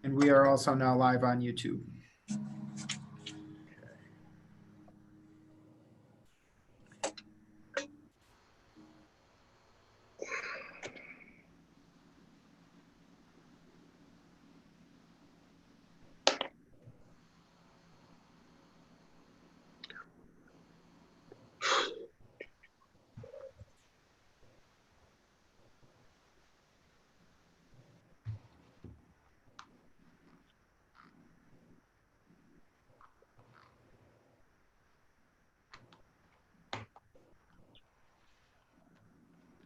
And we are also now live on YouTube.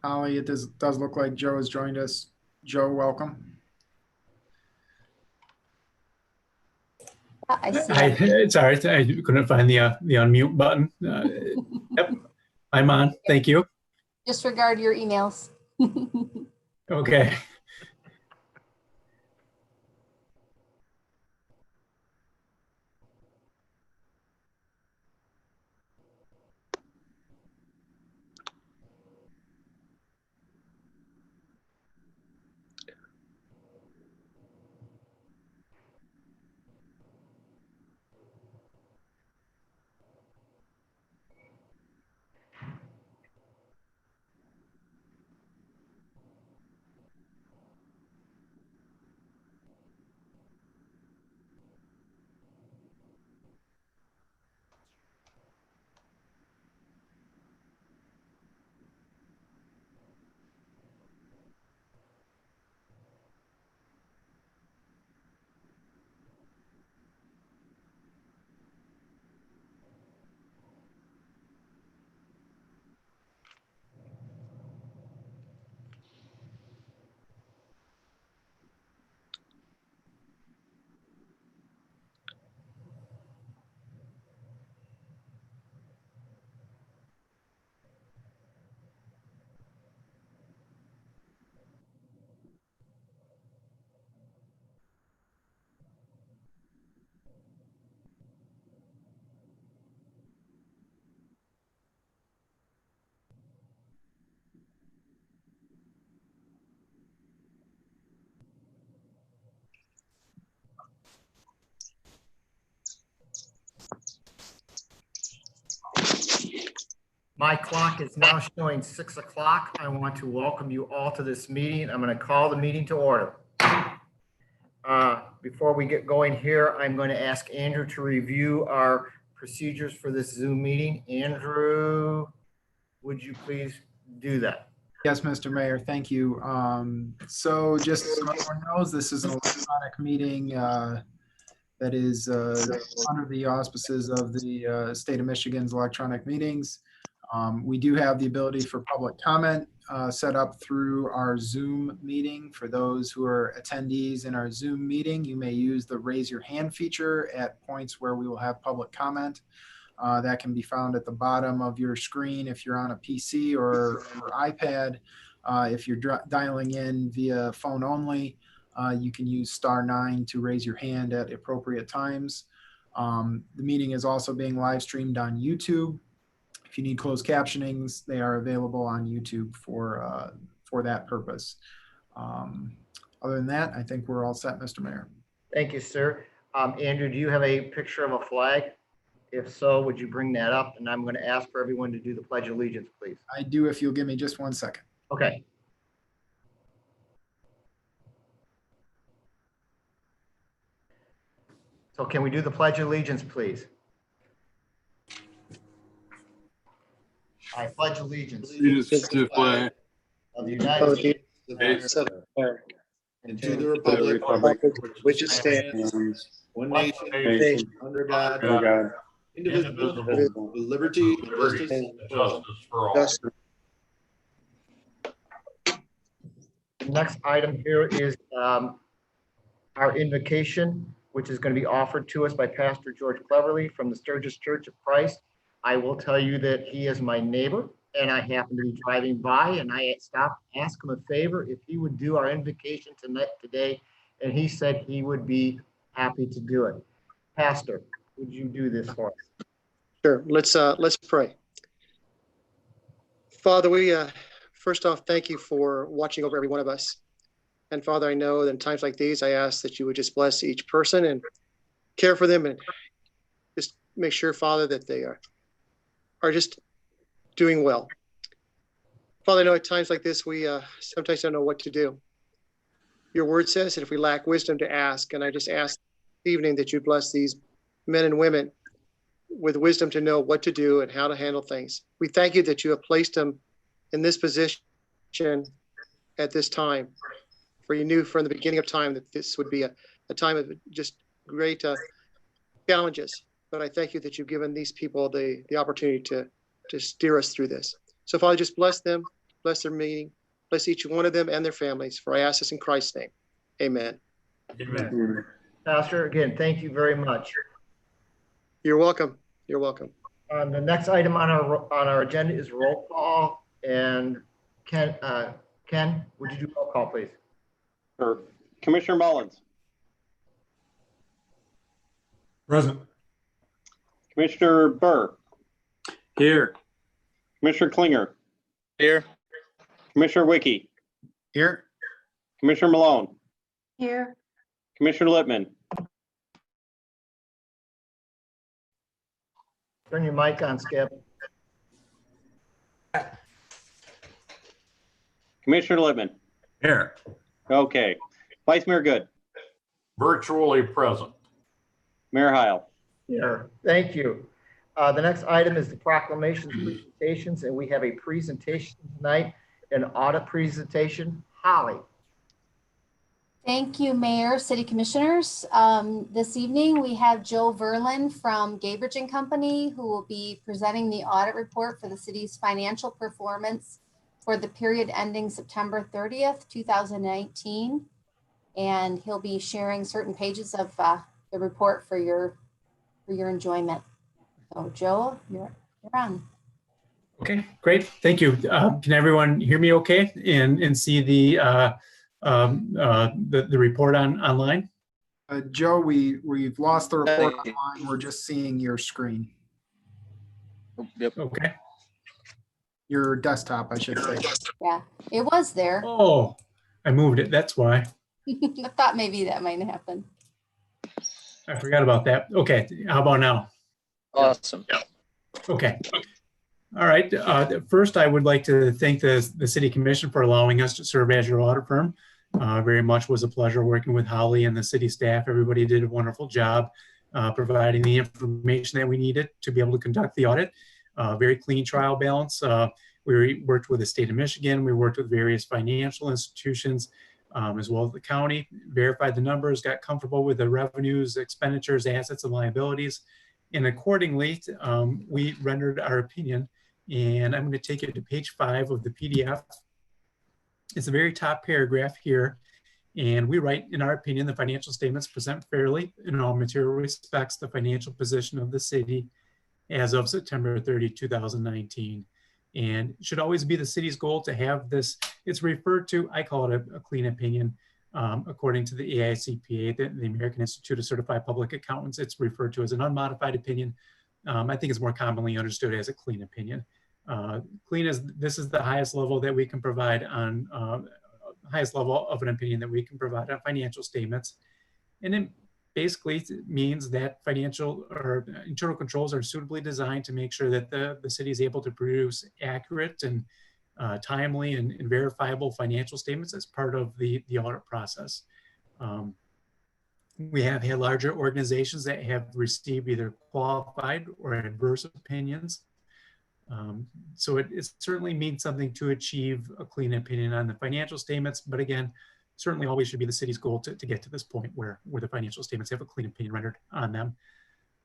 Holly, it does look like Joe has joined us. Joe, welcome. I see. It's all right. I couldn't find the unmute button. Yep, I'm on. Thank you. Disregard your emails. Okay. My clock is now showing 6 o'clock. I want to welcome you all to this meeting. I'm going to call the meeting to order. Before we get going here, I'm going to ask Andrew to review our procedures for this Zoom meeting. Andrew, would you please do that? Yes, Mr. Mayor, thank you. So just so everyone knows, this is an electronic meeting that is under the auspices of the state of Michigan's electronic meetings. We do have the ability for public comment set up through our Zoom meeting. For those who are attendees in our Zoom meeting, you may use the raise your hand feature at points where we will have public comment. That can be found at the bottom of your screen if you're on a PC or iPad. If you're dialing in via phone only, you can use *9 to raise your hand at appropriate times. The meeting is also being live streamed on YouTube. If you need closed captionings, they are available on YouTube for that purpose. Other than that, I think we're all set, Mr. Mayor. Thank you, sir. Andrew, do you have a picture of a flag? If so, would you bring that up? And I'm going to ask for everyone to do the Pledge of Allegiance, please. I do, if you'll give me just 1 second. Okay. So can we do the Pledge of Allegiance, please? I pledge allegiance to the flag of the United States of America and to the republic which stands one nation under God, indivisible, with liberty and justice for all. The next item here is our invocation, which is going to be offered to us by Pastor George Cleverly from the Sturgis Church of Christ. I will tell you that he is my neighbor, and I happen to be driving by, and I stopped, asked him a favor if he would do our invocation today, and he said he would be happy to do it. Pastor, would you do this for us? Sure. Let's pray. Father, we first off thank you for watching over every one of us And Father, I know that in times like these, I ask that you would just bless each person and care for them and just make sure, Father, that they are just doing well. Father, I know at times like this, we sometimes don't know what to do. Your word says that if we lack wisdom to ask, and I just ask this evening that you bless these men and women with wisdom to know what to do and how to handle things. We thank you that you have placed them in this position at this time. For you knew from the beginning of time that this would be a time of just great challenges. But I thank you that you've given these people the opportunity to steer us through this. So Father, just bless them, bless their meeting, bless each one of them and their families. For I ask this in Christ's name. Amen. Amen. Pastor, again, thank you very much. You're welcome. You're welcome. The next item on our agenda is roll call. And Ken, would you do roll call, please? Sure. Commissioner Mullins. Present. Commissioner Burr. Here. Commissioner Klinger. Here. Commissioner Wiki. Here. Commissioner Malone. Here. Commissioner Lippman. Turn your mic on, Skip. Commissioner Lippman. Here, Okay. Vice Mayor Good. virtually present. Mayor Heil. Here. Thank you. The next item is the proclamations presentations, and we have a presentation tonight, an audit presentation. Holly. Thank you, Mayor, City Commissioners. This evening, we have Joe Verlin from Gabridge and Company, who will be presenting the audit report for the city's financial performance for the period ending September 30th, 2019. And he'll be sharing certain pages of the report for your enjoyment. So Joe, you're on. Okay, great. Thank you. Can everyone hear me okay and see the report online? Joe, we've lost the report online. We're just seeing your screen, Yep. Okay. your desktop, I should say. Yeah, it was there. Oh, I moved it. That's why. I thought maybe that might happen. I forgot about that. Okay, how about now? Awesome. Okay. All right. First, I would like to thank the City Commission for allowing us to serve as your audit firm. Very much was a pleasure working with Holly and the city staff. Everybody did a wonderful job providing the information that we needed to be able to conduct the audit. Very clean trial balance. We worked with the state of Michigan. We worked with various financial institutions as well as the county, verified the numbers, got comfortable with the revenues, expenditures, assets, and liabilities. And accordingly, we rendered our opinion. And I'm going to take you to page 5 of the PDF. It's the very top paragraph here. And we write, in our opinion, the financial statements present fairly in all material respects the financial position of the city as of September 30, 2019. And it should always be the city's goal to have this, it's referred to, I call it a clean opinion. According to the AICPA, the American Institute of Certified Public Accountants, it's referred to as an unmodified opinion. I think it's more commonly understood as a clean opinion. Clean is, this is the highest level that we can provide on, highest level of an opinion that we can provide on financial statements. And it basically means that financial or internal controls are suitably designed to make sure that the city is able to produce accurate and timely and verifiable financial statements as part of the audit process. We have had larger organizations that have received either qualified or adverse opinions. So it certainly means something to achieve a clean opinion on the financial statements. But again, certainly always should be the city's goal to get to this point where the financial statements have a clean opinion rendered on them.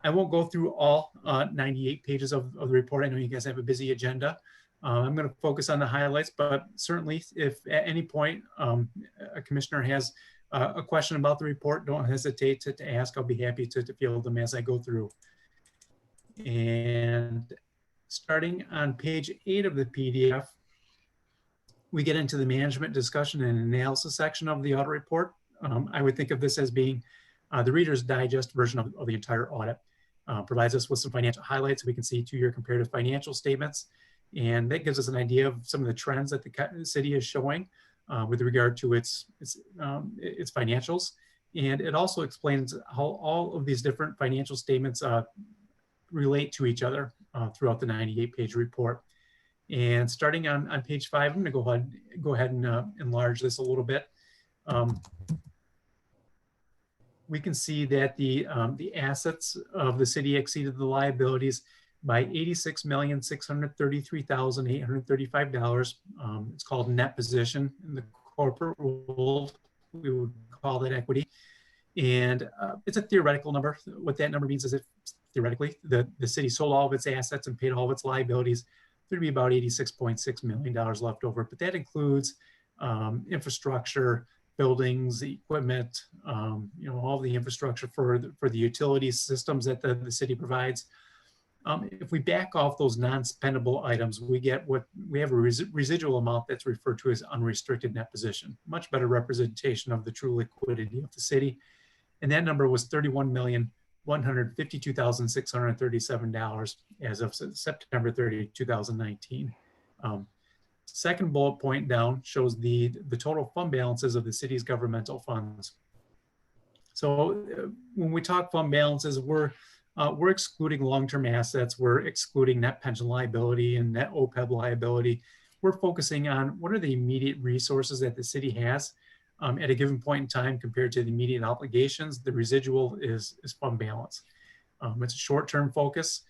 I won't go through all 98 pages of the report. I know you guys have a busy agenda. I'm going to focus on the highlights, but certainly if at any point a commissioner has a question about the report, don't hesitate to ask. I'll be happy to field them as I go through. And starting on page 8 of the PDF, we get into the management discussion and analysis section of the audit report. I would think of this as being the Reader's Digest version of the entire audit. Provides us with some financial highlights. We can see 2-year comparative financial statements. And that gives us an idea of some of the trends that the city is showing. with regard to its financials. And it also explains how all of these different financial statements relate to each other throughout the 98-page report. And starting on page 5, I'm going to go ahead and enlarge this a little bit. We can see that the assets of the city exceeded the liabilities by $86,633,835. It's called net position in the corporate world. We would call that equity. And it's a theoretical number. What that number means is that theoretically, the city sold all of its assets and paid all of its liabilities. There'd be about $86.6 million left over, but that includes infrastructure, buildings, equipment, all the infrastructure for the utility systems that the city provides. If we back off those non-spendable items, we have a residual amount that's referred to as unrestricted net position, much better representation of the true liquidity of the city. And that number was $31,152,637 as of September 30, 2019. Second bullet point down shows the total fund balances of the city's governmental funds. So when we talk fund balances, we're excluding long-term assets, we're excluding net pension liability and net OPEB liability. We're focusing on what are the immediate resources that the city has at a given point in time compared to the immediate obligations. The residual is fund balance. It's a short-term focus.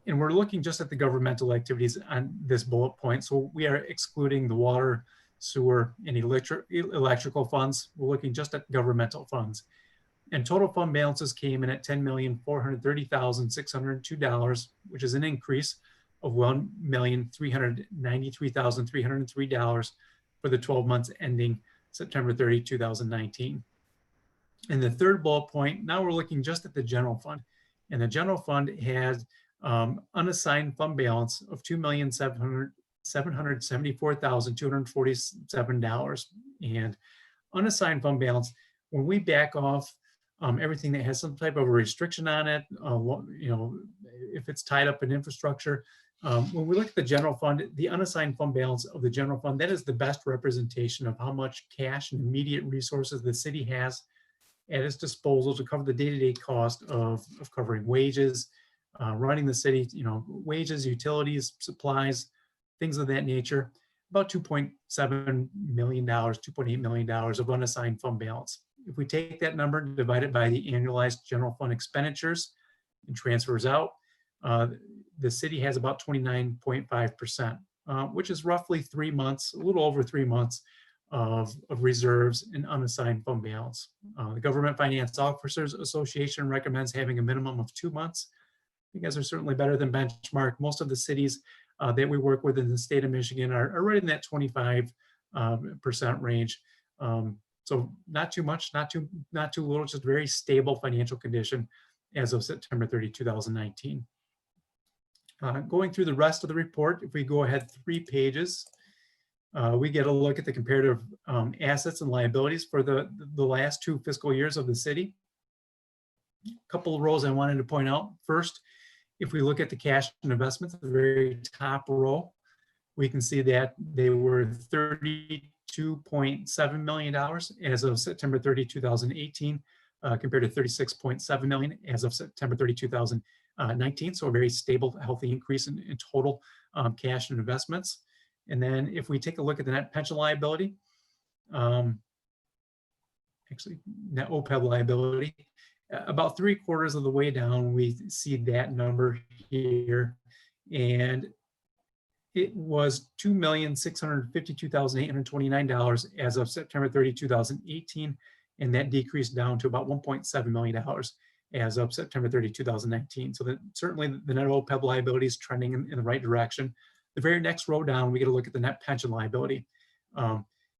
And we're looking just at the governmental activities on this bullet point. So we are excluding the water, sewer, and electrical funds. We're looking just at governmental funds. And total fund balances came in at $10,430,602, which is an increase of $1,393,303 for the 12 months ending September 30, 2019. And the third bullet point, now we're looking just at the general fund. And the general fund has unassigned fund balance of $2,774,247. And unassigned fund balance, when we back off everything that has some type of a restriction on it, if it's tied up in infrastructure, when we look at the general fund, the unassigned fund balance of the general fund, that is the best representation of how much cash and immediate resources the city has at its disposal to cover the day-to-day cost of covering wages, running the city, wages, utilities, supplies, things of that nature. About $2.7 million, $2.8 million of unassigned fund balance. If we take that number and divide it by the annualized general fund expenditures and transfers out, the city has about 29.5%, which is roughly 3 months, a little over 3 months of reserves and unassigned fund balance. The Government Finance Officers Association recommends having a minimum of 2 months. You guys are certainly better than benchmark. Most of the cities that we work with in the state of Michigan are right in that 25% range. So not too much, not too little, just very stable financial condition as of September 30, 2019. Going through the rest of the report, if we go ahead 3 pages, we get a look at the comparative assets and liabilities for the last 2 fiscal years of the city. A couple of rows I wanted to point out. First, if we look at the cash and investments, the very top row, we can see that they were $32.7 million as of September 30, 2018, compared to $36.7 million as of September 30, 2019. So a very stable, healthy increase in total cash and investments. And then if we take a look at the net pension liability, actually net OPEB liability, about 3/4 of the way down, we see that number here. And it was $2,652,829 as of September 30, 2018. And that decreased down to about $1.7 million as of September 30, 2019. So that certainly the net OPEB liability is trending in the right direction. The very next row down, we get a look at the net pension liability.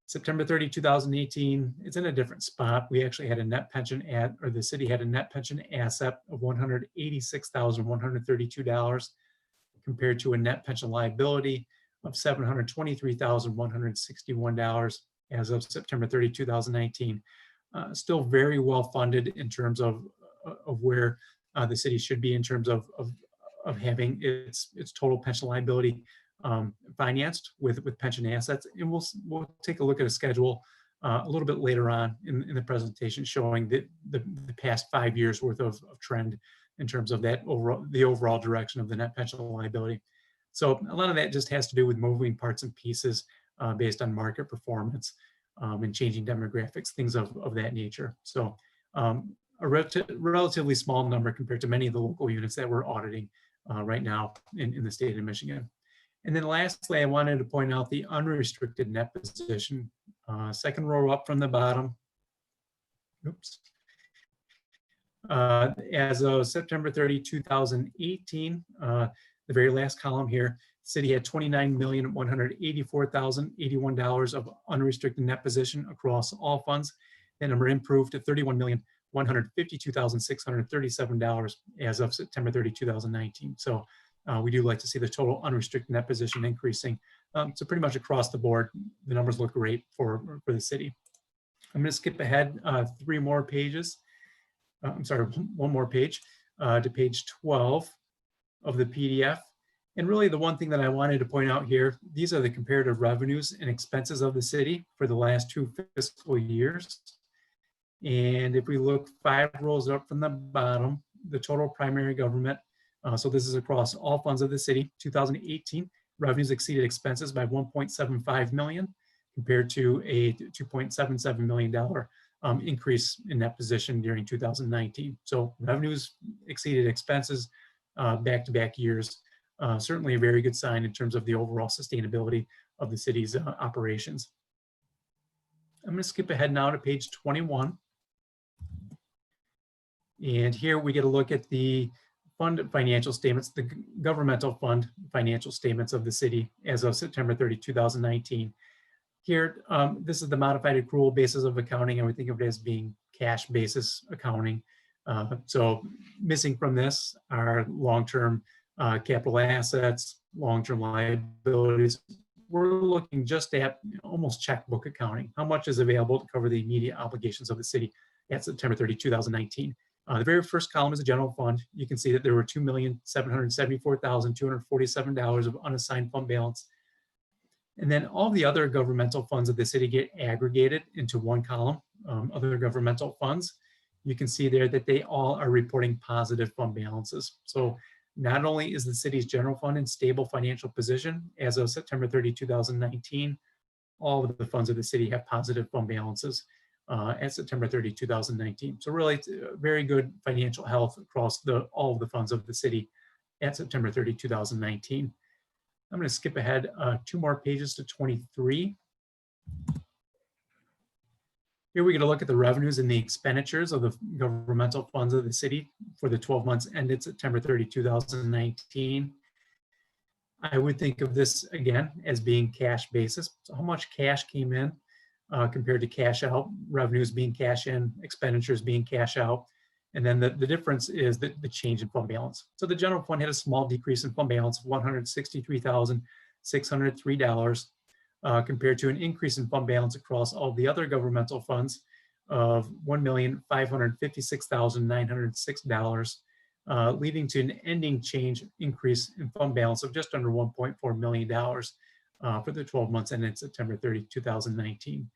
September 30, 2018, it's in a different spot. We actually had a net pension the city had a net pension asset of $186,132 compared to a net pension liability of $723,161 as of September 30, 2019. Still very well funded in terms of where the city should be in terms of having its total pension liability financed with pension assets. And we'll take a look at a schedule a little bit later on in the presentation showing the past 5 years worth of trend in terms of the overall direction of the net pension liability. So a lot of that just has to do with moving parts and pieces based on market performance and changing demographics, things of that nature. So a relatively small number compared to many of the local units that we're auditing right now in the state of Michigan. And then lastly, I wanted to point out the unrestricted net position, second row up from the bottom. Oops. As of September 30, 2018, the very last column here, the city had $29,184,081 of unrestricted net position across all funds. That number improved to $31,152,637 as of September 30, 2019. So we do like to see the total unrestricted net position increasing. So pretty much across the board, the numbers look great for the city. I'm going to skip ahead 3 more pages. I'm sorry, 1 more page to page 12 of the PDF. And really the one thing that I wanted to point out here, these are the comparative revenues and expenses of the city for the last 2 fiscal years. And if we look 5 rows up from the bottom, the total primary government, so this is across all funds of the city, 2018, revenues exceeded expenses by $1.75 million compared to a $2.77 million increase in that position during 2019. So revenues exceeded expenses back-to-back years. Certainly a very good sign in terms of the overall sustainability of the city's operations. I'm going to skip ahead now to page 21. And here we get a look at the fund financial statements, the governmental fund financial statements of the city as of September 30, 2019. Here, this is the modified accrual basis of accounting, and we think of it as being cash basis accounting. So missing from this are long-term capital assets, long-term liabilities. We're looking just at almost checkbook accounting. How much is available to cover the immediate obligations of the city at September 30, 2019? The very first column is a general fund. You can see that there were $2,774,247 of unassigned fund balance. And then all the other governmental funds of the city get aggregated into one column, other governmental funds. You can see there that they all are reporting positive fund balances. So not only is the city's general fund in stable financial position as of September 30, 2019, all of the funds of the city have positive fund balances at September 30, 2019. So really it's very good financial health across all of the funds of the city at September 30, 2019. I'm going to skip ahead 2 more pages to 23. Here we get a look at the revenues and the expenditures of the governmental funds of the city for the 12 months ended September 30, 2019. I would think of this again as being cash basis. So how much cash came in compared to cash out, revenues being cash in, expenditures being cash out. And then the difference is the change in fund balance. So the general fund had a small decrease in fund balance of $163,603 compared to an increase in fund balance across all the other governmental funds of $1,556,906, leading to an ending change increase in fund balance of just under $1.4 million for the 12 months ended September 30, 2019.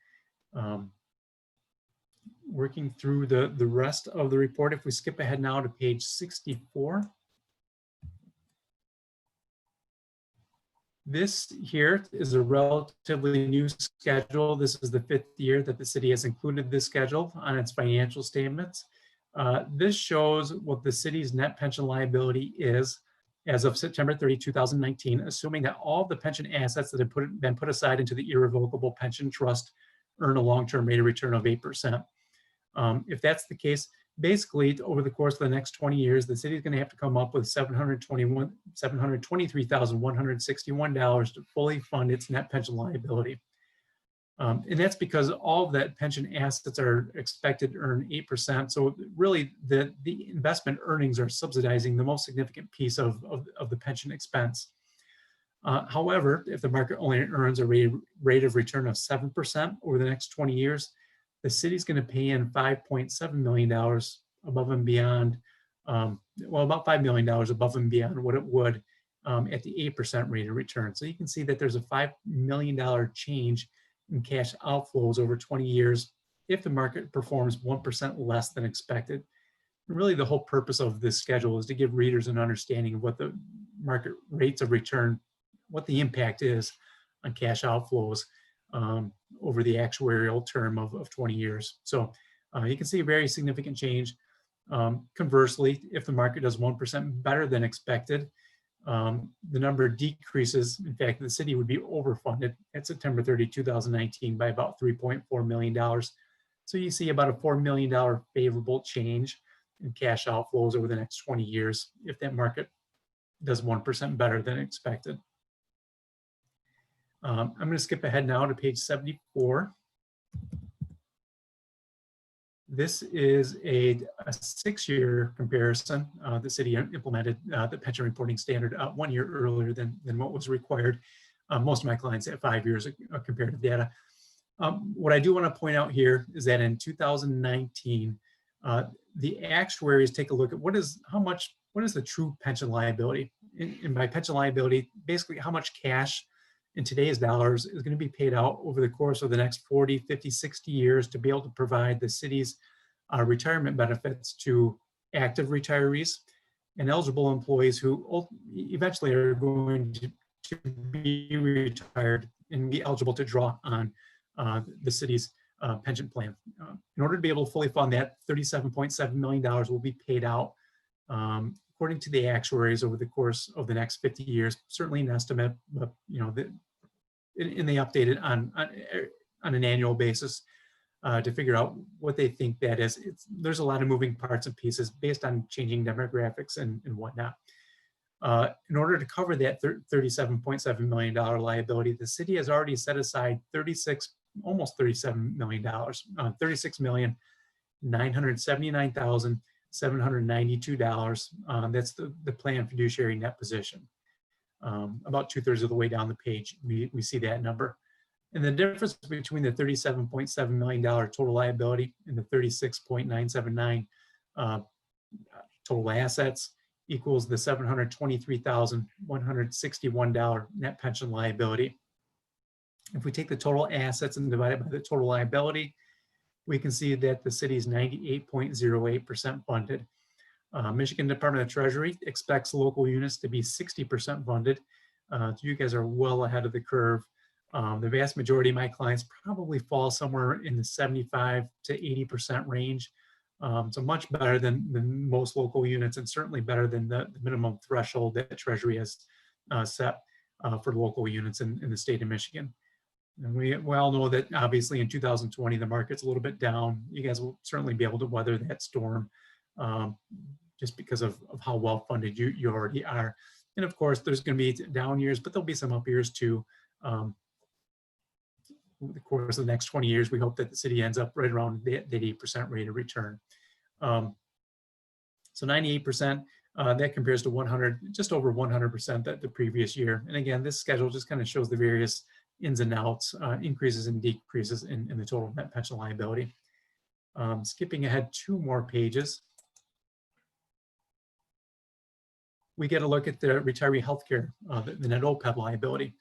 Working through the rest of the report, if we skip ahead now to page 64. This here is a relatively new schedule. This is the 5th year that the city has included this schedule on its financial statements. This shows what the city's net pension liability is as of September 30, 2019, assuming that all the pension assets that have been put aside into the irrevocable pension trust earn a long-term rate of return of 8%. If that's the case, basically over the course of the next 20 years, the city is going to have to come up with $723,161 to fully fund its net pension liability. And that's because all of that pension assets are expected to earn 8%. So really the investment earnings are subsidizing the most significant piece of the pension expense. However, if the market only earns a rate of return of 7% over the next 20 years, the city's going to pay in $5.7 million above and beyond, well, about $5 million above and beyond what it would at the 8% rate of return. So you can see that there's a $5 million change in cash outflows over 20 years if the market performs 1% less than expected. And really, the whole purpose of this schedule is to give readers an understanding of what the market rates of return, what the impact is on cash outflows over the actuarial term of 20 years. So you can see a very significant change. Conversely, if the market does 1% better than expected, the number decreases. In fact, the city would be overfunded at September 30, 2019 by about $3.4 million. So you see about a $4 million favorable change in cash outflows over the next 20 years if that market does 1% better than expected. I'm going to skip ahead now to page 74. This is a 6-year comparison. The city implemented the pension reporting standard 1 year earlier than what was required. Most of my clients have 5 years of comparative data. What I do want to point out here is that in 2019, the actuaries take a look at what is the true pension liability. And by pension liability, basically how much cash in today's dollars is going to be paid out over the course of the next 40, 50, 60 years to be able to provide the city's retirement benefits to active retirees and eligible employees who eventually are going to be retired and be eligible to draw on the city's pension plan. In order to be able to fully fund that, $37.7 million will be paid out according to the actuaries over the course of the next 50 years. Certainly an estimate, but and they update it on an annual basis to figure out what they think that is. There's a lot of moving parts and pieces based on changing demographics and whatnot. In order to cover that $37.7 million liability, the city has already set aside almost $37 million, $36,979,792. That's the planned fiduciary net position. About 2/3 of the way down the page, we see that number. And the difference between the $37.7 million total liability and the $36.979 total assets equals the $723,161 net pension liability. If we take the total assets and divide it by the total liability, we can see that the city is 98.08% funded. Michigan Department of Treasury expects local units to be 60% funded. So you guys are well ahead of the curve. The vast majority of my clients probably fall somewhere in the 75 to 80% range. So much better than most local units, and certainly better than the minimum threshold that Treasury has set for local units in the state of Michigan. And we all know that obviously in 2020, the market's a little bit down. You guys will certainly be able to weather that storm just because of how well funded you already are. And of course, there's going to be down years, but there'll be some up years too. Over the course of the next 20 years, we hope that the city ends up right around that 8% rate of return. So 98%, that compares to just over 100% that the previous year. And again, this schedule just kind of shows the various ins and outs, increases and decreases in the total net pension liability. Skipping ahead 2 more pages, we get a look at the retiree healthcare, the net OPEB liability.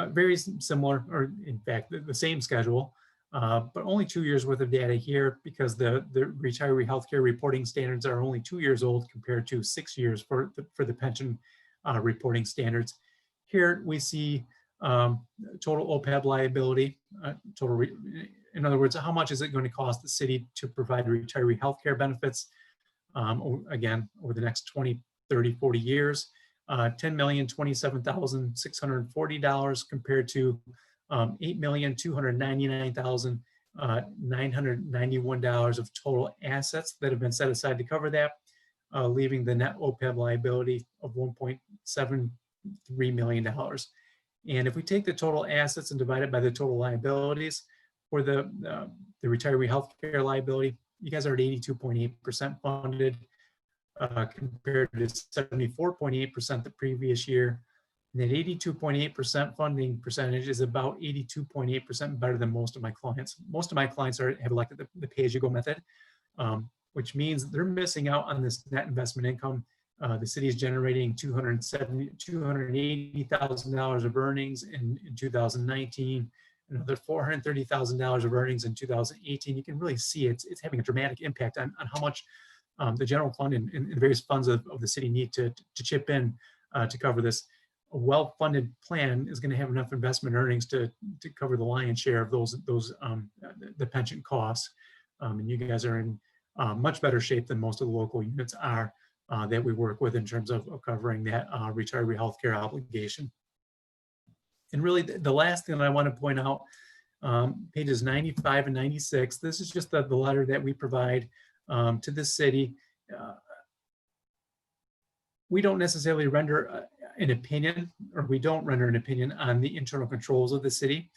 Very similar, or in fact, the same schedule, but only 2 years worth of data here because the retiree healthcare reporting standards are only 2 years old compared to 6 years for the pension reporting standards. Here we see total OPEB liability, in other words, how much is it going to cost the city to provide retiree healthcare benefits, again, over the next 20, 30, 40 years. $10,027,640 compared to $8,299,991 of total assets that have been set aside to cover that, leaving the net OPEB liability of $1.73 million. And if we take the total assets and divide it by the total liabilities for the retiree healthcare liability, you guys are at 82.8% funded compared to 74.8% the previous year. And that 82.8% funding percentage is about 82.8% better than most of my clients. Most of my clients have elected the pay-as-you-go method, which means they're missing out on this net investment income The city is generating $280,000 of earnings in 2019, another $430,000 of earnings in 2018. You can really see it's having a dramatic impact on how much the general fund and various funds of the city need to chip in to cover this. A well-funded plan is going to have enough investment earnings to cover the lion's share of the pension costs. And you guys are in much better shape than most of the local units are that we work with in terms of covering that retiree healthcare obligation. And really, the last thing that I want to point out, pages 95 and 96, this is just the letter that we provide to the city. We don't necessarily render an opinion, or we don't render an opinion on the internal controls of the city.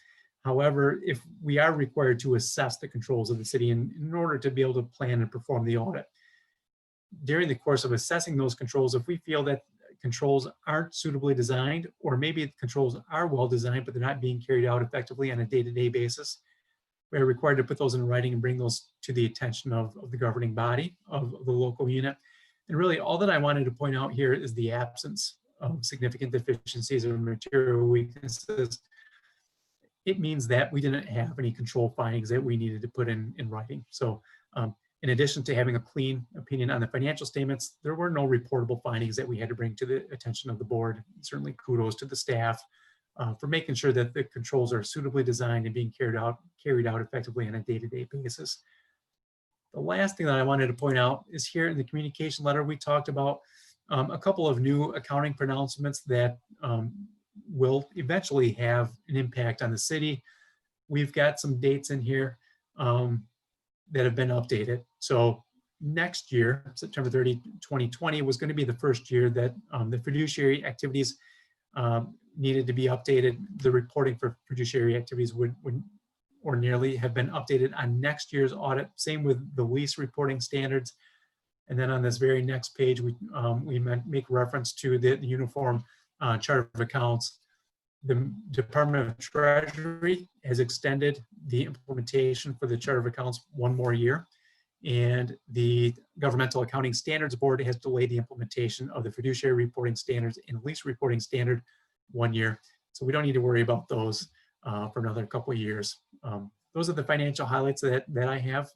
However, if we are required to assess the controls of the city in order to be able to plan and perform the audit, during the course of assessing those controls, if we feel that controls aren't suitably designed, or maybe controls are well designed, but they're not being carried out effectively on a day-to-day basis, we're required to put those in writing and bring those to the attention of the governing body of the local unit. And really, all that I wanted to point out here is the absence of significant deficiencies or material weaknesses. It means that we didn't have any control findings that we needed to put in writing. So in addition to having a clean opinion on the financial statements, there were no reportable findings that we had to bring to the attention of the board. Certainly kudos to the staff for making sure that the controls are suitably designed and being carried out effectively on a day-to-day basis. The last thing that I wanted to point out is here in the communication letter, we talked about a couple of new accounting pronouncements that will eventually have an impact on the city. We've got some dates in here that have been updated. So next year, September 30, 2020 was going to be the first year that the fiduciary activities needed to be updated. The reporting for fiduciary activities would or nearly have been updated on next year's audit. Same with the lease reporting standards. And then on this very next page, we make reference to the uniform chart of accounts. The Department of Treasury has extended the implementation for the chart of accounts one more year. And the Governmental Accounting Standards Board has delayed the implementation of the fiduciary reporting standards and lease reporting standard 1 year. So we don't need to worry about those for another couple of years. Those are the financial highlights that I have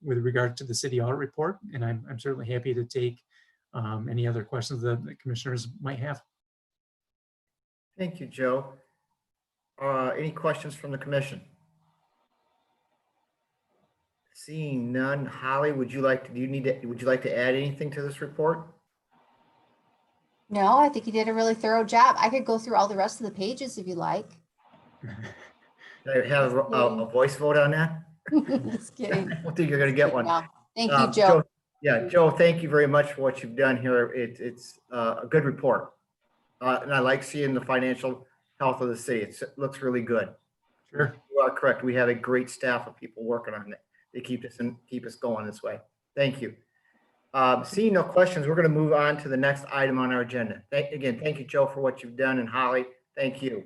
with regard to the city audit report. And I'm certainly happy to take any other questions that the commissioners might have. Thank you, Joe. Any questions from the commission? Seeing none, Holly, would you like to add anything to this report? No, I think you did a really thorough job. I could go through all the rest of the pages if you like. Did I have a voice vote on that? Just kidding. I don't think you're going to get one. No. Thank you, Joe. Joe, thank you very much for what you've done here. It's a good report. And I like seeing the financial health of the city. It looks really good. Sure. You are correct. We have a great staff of people working on it. They keep us going this way. Thank you. Seeing no questions, we're going to move on to the next item on our agenda. Again, thank you, Joe, for what you've done, and Holly, thank you.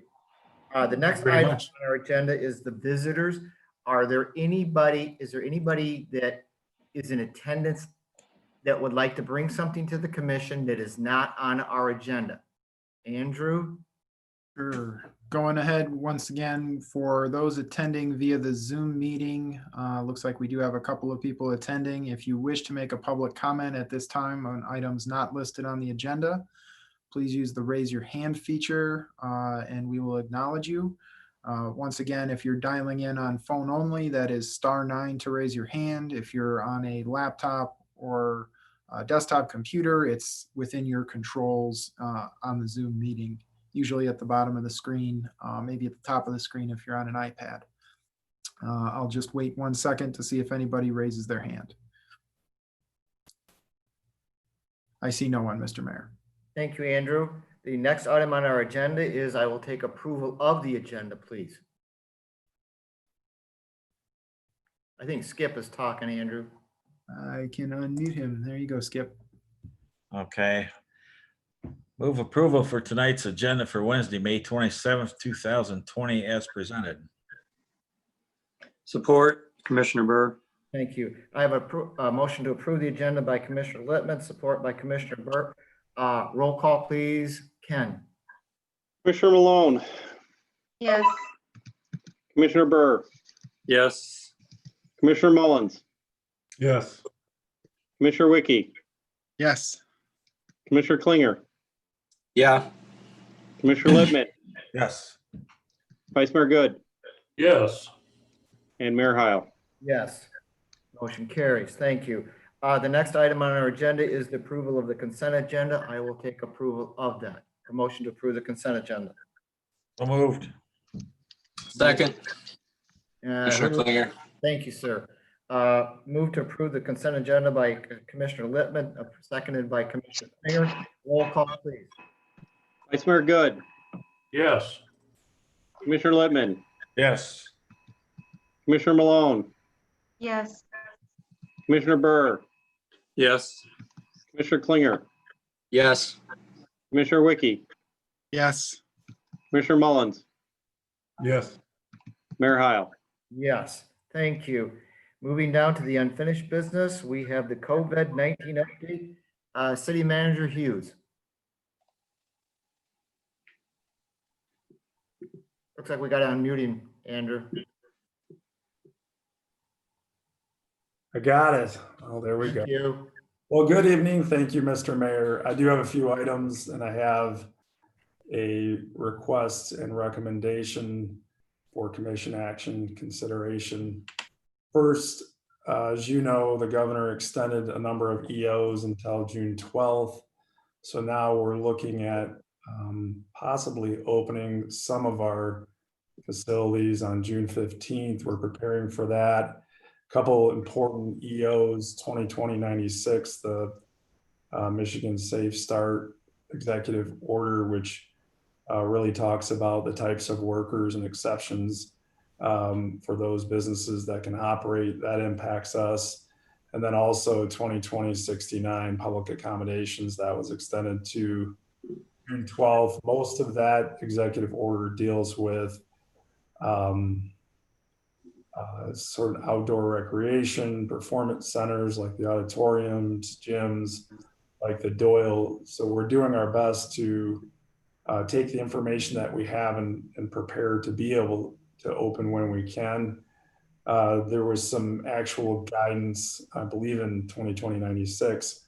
The next item on our agenda is the visitors. Is there anybody that is in attendance that would like to bring something to the commission that is not on our agenda? Andrew? Sure. Going ahead once again for those attending via the Zoom meeting. Looks like we do have a couple of people attending. If you wish to make a public comment at this time on items not listed on the agenda, please use the raise your hand feature and we will acknowledge you. Once again, if you're dialing in on phone only, that is *9 to raise your hand. If you're on a laptop or a desktop computer, it's within your controls on the Zoom meeting, usually at the bottom of the screen, maybe at the top of the screen if you're on an iPad. I'll just wait 1 second to see if anybody raises their hand. I see no one, Mr. Mayor. Thank you, Andrew. The next item on our agenda is I will take approval of the agenda, please. I think Skip is talking, Andrew. I can unmute him. There you go, Skip. Okay. Move approval for tonight's agenda for Wednesday, May 27th, 2020 as presented. Support, Commissioner Burr. Thank you. I have a motion to approve the agenda by Commissioner Littman, support by Commissioner Burke. Roll call, please. Ken? Commissioner Malone, Yes. Commissioner Burr, Yes. Commissioner Mullins, Yes. Commissioner Wiki, Yes. Commissioner Klinger, Yeah. Commissioner Littman, Yes. Vice Mayor Good, Yes. and Mayor Heil. Yes. Motion carries. Thank you. The next item on our agenda is the approval of the consent agenda. I will take approval of that. A motion to approve the consent agenda. So moved. Second. Uh, Commissioner who- Klinger. Thank you, sir. Move to approve the consent agenda by Commissioner Littman, seconded by Commissioner Klinger. Roll call, please. Vice Mayor Good, Yes. Commissioner Littman, Yes. Commissioner Malone, Yes. Commissioner Burr, Yes. Commissioner Klinger, Yes. Commissioner Wiki, Yes. Commissioner Mullins, Yes. Mayor Heil. Yes, thank you. Moving down to the unfinished business, we have the COVID-19 update. City Manager Hughes. Looks like we got on muting, Andrew. I got it. Oh, there we go. Thank you. Well, good evening. Thank you, Mr. Mayor. I do have a few items and I have a request and recommendation for commission action consideration. First, as you know, the governor extended a number of EOs until June 12th. So now we're looking at possibly opening some of our facilities on June 15th. We're preparing for that. Couple important EOs, 2020-96, the Michigan Safe Start executive order, which really talks about the types of workers and exceptions for those businesses that can operate. That impacts us. And then also 2020-69 public accommodations that was extended to June 12th. Most of that executive order deals with sort of outdoor recreation, performance centers like the auditoriums, gyms, like the Doyle. So we're doing our best to take the information that we have and prepare to be able to open when we can. There was some actual guidance, I believe in 2020-96,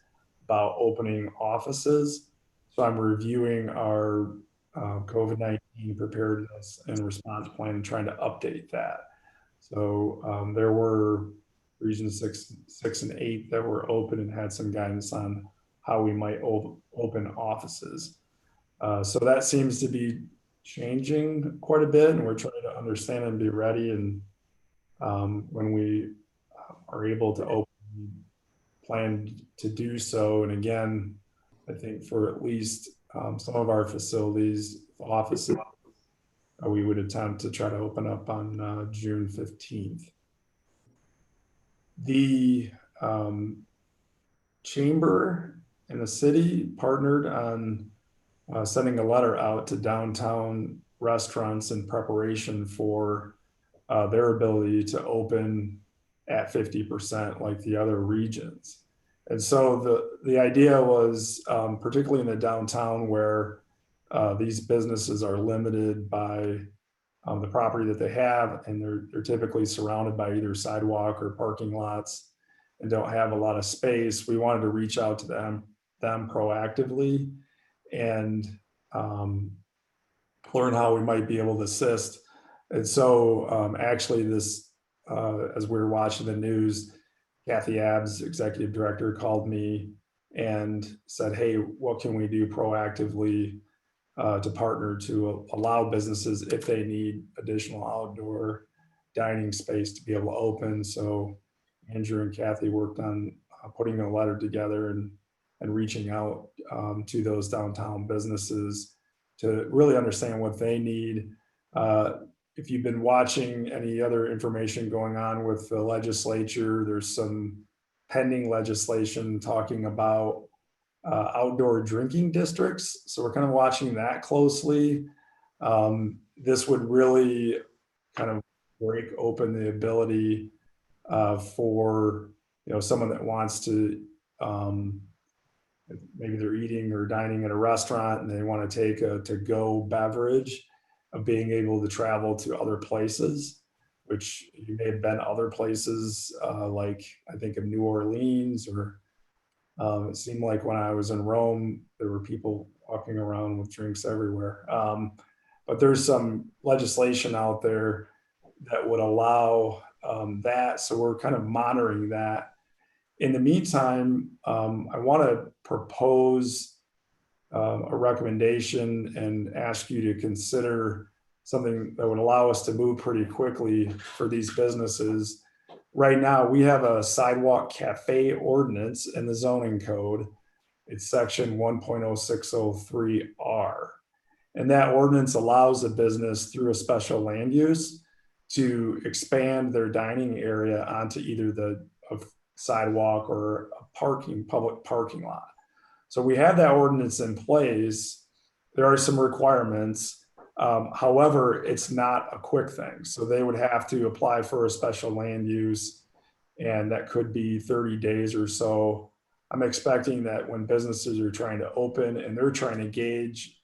about opening offices. So I'm reviewing our COVID-19 preparedness and response plan and trying to update that. So there were regions 6 and 8 that were open and had some guidance on how we might open offices. So that seems to be changing quite a bit, and we're trying to understand and be ready. And when we are able to open, plan to do so. And again, I think for at least some of our facilities, offices, we would attempt to try to open up on June 15th. The chamber and the city partnered on sending a letter out to downtown restaurants in preparation for their ability to open at 50% like the other regions. And so the idea was, particularly in the downtown where these businesses are limited by the property that they have, and they're typically surrounded by either sidewalk or parking lots and don't have a lot of space. We wanted to reach out to them proactively and learn how we might be able to assist. And so actually this, as we were watching the news, Kathy Abbs, executive director, called me and said, hey, what can we do proactively to partner to allow businesses, if they need additional outdoor dining space, to be able to open. So Andrew and Kathy worked on putting a letter together and reaching out to those downtown businesses to really understand what they need. If you've been watching any other information going on with the legislature, there's some pending legislation talking about outdoor drinking districts. So we're kind of watching that closely. This would really kind of break open the ability for someone that wants to maybe they're eating or dining at a restaurant and they want to take a to-go beverage, of being able to travel to other places, which you may have been other places, like I think of New Orleans, or it seemed like when I was in Rome, there were people walking around with drinks everywhere. But there's some legislation out there that would allow that. So we're kind of monitoring that. In the meantime, I want to propose a recommendation and ask you to consider something that would allow us to move pretty quickly for these businesses. Right now, we have a sidewalk cafe ordinance in the zoning code. It's section 1.0603R. And that ordinance allows a business through a special land use to expand their dining area onto either the sidewalk or a public parking lot. So we have that ordinance in place. There are some requirements. However, it's not a quick thing. So they would have to apply for a special land use, and that could be 30 days or so. I'm expecting that when businesses are trying to open and they're trying to gauge,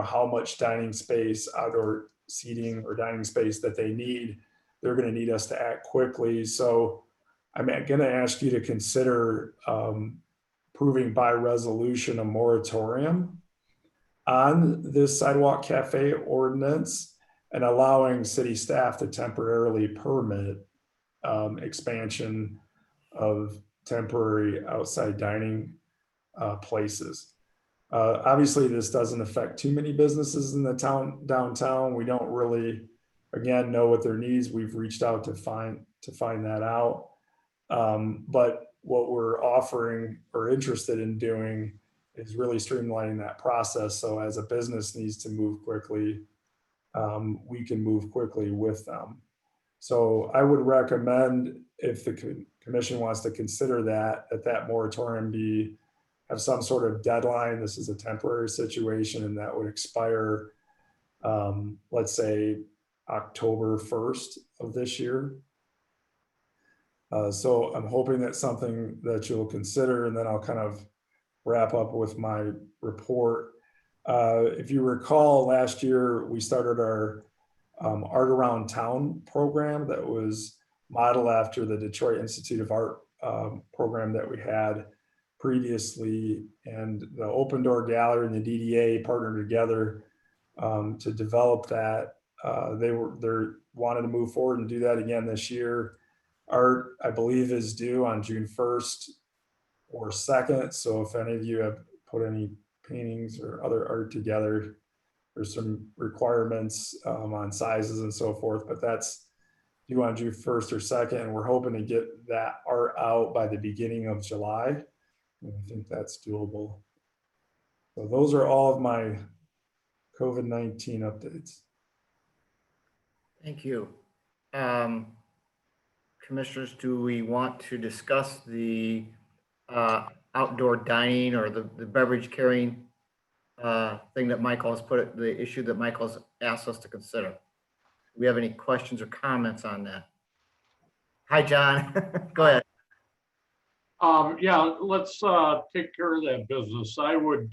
how much dining space, outdoor seating or dining space that they need, they're going to need us to act quickly. So I'm going to ask you to consider approving by resolution a moratorium on this sidewalk cafe ordinance and allowing city staff to temporarily permit expansion of temporary outside dining places. Obviously, this doesn't affect too many businesses in the downtown. We don't really, again, know what their needs. We've reached out to find that out. But what we're offering or interested in doing is really streamlining that process. So as a business needs to move quickly, we can move quickly with them. So I would recommend, if the commission wants to consider that moratorium have some sort of deadline. This is a temporary situation, and that would expire, let's say, October 1st of this year. So I'm hoping that's something that you'll consider, and then I'll kind of wrap up with my report. If you recall, last year we started our Art Around Town program that was modeled after the Detroit Institute of Art program that we had previously, and the Open Door Gallery and the DDA partnered together to develop that. They wanted to move forward and do that again this year. Art, I believe, is due on June 1st or 2nd. So if any of you have put any paintings or other art together, there's some requirements on sizes and so forth, but that's due on June 1st or 2nd. And we're hoping to get that art out by the beginning of July. And I think that's doable. So those are all of my COVID-19 updates. Thank you. Commissioners, do we want to discuss the outdoor dining or the beverage carrying thing that Michael has the issue that Michael has asked us to consider? Do we have any questions or comments on that? Hi, John. Go ahead. Yeah, let's take care of that business. I would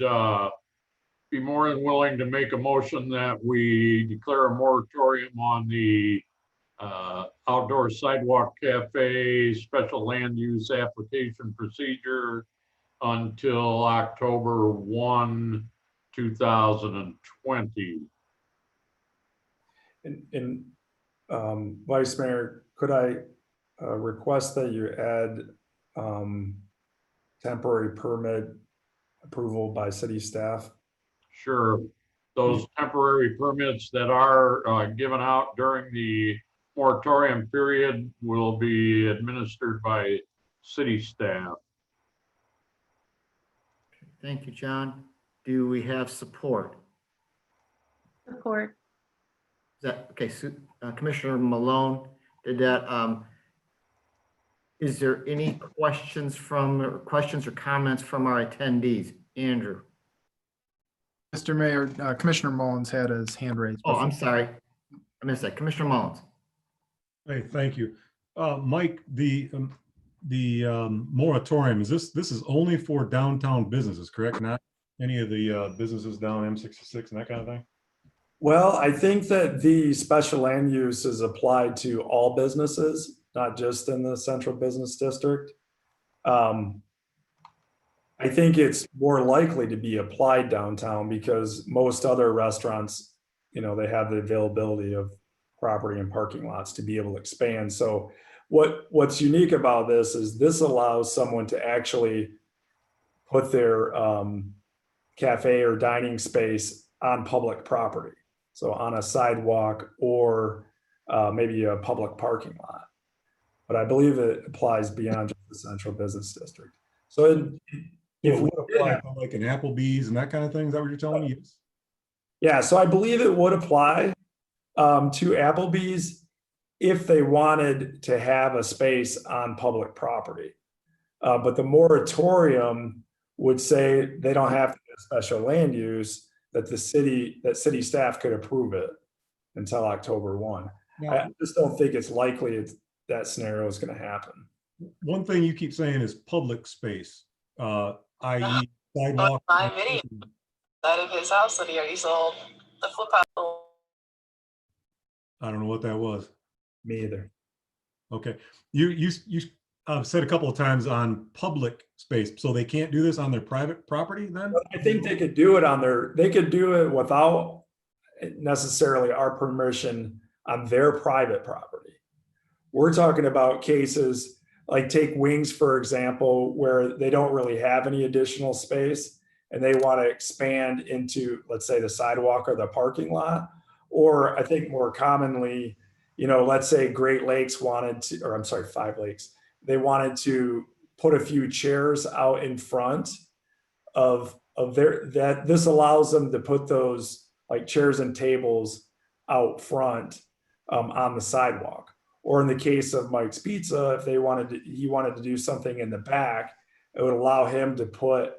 be more than willing to make a motion that we declare a moratorium on the outdoor sidewalk cafe special land use application procedure until October 1, 2020. And Vice Mayor, could I request that you add temporary permit approval by city staff? Sure. Those temporary permits that are given out during the moratorium period will be administered by city staff. Thank you, John. Do we have support? Support. Is that okay? So, Commissioner Malone did that. Is there any questions or comments from our attendees? Andrew. Mr. Mayor, Commissioner Mullins had his hand raised. Oh, I'm sorry. I missed that. Commissioner Mullins. Hey, thank you. Mike, the moratorium, this is only for downtown businesses, correct? Not any of the businesses down M66 and that kind of thing? Well, I think that the special land use is applied to all businesses, not just in the central business district. I think it's more likely to be applied downtown because most other restaurants, they have the availability of property and parking lots to be able to expand. So what's unique about this is this allows someone to actually put their cafe or dining space on public property. So on a sidewalk or maybe a public parking lot. But I believe it applies beyond just the central business district. So if we apply to like an Applebee's and that kind of thing, is that what you're telling me? Yeah, so I believe it would apply to Applebee's if they wanted to have a space on public property. But the moratorium would say they don't have to get special land use, that city staff could approve it until October 1. I just don't think it's likely that scenario is going to happen. One thing you keep saying is public space, i.e. sidewalk. My video out of his house that he sold the flip out. I don't know what that was. Me either. Okay. You said a couple of times on public space, so they can't do this on their private property then? I think they could do it they could do it without necessarily our permission on their private property. We're talking about cases like take Wings, for example, where they don't really have any additional space and they want to expand into, let's say, the sidewalk or the parking lot. Or I think more commonly, let's say Great Lakes wanted to, or I'm sorry, 5 Lakes, they wanted to put a few chairs out in front of that this allows them to put those like chairs and tables out front on the sidewalk. Or in the case of Mike's Pizza, if he wanted to do something in the back, it would allow him to put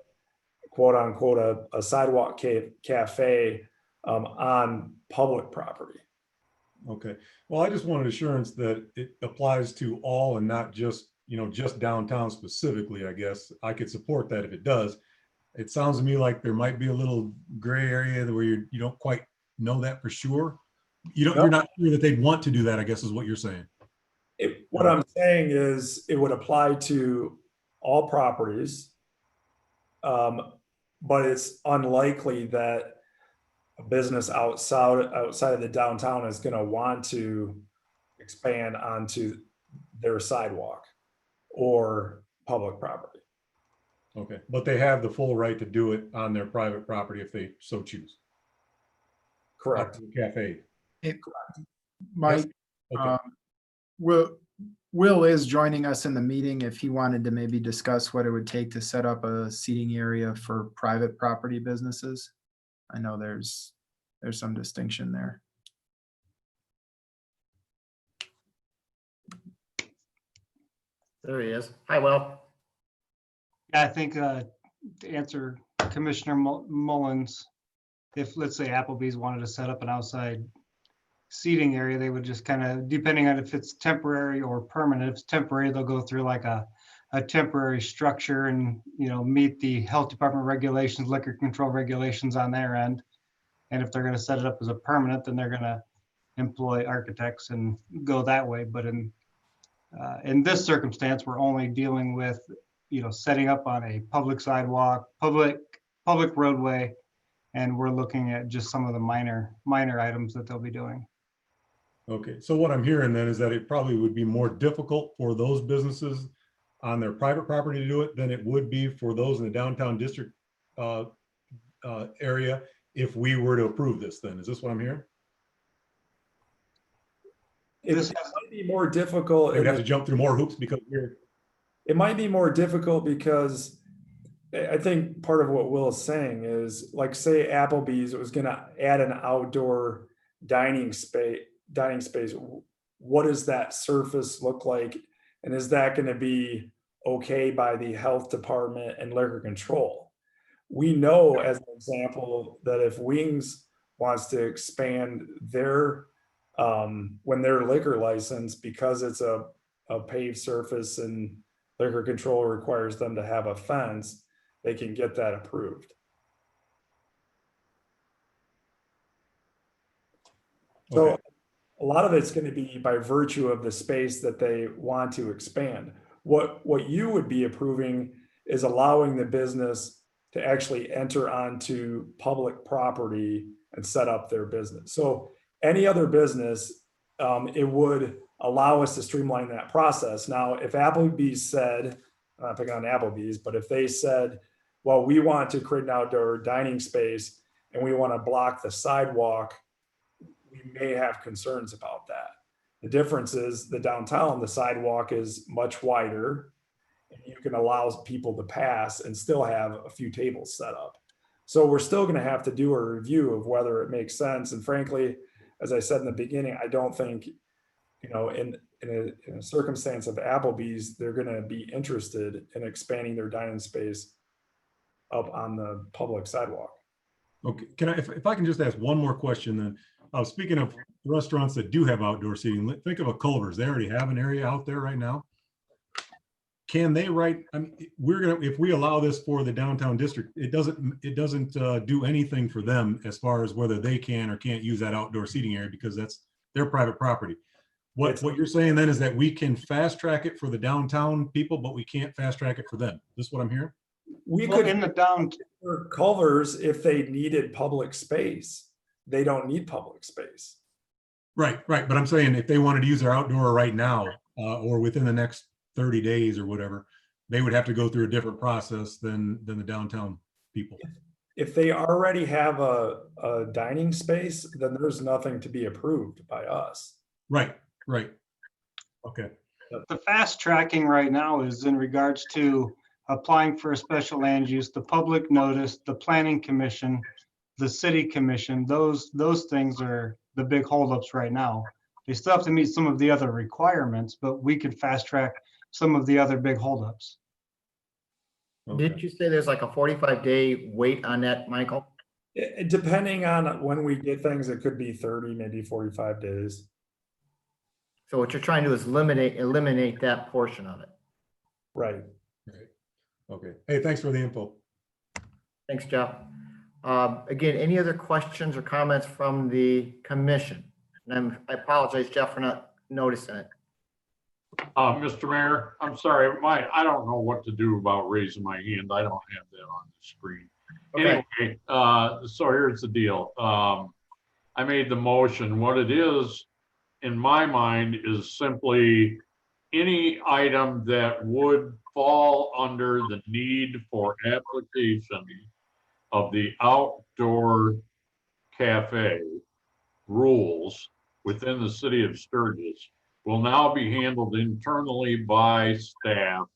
quote unquote a sidewalk cafe on public property. Okay. Well, I just wanted assurance that it applies to all and not just, just downtown specifically, I guess. I could support that if it does. It sounds to me like there might be a little gray area where you don't quite know that for sure. You're not sure that they'd want to do that, I guess is what you're saying. What I'm saying is it would apply to all properties, but it's unlikely that a business outside of the downtown is going to want to expand onto their sidewalk or public property. Okay, but they have the full right to do it on their private property if they so choose. Correct. Cafe. Mike, okay. Will is joining us in the meeting if he wanted to maybe discuss what it would take to set up a seating area for private property businesses. I know there's some distinction there. There he is. Hi, Will. Yeah, I think to answer Commissioner Mullins, if let's say Applebee's wanted to set up an outside seating area, they would just kind of, depending on if it's temporary or permanent. If it's temporary, they'll go through like a temporary structure and meet the health department regulations, liquor control regulations on their end. And if they're going to set it up as a permanent, then they're going to employ architects and go that way. But in this circumstance, we're only dealing with setting up on a public sidewalk, public roadway, and we're looking at just some of the minor items that they'll be doing. Okay, so what I'm hearing then is that it probably would be more difficult for those businesses on their private property to do it than it would be for those in the downtown district area if we were to approve this then. Is this what I'm hearing? It might be more difficult. They'd have to jump through more hoops because it might be more difficult because I think part of what Will is saying is, like, say Applebee's was going to add an outdoor dining space. What does that surface look like? And is that going to be okay by the health department and liquor control? We know, as an example, that if Wings wants to expand their when their liquor license, because it's a paved surface and liquor control requires them to have a fence, they can get that approved. So Okay. a lot of it's going to be by virtue of the space that they want to expand. What you would be approving is allowing the business to actually enter onto public property and set up their business. So any other business, it would allow us to streamline that process. Now, if Applebee's said, I'm not picking on Applebee's, but if they said, well, we want to create an outdoor dining space and we want to block the sidewalk, we may have concerns about that. The difference is the downtown, the sidewalk is much wider and you can allow people to pass and still have a few tables set up. So we're still going to have to do a review of whether it makes sense. And frankly, as I said in the beginning, I don't think, you know, in a circumstance of Applebee's, they're going to be interested in expanding their dining space up on the public sidewalk. Okay, can I, if I can just ask one more question then. Speaking of restaurants that do have outdoor seating, think of a Culver's. They already have an area out there right now. Can they write, I mean, if we allow this for the downtown district, it doesn't do anything for them as far as whether they can or can't use that outdoor seating area because that's their private property. What you're saying then is that we can fast track it for the downtown people, but we can't fast track it for them. Is this what I'm hearing? We Well, could in the down, for Culver's if they needed public space. They don't need public space. Right. But I'm saying if they wanted to use their outdoor right now or within the next 30 days or whatever, they would have to go through a different process than the downtown people. If they already have a dining space, then there's nothing to be approved by us. Right. Okay. the fast tracking right now is in regards to applying for a special land use, the public notice, the planning commission, the city commission. Those things are the big holdups right now. They still have to meet some of the other requirements, but we could fast track some of the other big holdups. Okay. Didn't you say there's like a 45-day wait on that, Michael? Depending on when we get things, it could be 30, maybe 45 days. So what you're trying to do is eliminate that portion of it. Right. Okay. Hey, thanks for the info. Thanks, Jeff. Again, any other questions or comments from the commission? And I apologize, Jeff, for not noticing it. Mr. Mayor, I'm sorry, I don't know what to do about raising my hand. I don't have that on the screen. Okay. Anyway, so here's the deal. I made the motion. What it is, in my mind, is simply any item that would fall under the need for application of the outdoor cafe rules within the city of Sturgis will now be handled internally by staff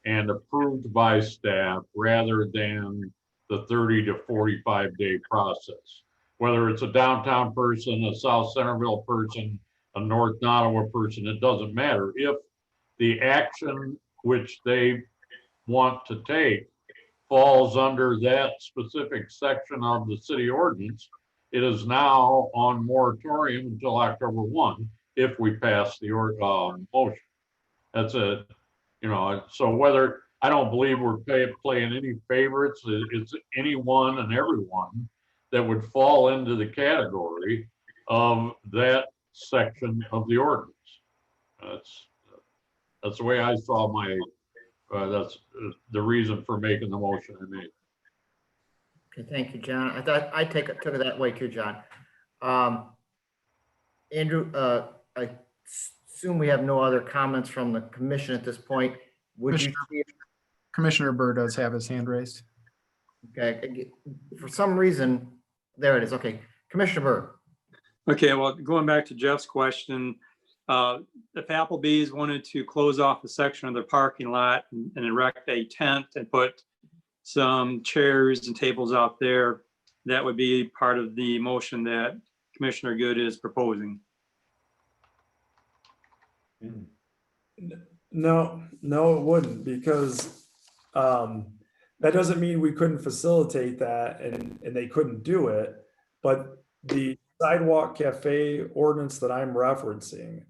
and approved by staff rather than the 30 to 45 day process. Whether it's a downtown person, a South Centerville person, a North Nottawa person, it doesn't matter. If the action which they want to take falls under that specific section of the city ordinance, it is now on moratorium until October 1 if we pass the motion. That's it. You know, so whether, I don't believe we're playing any favorites. It's anyone and everyone that would fall into the category of that section of the ordinance. That's the way I saw my, that's the reason for making the motion I made. Okay, thank you, John. I thought I took it that way too, John. Andrew, I assume we have no other comments from the commission at this point. Would you? Commissioner Burr does have his hand raised. Okay, for some reason, there it is. Okay, Commissioner Burr. Okay, well, going back to Jeff's question, if Applebee's wanted to close off a section of their parking lot and erect a tent and put some chairs and tables out there, that would be part of the motion that Commissioner Good is proposing. No, it wouldn't, because that doesn't mean we couldn't facilitate that and they couldn't do it. But the sidewalk cafe ordinance that I'm referencing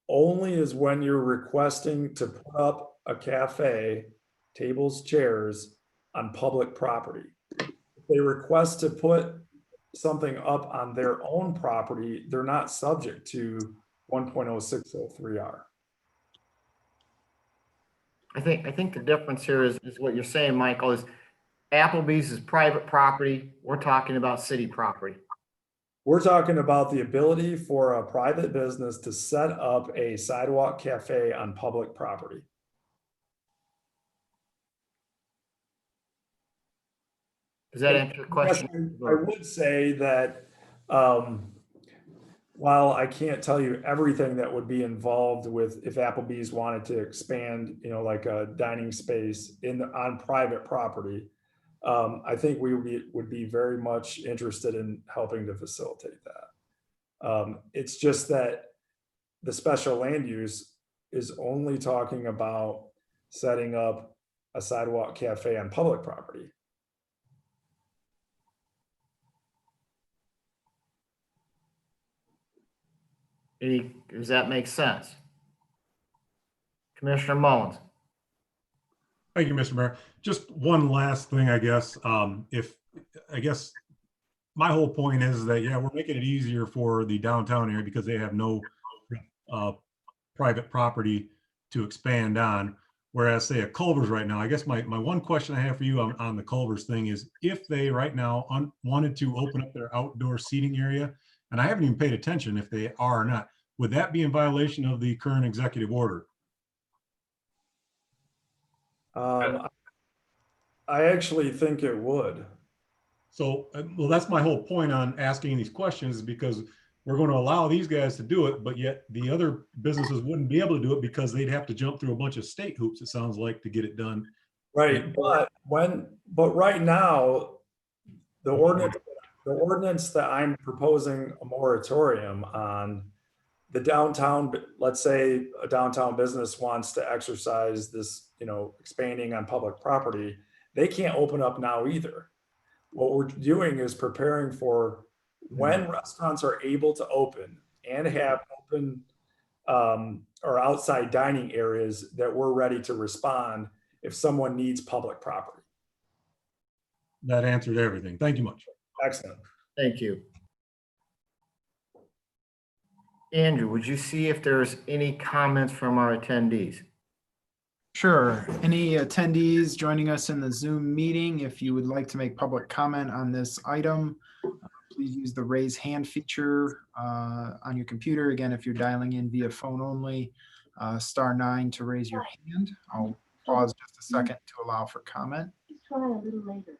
only is when you're requesting to put up a cafe, tables, chairs on public property. If they request to put something up on their own property, they're not subject to 1.0603R. I think the difference here is what you're saying, Michael, is Applebee's is private property. We're talking about city property. We're talking about the ability for a private business to set up a sidewalk cafe on public property. Does that answer your question? I would say that while I can't tell you everything that would be involved with if Applebee's wanted to expand, like a dining space on private property, I think we would be very much interested in helping to facilitate that. It's just that the special land use is only talking about setting up a sidewalk cafe on public property. Does that make sense? Commissioner Mullins? Thank you, Mr. Mayor. Just one last thing, I guess. My whole point is that, yeah, we're making it easier for the downtown area because they have no private property to expand on. Whereas, say, a Culver's right now, I guess my one question I have for you on the Culver's thing is, if they right now wanted to open up their outdoor seating area, and I haven't even paid attention if they are or not, would that be in violation of the current executive order? I actually think it would. So, well, that's my whole point on asking these questions, is because we're going to allow these guys to do it, but yet the other businesses wouldn't be able to do it because they'd have to jump through a bunch of state hoops, it sounds like, to get it done. Right, but right now, the ordinance that I'm proposing a moratorium on, the downtown, let's say a downtown business wants to exercise this, expanding on public property, they can't open up now either. What we're doing is preparing for when restaurants are able to open and have open or outside dining areas, that we're ready to respond if someone needs public property. That answered everything. Thank you much. Excellent. Thank you. Andrew, would you see if there's any comments from our attendees? Sure. Any attendees joining us in the Zoom meeting, if you would like to make public comment on this item, please use the raise hand feature on your computer. Again, if you're dialing in via phone only, *9 to raise your hand. I'll pause just a second to allow for comment. Try a little later.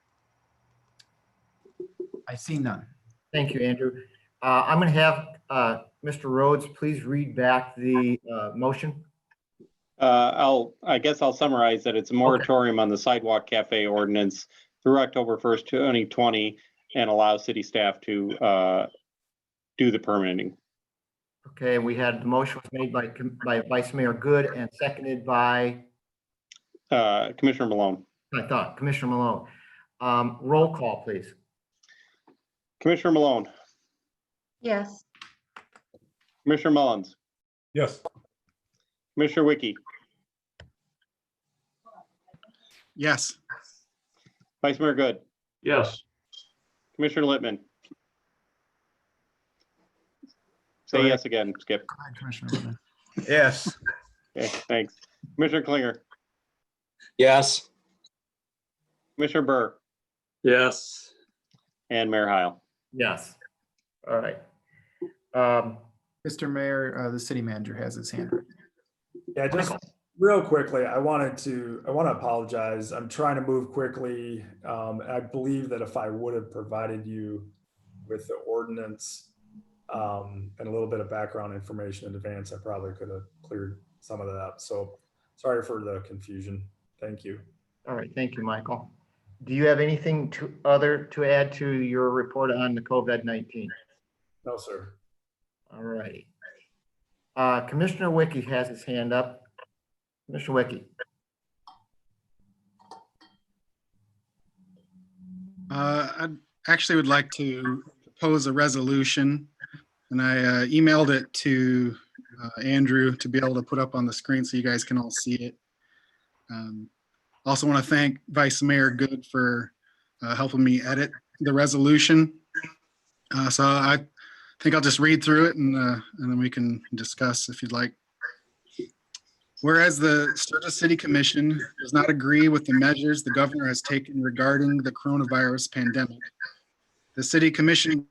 I see none. Thank you, Andrew. I'm going to have Mr. Rhodes, please read back the motion. I guess I'll summarize that it's a moratorium on the sidewalk cafe ordinance through October 1st, 2020, and allow city staff to do the permitting. Okay, we had the motion was made by Vice Mayor Good and seconded by Commissioner Malone. I thought Commissioner Malone. Roll call, please. Commissioner Malone. Yes. Commissioner Mullins. Yes. Commissioner Wiki. Yes. Vice Mayor Good. Yes. Commissioner Littman. Say yes again, Skip. Hi, Commissioner Whitman. Yes. Okay, thanks. Commissioner Klinger. Yes. Commissioner Burr. Yes. And Mayor Heil. Yes. All right. Mr. Mayor, the city manager has his hand raised. Yeah, just real quickly, I want to apologize. I'm trying to move quickly. I believe that if I would have provided you with the ordinance and a little bit of background information in advance, I probably could have cleared some of that up. So sorry for the confusion. Thank you. All right. Thank you, Michael. Do you have anything to add to your report on the COVID-19? No, sir. All righty. Commissioner Wiki has his hand up. Commissioner Wiki. I actually would like to propose a resolution, and I emailed it to Andrew, to be able to put up on the screen so you guys can all see it. Also want to thank Vice Mayor Good for helping me edit the resolution. So I think I'll just read through it and then we can discuss if you'd like. Whereas the Sturgis City Commission does not agree with the measures the governor has taken regarding the coronavirus pandemic, the City Commission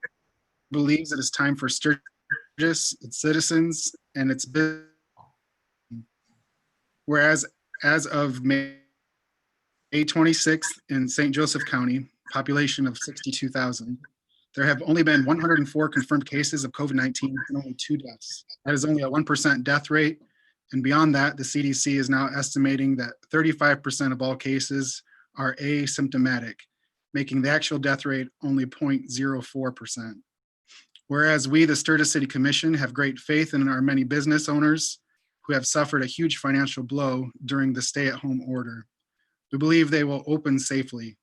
believes it is time for Sturgis, its citizens, and its business. Whereas as of May 26th in St. Joseph County, population of 62,000, there have only been 104 confirmed cases of COVID-19 and only 2 deaths. That is only a 1% death rate. And beyond that, the CDC is now estimating that 35% of all cases are asymptomatic, making the actual death rate only 0.04%. Whereas we, the Sturgis City Commission, have great faith in our many business owners who have suffered a huge financial blow during the stay-at-home order. We believe they will open safely.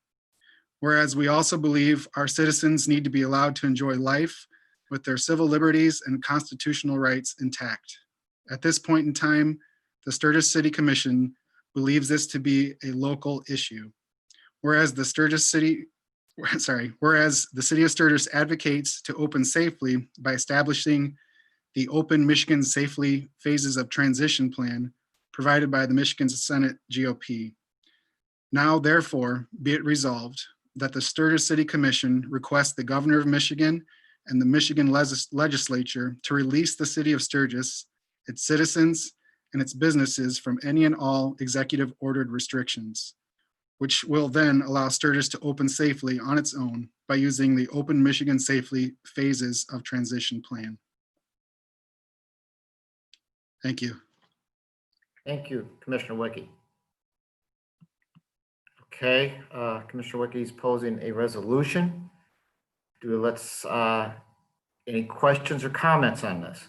Whereas we also believe our citizens need to be allowed to enjoy life with their civil liberties and constitutional rights intact. At this point in time, the Sturgis City Commission believes this to be a local issue. Whereas the City of Sturgis advocates to open safely by establishing the Open Michigan Safely Phases of Transition Plan provided by the Michigan Senate GOP. Now, therefore, be it resolved that the Sturgis City Commission requests the Governor of Michigan and the Michigan Legislature to release the City of Sturgis, its citizens, and its businesses from any and all executive ordered restrictions, which will then allow Sturgis to open safely on its own by using the Open Michigan Safely Phases of Transition Plan. Thank you. Thank you, Commissioner Wicke. Okay, Commissioner Wicke is posing a resolution. Any questions or comments on this?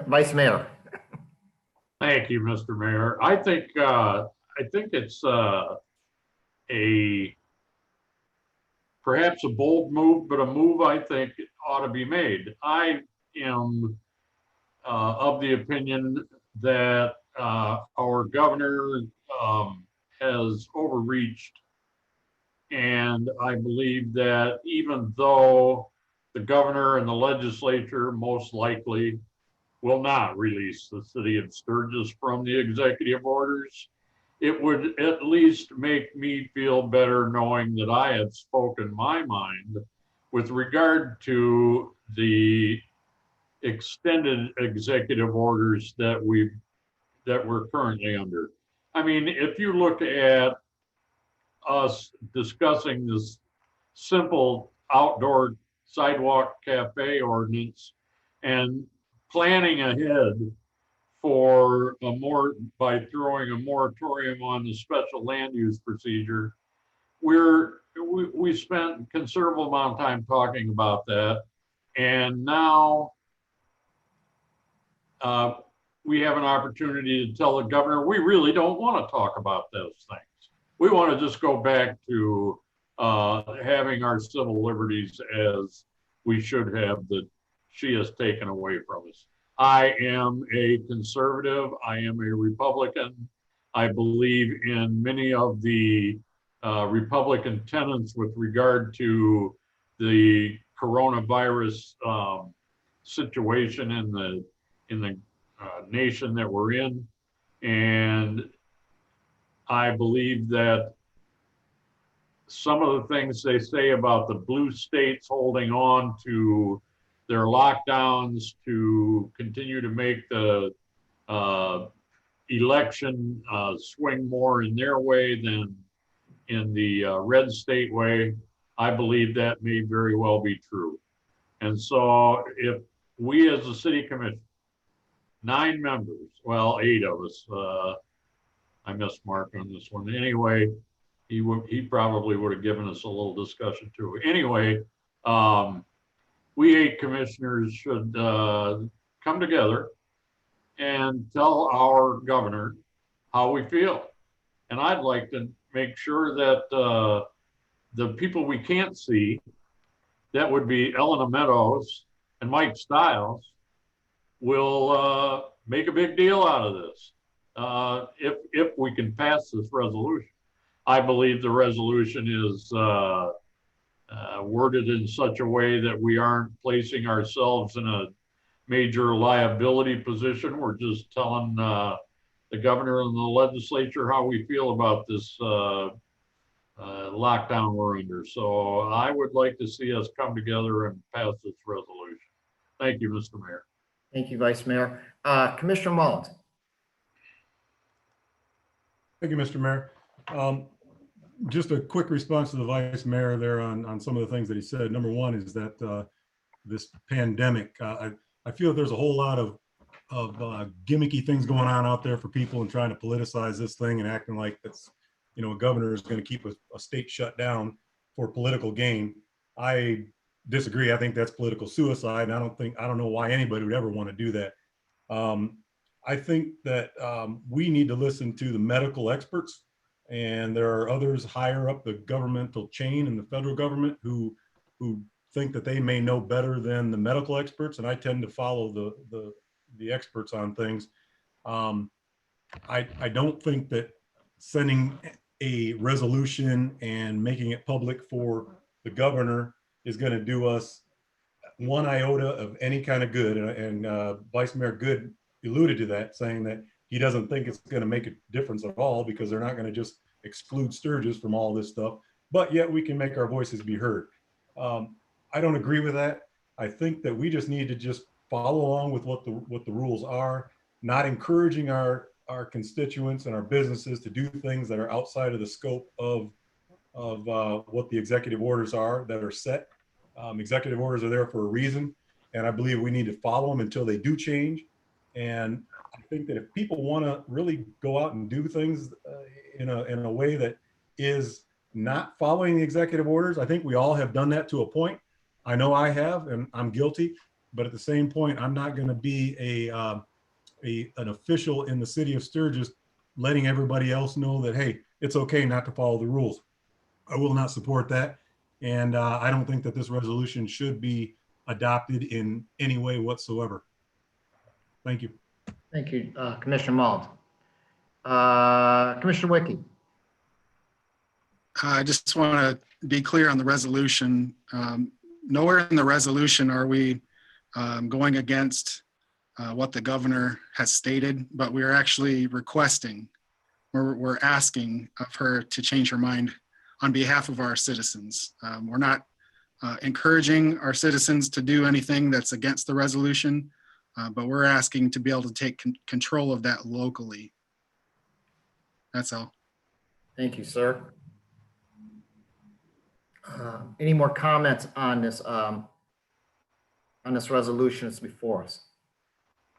Vice Mayor. Thank you, Mr. Mayor. I think it's perhaps a bold move, but a move I think ought to be made. I am of the opinion that our governor has overreached, and I believe that even though the governor and the legislature most likely will not release the City of Sturgis from the executive orders, it would at least make me feel better knowing that I have spoken my mind with regard to the extended executive orders that we're currently under. I mean, if you look at us discussing this simple outdoor sidewalk cafe ordinance and planning ahead for by throwing a moratorium on the special land use procedure, we spent a considerable amount of time talking about that, and now we have an opportunity to tell the governor we really don't want to talk about those things. We want to just go back to having our civil liberties as we should have that she has taken away from us. I am a conservative. I am a Republican. I believe in many of the Republican tenets with regard to the coronavirus situation in the nation that we're in. And I believe that some of the things they say about the blue states holding on to their lockdowns to continue to make the election swing more in their way than in the red state way, I believe that may very well be true. And so if we as a city commission, 9 members, well, 8 of us, I missed Mark on this one. Anyway, he probably would have given us a little discussion too. Anyway, we 8 commissioners should come together and tell our governor how we feel. And I'd like to make sure that the people we can't see, that would be Elena Meadows and Mike Stiles, will make a big deal out of this if we can pass this resolution. I believe the resolution is worded in such a way that we aren't placing ourselves in a major liability position. We're just telling the governor and the legislature how we feel about this lockdown we're under. So I would like to see us come together and pass this resolution. Thank you, Mr. Mayor. Thank you, Vice Mayor. Commissioner Mullins. Thank you, Mr. Mayor. Just a quick response to the Vice Mayor there on some of the things that he said. Number one is that this pandemic, I feel there's a whole lot of gimmicky things going on out there for people and trying to politicize this thing and acting like that's, you know, a governor is going to keep a state shut down for political gain. I disagree. I think that's political suicide. And I don't know why anybody would ever want to do that. I think that we need to listen to the medical experts, and there are others higher up the governmental chain in the federal government who think that they may know better than the medical experts. And I tend to follow the experts on things. I don't think that sending a resolution and making it public for the governor is going to do us one iota of any kind of good. And Vice Mayor Good alluded to that, saying that he doesn't think it's going to make a difference at all because they're not going to just exclude Sturgis from all this stuff, but yet we can make our voices be heard. I don't agree with that. I think that we just need to just follow along with what the rules are, not encouraging our constituents and our businesses to do things that are outside of the scope of what the executive orders are that are set. Executive orders are there for a reason, and I believe we need to follow them until they do change. And I think that if people want to really go out and do things in a way that is not following the executive orders, I think we all have done that to a point. I know I have, and I'm guilty. But at the same point, I'm not going to be an official in the city of Sturgis letting everybody else know that, hey, it's okay not to follow the rules. I will not support that. And I don't think that this resolution should be adopted in any way whatsoever. Thank you. Thank you, Commissioner Mullins. Commissioner Wickie. I just want to be clear on the resolution. Nowhere in the resolution are we going against what the governor has stated, but we're actually requesting, we're asking of her to change her mind on behalf of our citizens. We're not encouraging our citizens to do anything that's against the resolution, but we're asking to be able to take control of that locally. That's all. Thank you, sir. Any more comments on this resolution that's before us?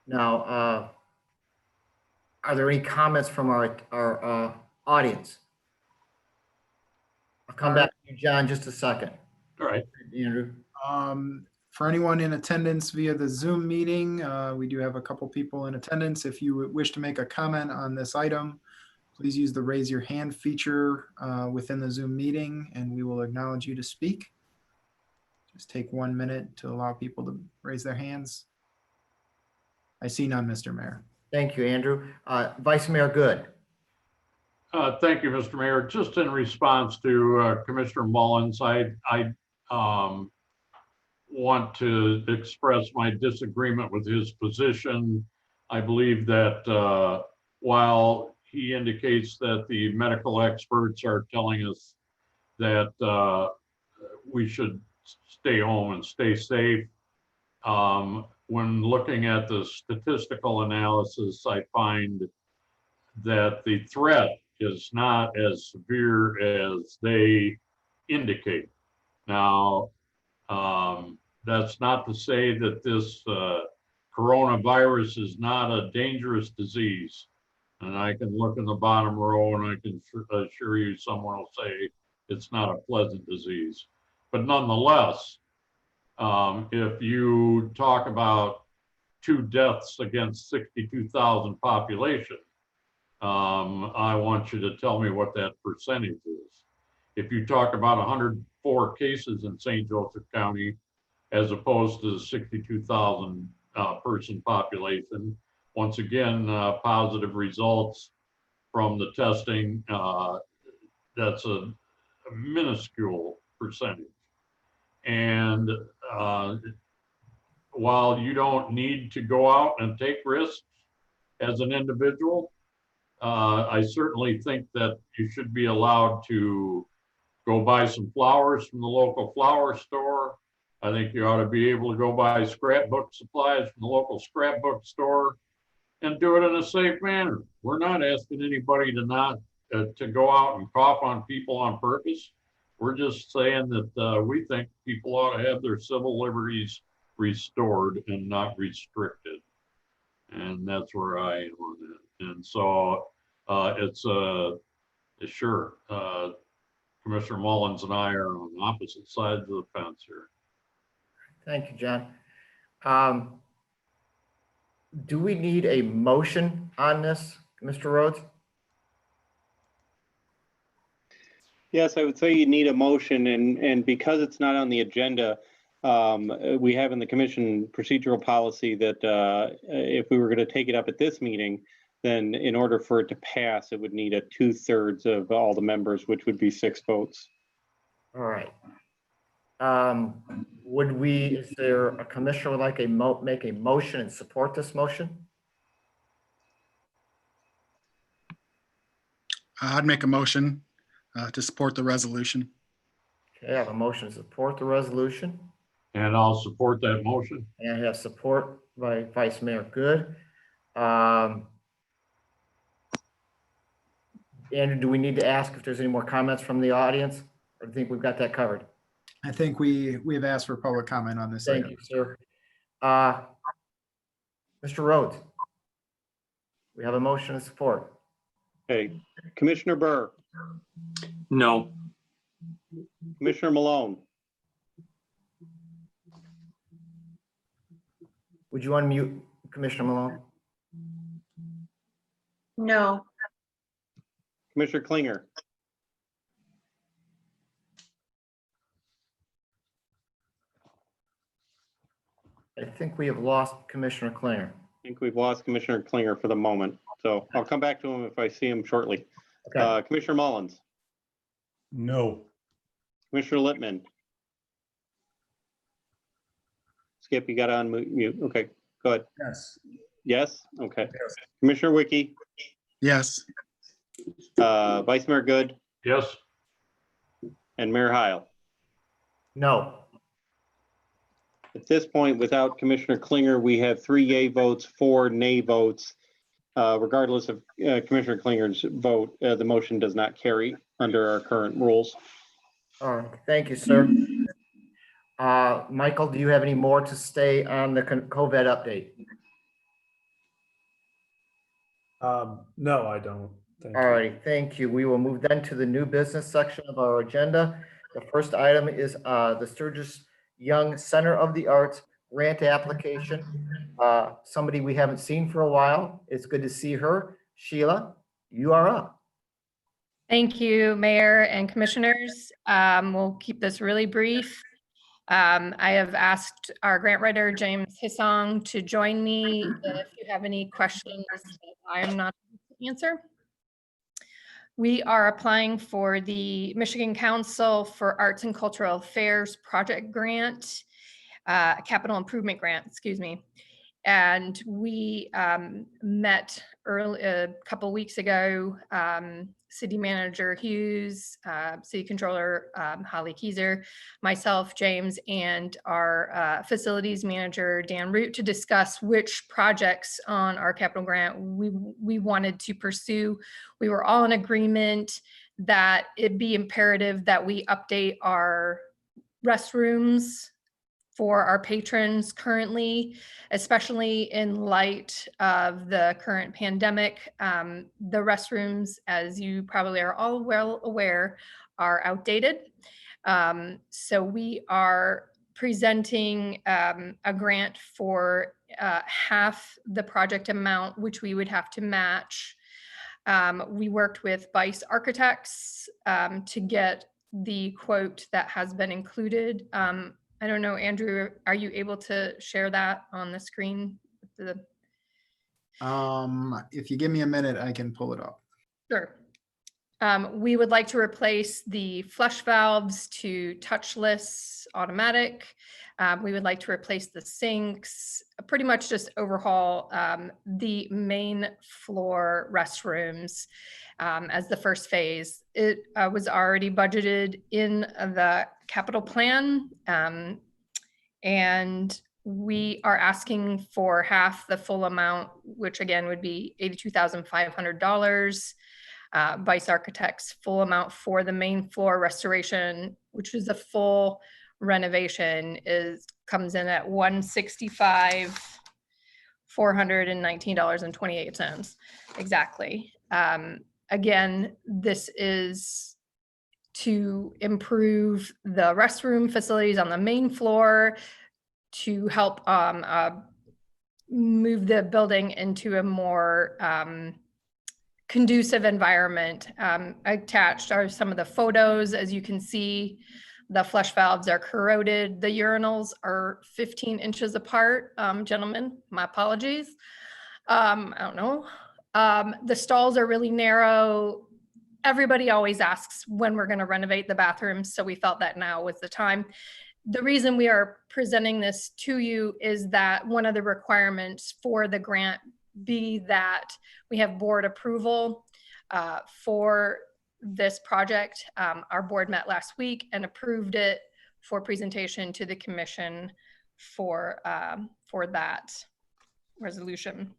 Now, are there any comments from our audience? I'll come back to you, John, just a second. All right. Andrew. For anyone in attendance via the Zoom meeting, we do have a couple people in attendance. If you wish to make a comment on this item, please use the raise your hand feature within the Zoom meeting and we will acknowledge you to speak. Just take 1 minute to allow people to raise their hands. I see none, Mr. Mayor. Thank you, Andrew. Vice Mayor Good. Thank you, Mr. Mayor. Just in response to Commissioner Mullins, I want to express my disagreement with his position. I believe that while he indicates that the medical experts are telling us that we should stay home and stay safe, when looking at the statistical analysis, I find that the threat is not as severe as they indicate. Now, that's not to say that this coronavirus is not a dangerous disease. And I can look in the bottom row and I can assure you someone will say it's not a pleasant disease. But nonetheless, if you talk about 2 deaths against 62,000 population, I want you to tell me what that percentage is. if you talk about 104 cases in St. Joseph County, as opposed to the 62,000 person population, once again, positive results from the testing. That's a minuscule percentage. And while you don't need to go out and take risks as an individual, I certainly think that you should be allowed to go buy some flowers from the local flower store. I think you ought to be able to go buy scrapbook supplies from the local scrapbook store and do it in a safe manner. We're not asking anybody to not to go out and cough on people on purpose. We're just saying that we think people ought to have their civil liberties restored and not restricted. And that's where I am on that. And so it's sure, Commissioner Mullins and I are on opposite sides of the fence here. Thank you, John. Do we need a motion on this, Mr. Rhodes? Yes, I would say you need a motion, and because it's not on the agenda, we have in the commission procedural policy that if we were going to take it up at this meeting, then in order for it to pass, it would need a 2/3 of all the members, which would be 6 votes. All right. Is there a commissioner would like make a motion and support this motion? I'd make a motion to support the resolution. Okay, I have a motion to support the resolution. And I'll support that motion. And I have support by Vice Mayor Good. Andrew, do we need to ask if there's any more comments from the audience? Or do you think we've got that covered? I think we've asked for public comment on this. Thank you, sir. Mr. Rhodes, we have a motion of support. Okay, Commissioner Burr, No. Commissioner Malone, Would you unmute Commissioner Malone? No. Commissioner Klinger, I think we have lost Commissioner Klinger. I think we've lost Commissioner Klinger for the moment, so I'll come back to him if I see him shortly. Okay. Commissioner Mullins, No. Commissioner Littman. Skip, you got on mute. Okay, go ahead. Yes. Yes? Okay. Commissioner Wiki, Yes. Vice Mayor Good, Yes. and Mayor Heil. No. At this point, without Commissioner Klinger, we have 3 yay votes, 4 nay votes. Regardless of Commissioner Klinger's vote, the motion does not carry under our current rules. All right, thank you, sir. Michael, do you have any more to stay on the COVID update? No, I don't. Thank All you. right, thank you. We will move then to the new business section of our agenda. The first item is the Sturgis Young Center of the Arts grant application. Somebody we haven't seen for a while. It's good to see her. Sheila, you are up. Thank you, Mayor and Commissioners. We'll keep this really brief. I have asked our grant writer, James Hissong, to join me if you have any questions that I'm not able to answer. We are applying for the Michigan Council for Arts and Cultural Affairs project grant, capital improvement grant, excuse me. And we met a couple weeks ago, City Manager Hughes, City Controller Holly Keyser, myself, James, and our Facilities Manager, Dan Root, to discuss which projects on our capital grant we wanted to pursue. We were all in agreement that it'd be imperative that we update our restrooms for our patrons currently, especially in light of the current pandemic. The restrooms, as you probably are all well aware, are outdated. So we are presenting a grant for half the project amount, which we would have to match. We worked with Bice Architects to get the quote that has been included. I don't know, Andrew, are you able to share that on the screen? If you give me a minute, I can pull it up. Sure. We would like to replace the flush valves to touchless automatic. We would like to replace the sinks, pretty much just overhaul the main floor restrooms as the first phase. It was already budgeted in the capital plan, and we are asking for half the full amount, which again would be $82,500. Vice Architects full amount for the main floor restoration, which is a full renovation, comes in at $165,419.28 exactly. Again, this is to improve the restroom facilities on the main floor, to help move the building into a more conducive environment. Attached are some of the photos. As you can see, the flush valves are corroded. The urinals are 15 inches apart. Gentlemen, my apologies. I don't know. The stalls are really narrow. Everybody always asks when we're going to renovate the bathrooms, so we felt that now was the time. The reason we are presenting this to you is that one of the requirements for the grant be that we have board approval for this project. Our board met last week and approved it for presentation to the commission for that resolution.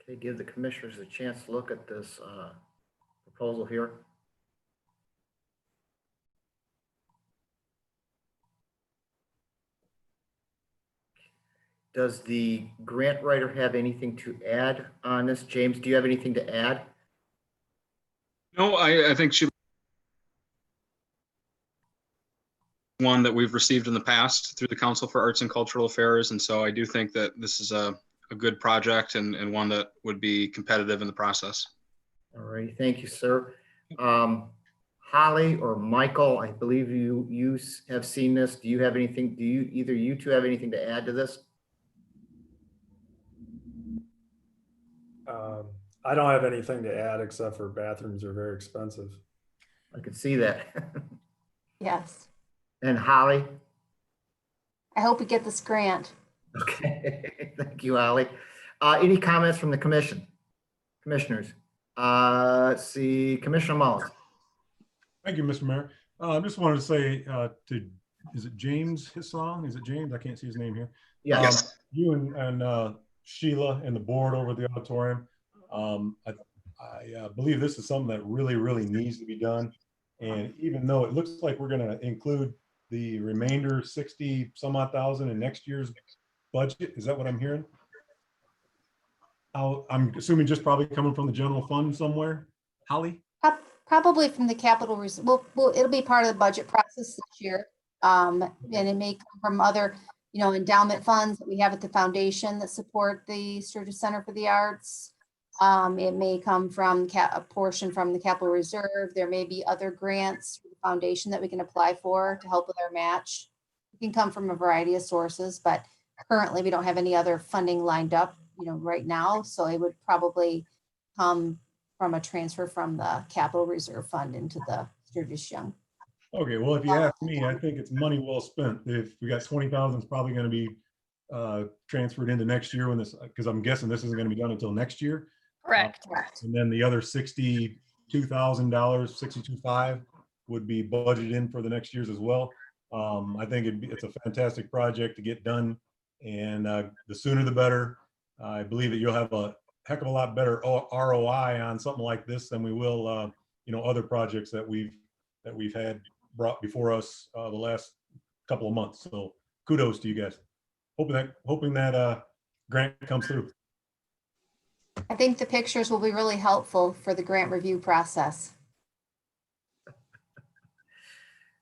Okay, give the commissioners a chance to look at this proposal here. Does the grant writer have anything to add on this? James, do you have anything to add? No, I think she one that we've received in the past through the Council for Arts and Cultural Affairs. And so I do think that this is a good project and one that would be competitive in the process. All right, thank you, sir. Holly or Michael, I believe you have seen this. Do you have anything, either you two have anything to add to this? I don't have anything to add except for bathrooms are very expensive. I could see that. Yes. And Holly? I hope we get this grant. Okay, thank you, Holly. Any comments from the commissioners? Let's see, Commissioner Mullins. Thank you, Mr. Mayor. I just wanted to say is it James Hissong? Is it James? I can't see his name here. Yes. You and Sheila and the board over the auditorium. I believe this is something that really, really needs to be done. And even though it looks like we're going to include the remainder 60 some odd thousand in next year's budget, is that what I'm hearing? I'm assuming just probably coming from the general fund somewhere. Holly? Probably from the capital reserve. Well, it'll be part of the budget process this year. And it may come from other, endowment funds that we have at the foundation that support the Sturgis Center for the Arts. It may come from a portion from the capital reserve. There may be other grants for the foundation that we can apply for to help with our match. It can come from a variety of sources, but currently we don't have any other funding lined up, right now. So it would probably come from a transfer from the capital reserve fund into the Sturgis Young. Okay, well, if you ask me, I think it's money well spent. If we got 20,000, it's probably going to be transferred into next year when this, because I'm guessing this isn't going to be done until next year. Correct. And then the other $62,000, $62,500 would be budgeted in for the next years as well. I think it's a fantastic project to get done, and the sooner the better. I believe that you'll have a heck of a lot better ROI on something like this than we will, other projects that we've had brought before us the last couple of months. So kudos to you guys. Hoping that grant comes through. I think the pictures will be really helpful for the grant review process.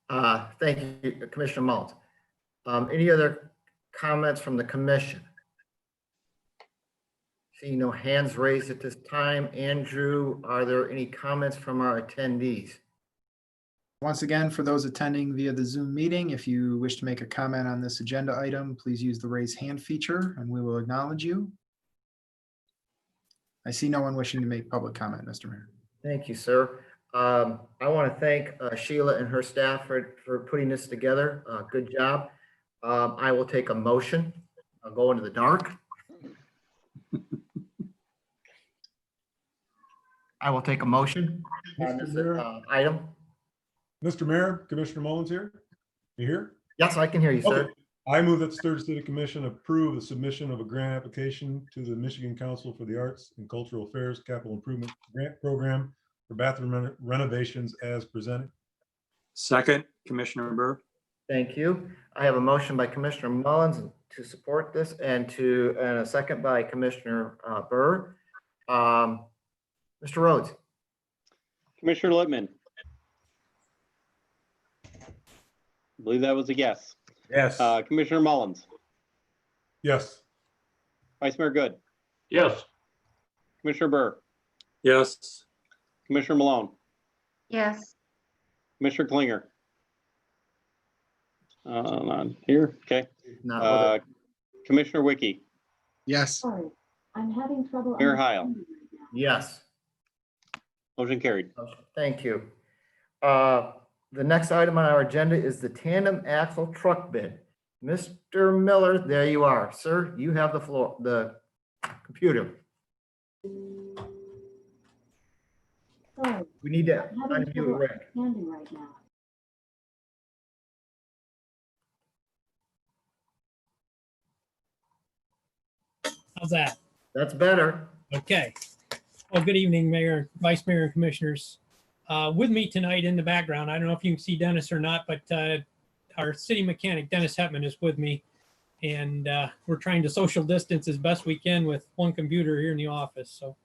Thank you, Commissioner Mullins. Any other comments from the commission? See no hands raised at this time. Andrew, are there any comments from our attendees? Once again, for those attending via the Zoom meeting, if you wish to make a comment on this agenda item, please use the raise hand feature and we will acknowledge you. I see no one wishing to make public comment, Mr. Mayor. Thank you, sir. I want to thank Sheila and her staff for putting this together. Good job. I will take a motion. I'll go into the dark. I will take a motion on this item. Mr. Mayor, Commissioner Mullins here. You here? Yes, I can hear you, sir. Okay. I move that the Sturgis City Commission approve the submission of a grant application to the Michigan Council for the Arts and Cultural Affairs Capital Improvement Grant Program for bathroom renovations as presented. Second, Commissioner Burr. Thank you. I have a motion by Commissioner Mullins to support this and a second by Commissioner Burr. Mr. Rhodes. Commissioner Littman. I believe that was a yes. Yes. Commissioner Mullins. Yes. Vice Mayor Good. Yes. Commissioner Burr. Yes. Commissioner Malone. Yes. Commissioner Klinger. Not here. Okay. Commissioner Wiki. Yes. Sorry, I'm having trouble. Mayor Heil. Yes. Motion carried. Thank you. The next item on our agenda is the tandem axle truck bid. Mr. Miller, there you are. Sir, you have the floor, the computer. Sorry, We need to I'm having unmute trouble Rick. understanding right now. How's that? That's better. Okay. Well, good evening, Mayor, Vice Mayor, and Commissioners. With me tonight in the background, I don't know if you can see Dennis or not, but our city mechanic, Dennis Hetman, is with me. And we're trying to social distance as best we can with one computer here in the office. So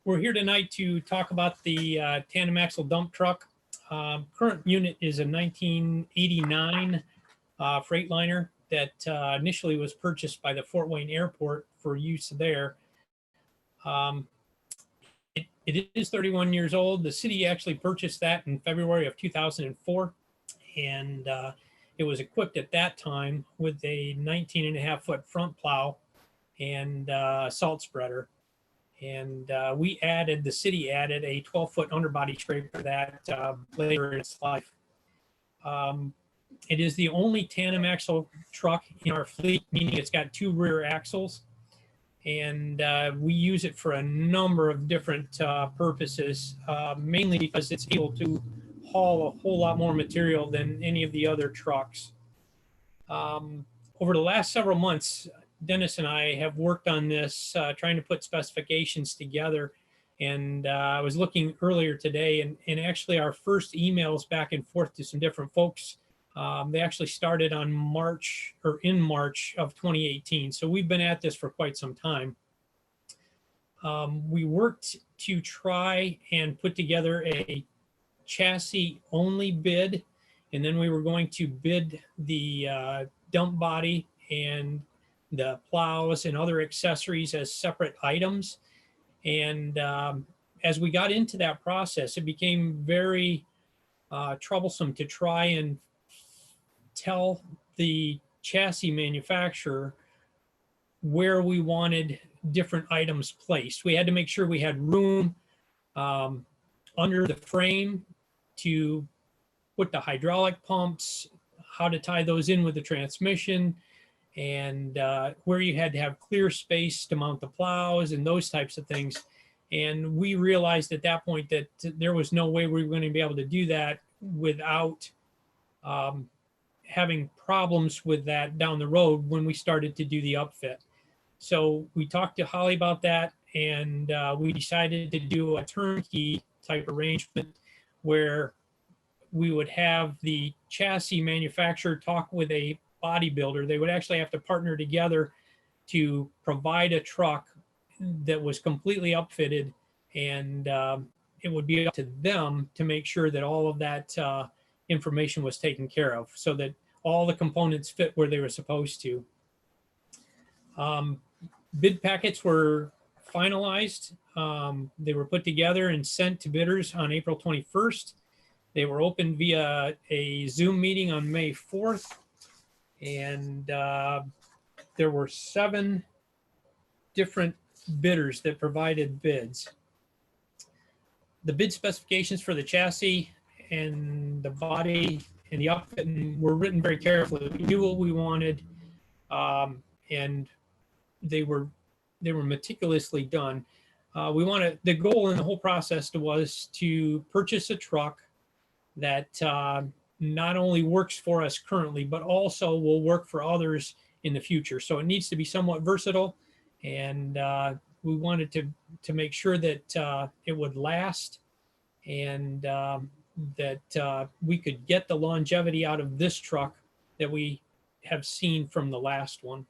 we're here tonight to talk about the tandem axle dump truck. Current unit is a 1989 Freightliner that initially was purchased by the Fort Wayne Airport for use there. It is 31 years old. The city actually purchased that in February of 2004. And it was equipped at that time with a 19.5-foot front plow and salt spreader. And the city added a 12-foot underbody scraper for that later in its life. It is the only tandem axle truck in our fleet, meaning it's got two rear axles. And we use it for a number of different purposes, mainly because it's able to haul a whole lot more material than any of the other trucks. Over the last several months, Dennis and I have worked on this, trying to put specifications together. And I was looking earlier today, and actually our first emails back and forth to some different folks, they actually started on March of 2018. So we've been at this for quite some time. We worked to try and put together a chassis only bid, and then we were going to bid the dump body and the plows and other accessories as separate items. And as we got into that process, it became very troublesome to try and tell the chassis manufacturer where we wanted different items placed. We had to make sure we had room under the frame to put the hydraulic pumps, how to tie those in with the transmission, and where you had to have clear space to mount the plows and those types of things. And we realized at that point that there was no way we were going to be able to do that without having problems with that down the road when we started to do the upfit. So we talked to Holly about that, and we decided to do a turnkey type arrangement where we would have the chassis manufacturer talk with a bodybuilder. They would actually have to partner together to provide a truck that was completely upfitted, and it would be up to them to make sure that all of that information was taken care of so that all the components fit where they were supposed to. Bid packets were finalized. They were put together and sent to bidders on April 21st. They were opened via a Zoom meeting on May 4th. And there were 7 different bidders that provided bids. The bid specifications for the chassis and the body and the upfitting were written very carefully. We knew what we wanted, and they were meticulously done. The goal in the whole process was to purchase a truck that not only works for us currently, but also will work for others in the future. So it needs to be somewhat versatile, and we wanted to make sure that it would last, and that we could get the longevity out of this truck that we have seen from the last one.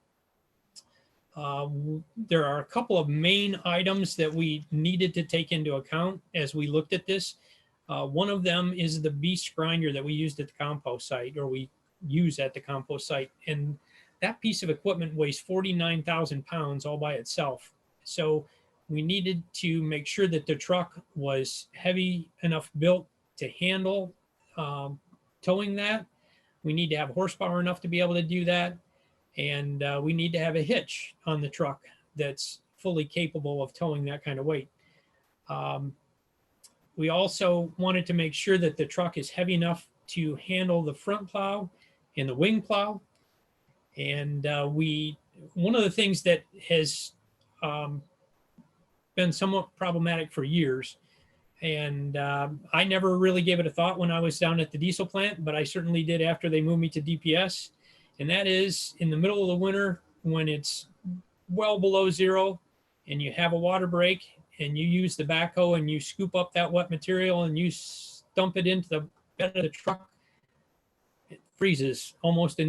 There are a couple of main items that we needed to take into account as we looked at this. One of them is the beast grinder that we used at the compost site, or we use at the compost site. And that piece of equipment weighs 49,000 pounds all by itself. So we needed to make sure that the truck was heavy enough built to handle towing that. We need to have horsepower enough to be able to do that. And we need to have a hitch on the truck that's fully capable of towing that kind of weight. We also wanted to make sure that the truck is heavy enough to handle the front plow and the wing plow. And one of the things that has been somewhat problematic for years, and I never really gave it a thought when I was down at the diesel plant, but I certainly did after they moved me to DPS. And that is in the middle of the winter when it's well below zero and you have a water break and you use the backhoe and you scoop up that wet material and you dump it into the bed of the truck, it freezes almost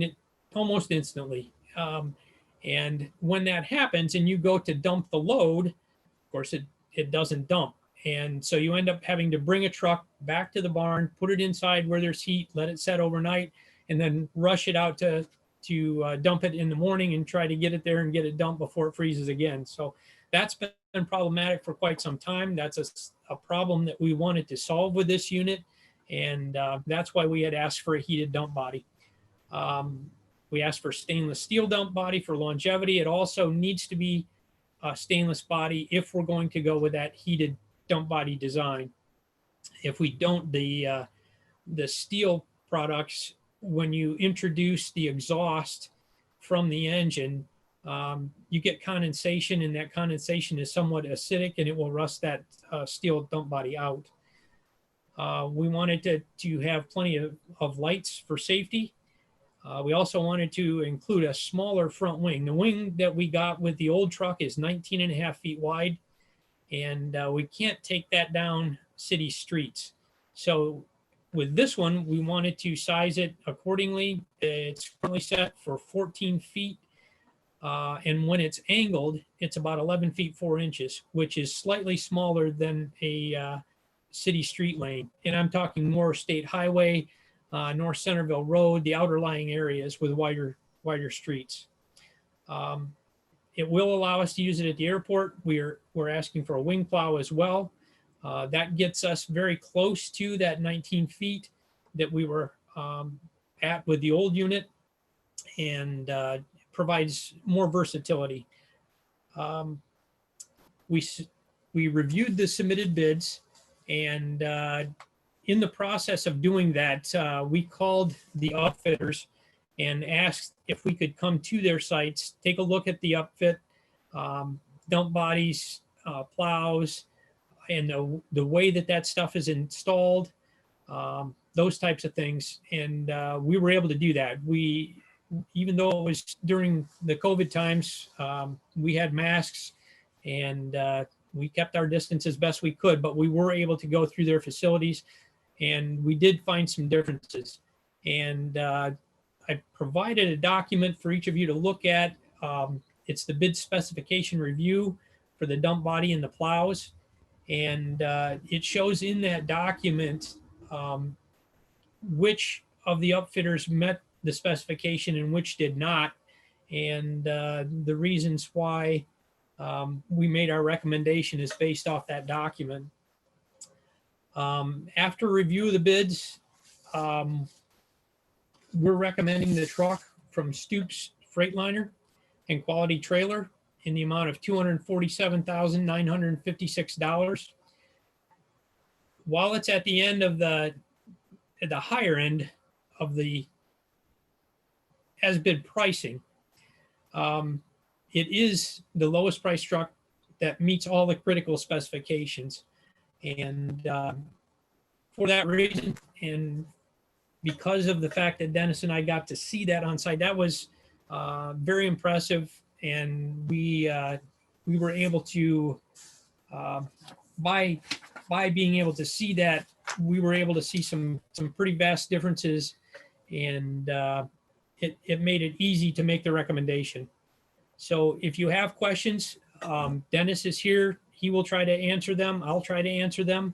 instantly. And when that happens and you go to dump the load, of course, it doesn't dump. And so you end up having to bring a truck back to the barn, put it inside where there's heat, let it set overnight, and then rush it out to dump it in the morning and try to get it there and get it dumped before it freezes again. So that's been problematic for quite some time. That's a problem that we wanted to solve with this unit. And that's why we had asked for a heated dump body. We asked for stainless steel dump body for longevity. It also needs to be a stainless body if we're going to go with that heated dump body design. If we don't, the steel products, when you introduce the exhaust from the engine, you get condensation, and that condensation is somewhat acidic and it will rust that steel dump body out. We wanted to have plenty of lights for safety. We also wanted to include a smaller front wing. The wing that we got with the old truck is 19.5 feet wide, and we can't take that down city streets. So with this one, we wanted to size it accordingly. It's currently set for 14 feet. And when it's angled, it's about 11 feet 4 inches, which is slightly smaller than a city street lane. And I'm talking more state highway, North Centerville Road, the outer lying areas with wider streets. It will allow us to use it at the airport. We're asking for a wing plow as well. That gets us very close to that 19 feet that we were at with the old unit, and provides more versatility. We reviewed the submitted bids, and in the process of doing that, we called the upfitters and asked if we could come to their sites, take a look at the upfit, dump bodies, plows, and the way that stuff is installed, those types of things. And we were able to do that. Even though it was during the COVID times, we had masks, and we kept our distance as best we could, but we were able to go through their facilities, and we did find some differences. And I provided a document for each of you to look at. It's the bid specification review for the dump body and the plows. And it shows in that document which of the upfitters met the specification and which did not, and the reasons why we made our recommendation is based off that document. After review of the bids, we're recommending the truck from Stoops Freightliner and Quality Trailer in the amount of $247,956. While it's at the end of the higher end of the as bid pricing, it is the lowest price truck that meets all the critical specifications. And for that reason, and because of the fact that Dennis and I got to see that on site, that was very impressive. And we were able to, by being able to see that, we were able to see some pretty vast differences, and it made it easy to make the recommendation. So if you have questions, Dennis is here. He will try to answer them. I'll try to answer them,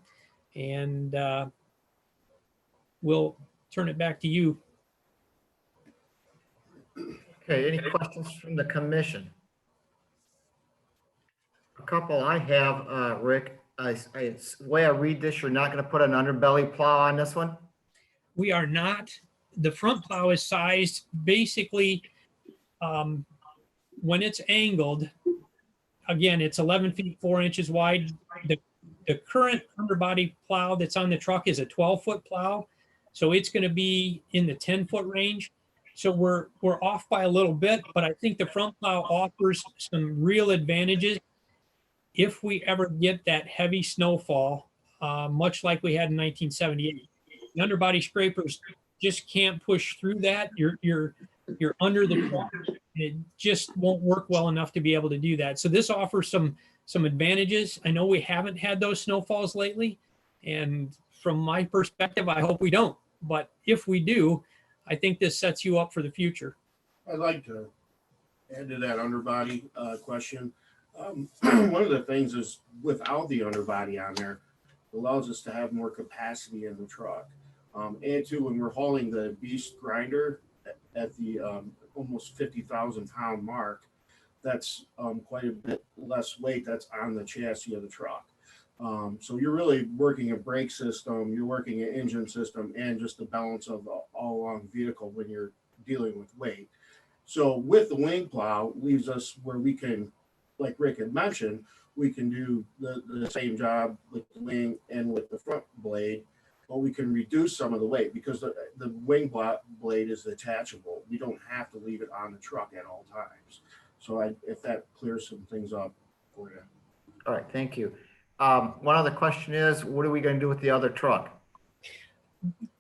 and we'll turn it back to you. Okay, any questions from the commission? A couple I have, Rick. The way I read this, you're not going to put an underbelly plow on this one? We are not. The front plow is sized basically when it's angled. Again, it's 11 feet 4 inches wide. The current underbody plow that's on the truck is a 12-foot plow, so it's going to be in the 10-foot range. So we're off by a little bit, but I think the front plow offers some real advantages if we ever get that heavy snowfall, much like we had in 1978. The underbody scrapers just can't push through that. You're under the truck. It just won't work well enough to be able to do that. So this offers some advantages. I know we haven't had those snowfalls lately, and from my perspective, I hope we don't. But if we do, I think this sets you up for the future. I'd like to add to that underbody question. One of the things is without the underbody on there, it allows us to have more capacity in the truck. And too, when we're hauling the beast grinder at the almost 50,000 pound mark, that's quite a bit less weight that's on the chassis of the truck. So you're really working a brake system, you're working an engine system, and just the balance of all along vehicle when you're dealing with weight. So with the wing plow leaves us where we can, like Rick had mentioned, we can do the same job with the wing and with the front blade, but we can reduce some of the weight because the wing blade is detachable. We don't have to leave it on the truck at all times. So if that clears some things up for you. All right, thank you. One other question is, what are we going to do with the other truck?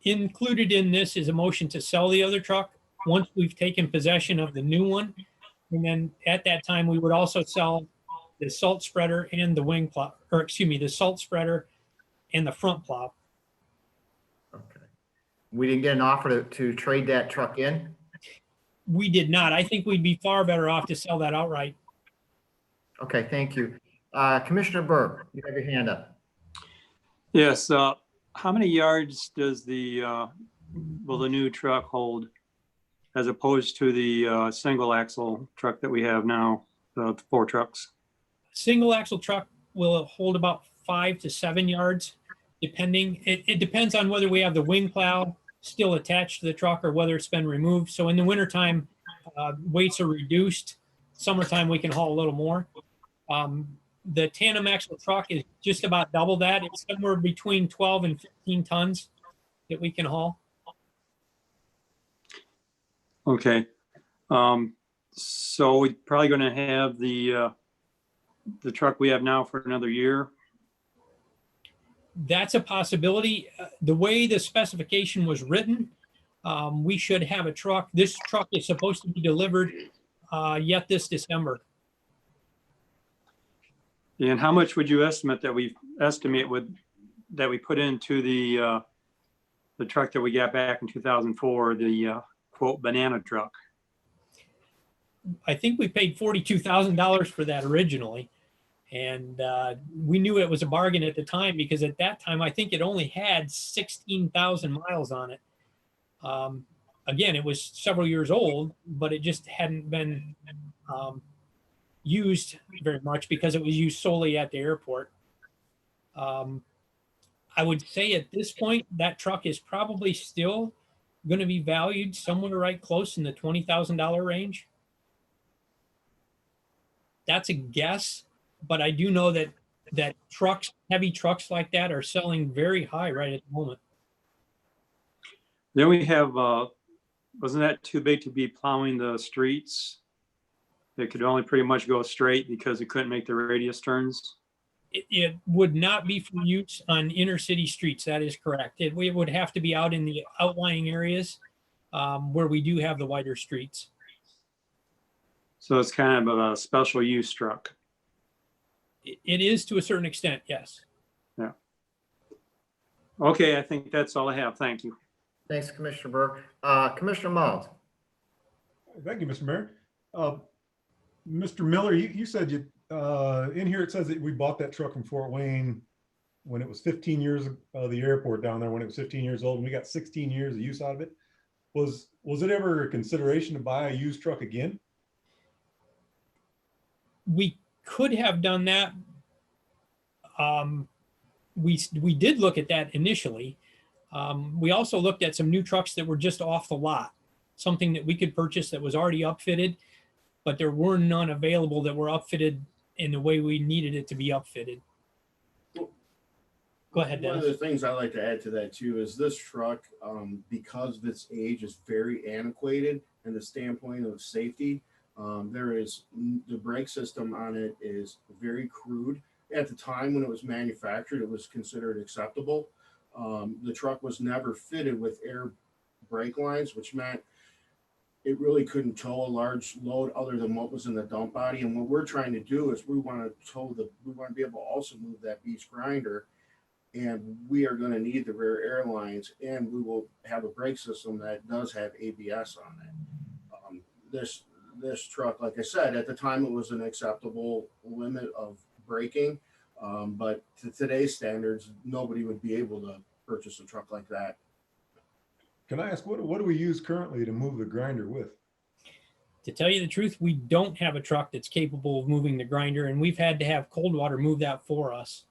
Included in this is a motion to sell the other truck once we've taken possession of the new one. And then at that time, we would also sell the salt spreader and the wing plow, or excuse me, the salt spreader and the front plow. Okay. We didn't get an offer to trade that truck in? We did not. I think we'd be far better off to sell that outright. Okay, thank you. Commissioner Burke, you have your hand up. Yes. How many yards does will the new truck hold as opposed to the single axle truck that we have now, the 4 trucks? Single axle truck will hold about 5 to 7 yards, depending. It depends on whether we have the wing plow still attached to the truck or whether it's been removed. So in the wintertime, weights are reduced. Summertime, we can haul a little more. The tandem axle truck is just about double that. It's somewhere between 12 and 15 tons that we can haul. Okay. So we're probably going to have the truck we have now for another year. That's a possibility. The way the specification was written, we should have a truck. This truck is supposed to be delivered yet this December. And how much would you estimate that we put into the truck that we got back in 2004, the quote banana truck? I think we paid $42,000 for that originally. And we knew it was a bargain at the time because at that time, I think it only had 16,000 miles on it. Again, it was several years old, but it just hadn't been used very much because it was used solely at the airport. I would say at this point, that truck is probably still going to be valued somewhere right close in the $20,000 range. That's a guess, but I do know that trucks, heavy trucks like that, are selling very high right at the moment. Then we have, wasn't that too big to be plowing the streets? It could only pretty much go straight because it couldn't make the radius turns. It would not be for use on inner city streets. That is correct. It would have to be out in the outlying areas where we do have the wider streets. So it's kind of a special use truck. It is to a certain extent, yes. Yeah. Okay, I think that's all I have. Thank you. Thanks, Commissioner Burke. Commissioner Mullins. Thank you, Mr. Mayor. Mr. Miller, you said you, in here it says that we bought that truck from Fort Wayne when it was 15 years, the airport down there when it was 15 years old, and we got 16 years of use out of it. Was it ever a consideration to buy a used truck again? We could have done that. We did look at that initially. We also looked at some new trucks that were just off the lot, something that we could purchase that was already upfitted, but there were none available that were upfitted in the way we needed it to be upfitted. Go ahead, Dennis. One of the things I like to add to that too is this truck, because of its age, is very antiquated in the standpoint of safety. The brake system on it is very crude. At the time when it was manufactured, it was considered acceptable. The truck was never fitted with air brake lines, which meant it really couldn't tow a large load other than what was in the dump body. And what we're trying to do is we want to be able to also move that beach grinder, and we are going to need the rear air lines, and we will have a brake system that does have ABS on it. This truck, like I said, at the time it was an acceptable limit of braking, but to today's standards, nobody would be able to purchase a truck like that. Can I ask, what do we use currently to move the grinder with? To tell you the truth, we don't have a truck that's capable of moving the grinder, and we've had to have cold water move that for us.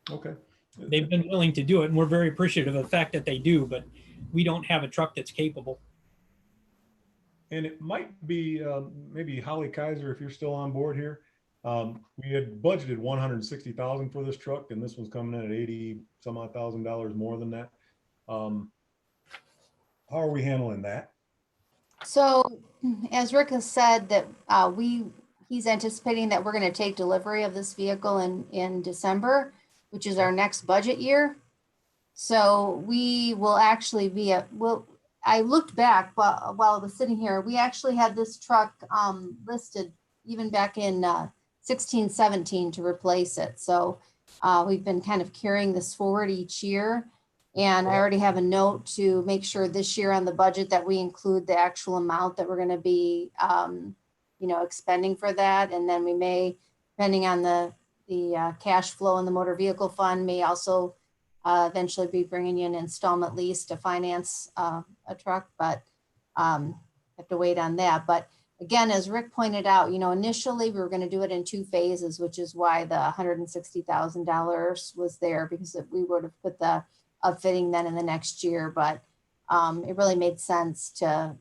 Okay. They've been willing to do it, and we're very appreciative of the fact that they do, but we don't have a truck that's capable. And it might be maybe Holly Kaiser, if you're still on board here. We had budgeted $160,000 for this truck, and this one's coming in at $80-some odd thousand more than that. How are we handling that? So as Rick has said, that he's anticipating that we're going to take delivery of this vehicle in December, which is our next budget year. So we will actually be I looked back while I was sitting here. We actually had this truck listed even back in 16, 17 to replace it. So we've been kind of carrying this forward each year. And I already have a note to make sure this year on the budget that we include the actual amount that we're going to be, expending for that. And then we may, depending on the cash flow in the motor vehicle fund, may also eventually be bringing you an installment lease to finance a truck, but have to wait on that. But again, as Rick pointed out, initially we were going to do it in 2 phases, which is why the $160,000 was there, because we would have put the upfitting then in the next year. But it really made sense to,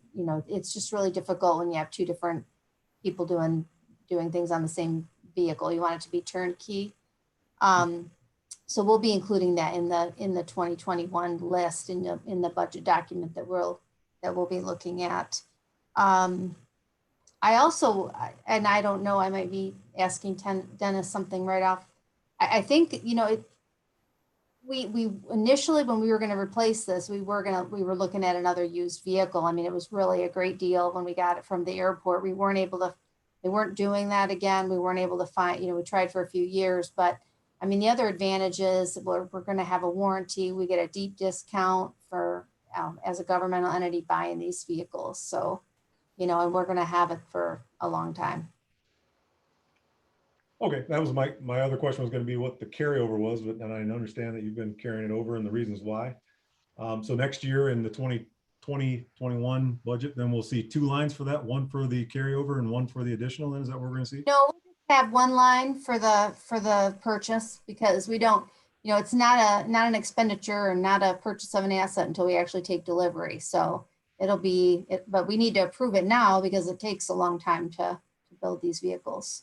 it's just really difficult when you have 2 different people doing things on the same vehicle. You want it to be turnkey. So we'll be including that in the 2021 list in the budget document that we'll be looking at. I also, and I don't know, I might be asking Dennis something right off. I think, we initially, when we were going to replace this, we were looking at another used vehicle. I mean, it was really a great deal when we got it from the airport. They weren't doing that again. We weren't able to find, we tried for a few years, but I mean, the other advantage is we're going to have a warranty. We get a deep discount for, as a governmental entity buying these vehicles. So, and we're going to have it for a long time. Okay, that was my other question was going to be what the carryover was, but then I understand that you've been carrying it over and the reasons why. So next year in the 2021 2021 budget, then we'll see two lines for that, one for the carryover and one for the additional, then is that what we're gonna see? No, we just have one line for the purchase because we don't, it's not an expenditure or not a purchase of an asset until we actually take delivery. So it'll be, but we need to approve it now because it takes a long time to build these vehicles.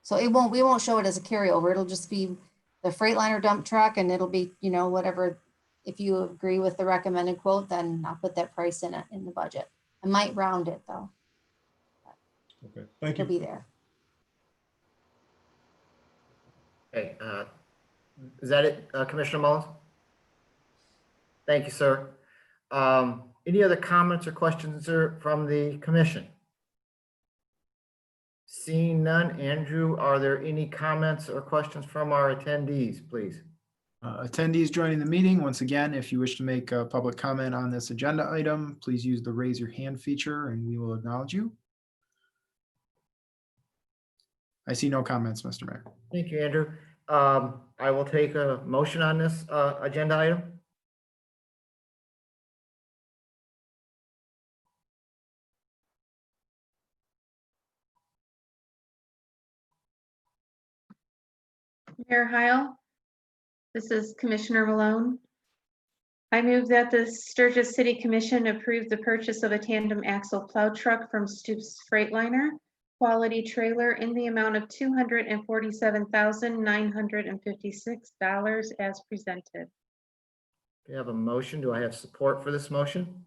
So we won't show it as a carryover. It'll just be the Freightliner dump truck and it'll be, whatever. If you agree with the recommended quote, then I'll put that price in the budget. I might round it though. Okay, thank you. It'll be there. Okay, is that it, Commissioner Mullins? Thank you, sir. Any other comments or questions from the commission? Seeing none, Andrew, are there any comments or questions from our attendees, please? Attendees joining the meeting, once again, if you wish to make a public comment on this agenda item, please use the raise your hand feature and we will acknowledge you. I see no comments, Mr. Mayor. Thank you, Andrew. I will take a motion on this agenda item. Mayor Heil, this is Commissioner Malone. I move that the Sturgis City Commission approve the purchase of a tandem axle plow truck from Stoops Freightliner quality trailer in the amount of $247,956 as presented. We have a motion. Do I have support for this motion?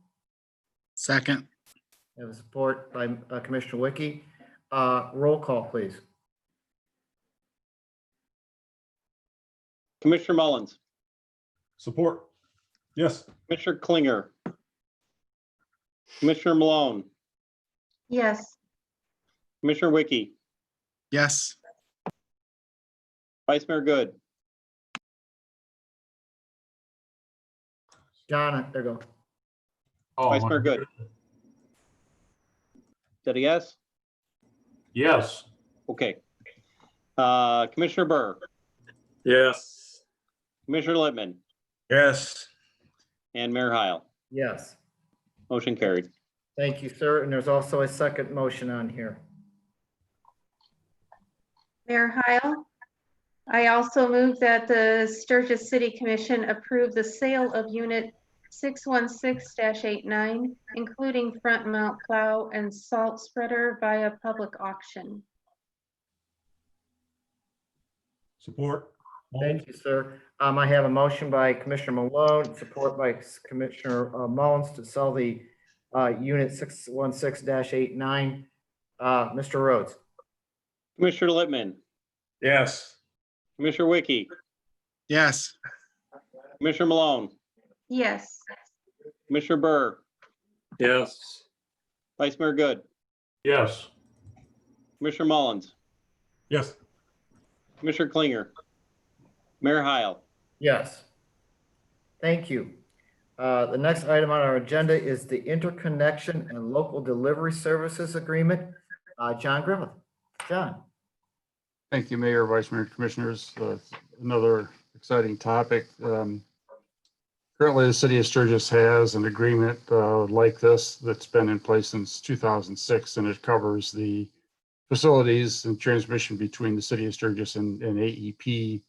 Second. I have a support by Commissioner Wickie. Roll call, please. Commissioner Mullins, Support. Yes. Commissioner Klinger, Commissioner Malone, Yes. Commissioner Wickie, Yes. Vice Mayor Good, John, there you go. Vice Mayor Good. Is that a yes? Yes. Okay. Commissioner Burr, Yes. Commissioner Littman, Yes. and Mayor Heil. Yes. Motion carried. Thank you, sir. And there's also a second motion on here. Mayor Heil, I also move that the Sturgis City Commission approve the sale of Unit 616-89, including front mount plow and salt spreader via public auction. Support. Thank you, sir. I have a motion by Commissioner Malone, support by Commissioner Mullins to sell the Unit 616-89. Mr. Rhodes. Commissioner Littman, Yes. Commissioner Wickie, Yes. Commissioner Malone, Yes. Commissioner Burr, Yes. Vice Mayor Good, Yes. Commissioner Mullins, Yes. Commissioner Klinger, Mayor Heil. Yes. Thank you. The next item on our agenda is the interconnection and local delivery services agreement. John Griffith. John. Thank you, Mayor, Vice Mayor, Commissioners. Another exciting topic. Currently, the City of Sturgis has an agreement like this that's been in place since 2006, and it covers the facilities and transmission between the City of Sturgis and AEP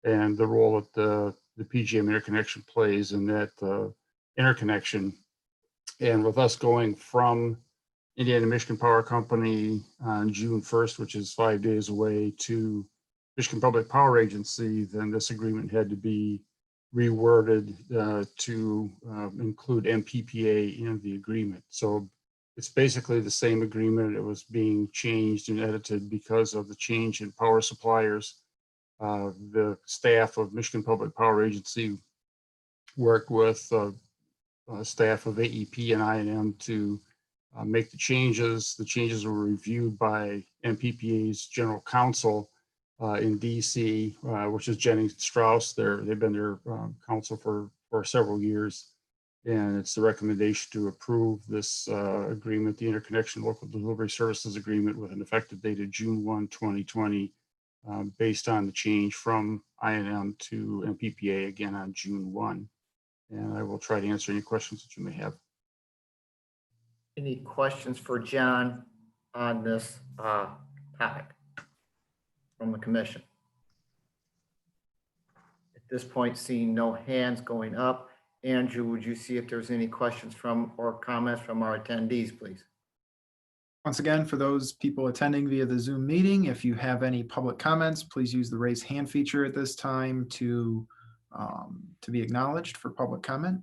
and the role that the PGM interconnection plays in that interconnection. And with us going from Indiana Michigan Power Company on June 1st, which is 5 days away, to Michigan Public Power Agency, then this agreement had to be reworded to include MPPA in the agreement. So it's basically the same agreement. It was being changed and edited because of the change in power suppliers. The staff of Michigan Public Power Agency worked with staff of AEP and I&M to make the changes. The changes were reviewed by MPPA's general counsel in DC, which is Jennings Strauss. They've been their counsel for several years. And it's the recommendation to approve this agreement, the Interconnection Local Delivery Services Agreement, with an effective date of June 1, 2020, based on the change from I&M to MPPA again on June 1. And I will try to answer any questions that you may have. any questions for John on this topic from the commission? At this point, seeing no hands going up, Andrew, would you see if there's any questions from or comments from our attendees, please? Once again, for those people attending via the Zoom meeting, if you have any public comments, please use the raise hand feature at this time to be acknowledged for public comment.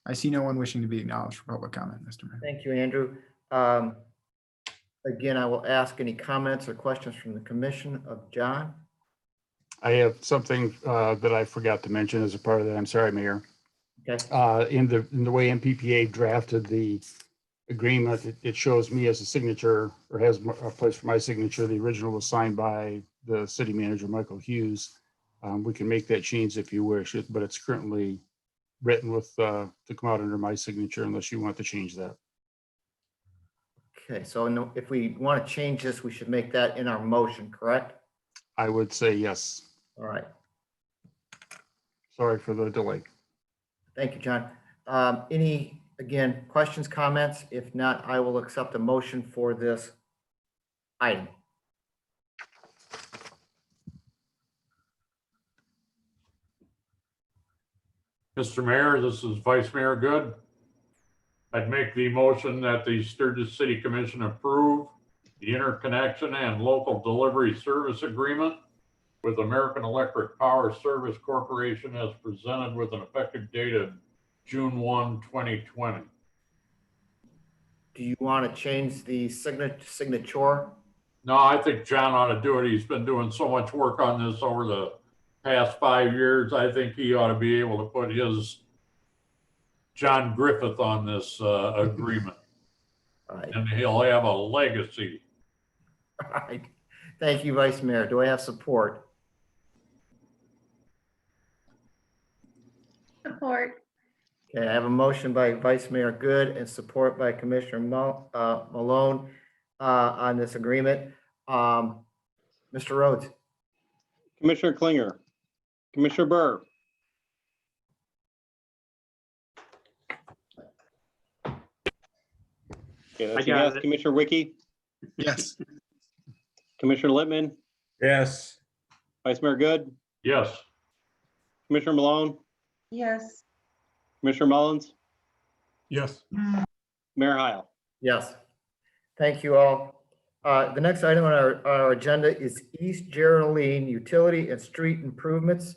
I see no one wishing to be acknowledged for public comment, Mr. Mayor. Thank you, Andrew. Again, I will ask any comments or questions from the commission of John. I have something that I forgot to mention as a part of that. I'm sorry, Mayor. Okay. In the way MPPA drafted the agreement, it shows me as a signature, or has a place for my signature. The original was signed by the city manager, Michael Hughes. We can make that change if you wish, but it's currently written with to come out under my signature unless you want to change that. Okay, so no, if we want to change this, we should make that in our motion, correct? I would say yes. All right. Sorry for the delay. Thank you, John. Any, again, questions, comments? If not, I will accept a motion for this item. Mr. Mayor, this is Vice Mayor Good. I'd make the motion that the Sturgis City Commission approve the interconnection and local delivery service agreement with American Electric Power Service Corporation as presented with an effective date of June 1, 2020. Do you want to change the signature? No, I think John ought to do it. He's been doing so much work on this over the past 5 years. I think he ought to be able to put his John Griffith on this agreement. Right. And he'll have a legacy. All right. Thank you, Vice Mayor. Do I have support? Support. Okay, I have a motion by Vice Mayor Good and support by Commissioner Malone on this agreement. Mr. Rhodes. Commissioner Klinger, Commissioner Burr, okay, that's a yes. Commissioner Wiki, Yes. Commissioner Littman, Yes. Vice Mayor Good, Yes. Commissioner Malone, Yes. Commissioner Mullins, Yes. Mayor Heil. Yes. Thank you all. The next item on our agenda is East Geraldine Utility and Street Improvements.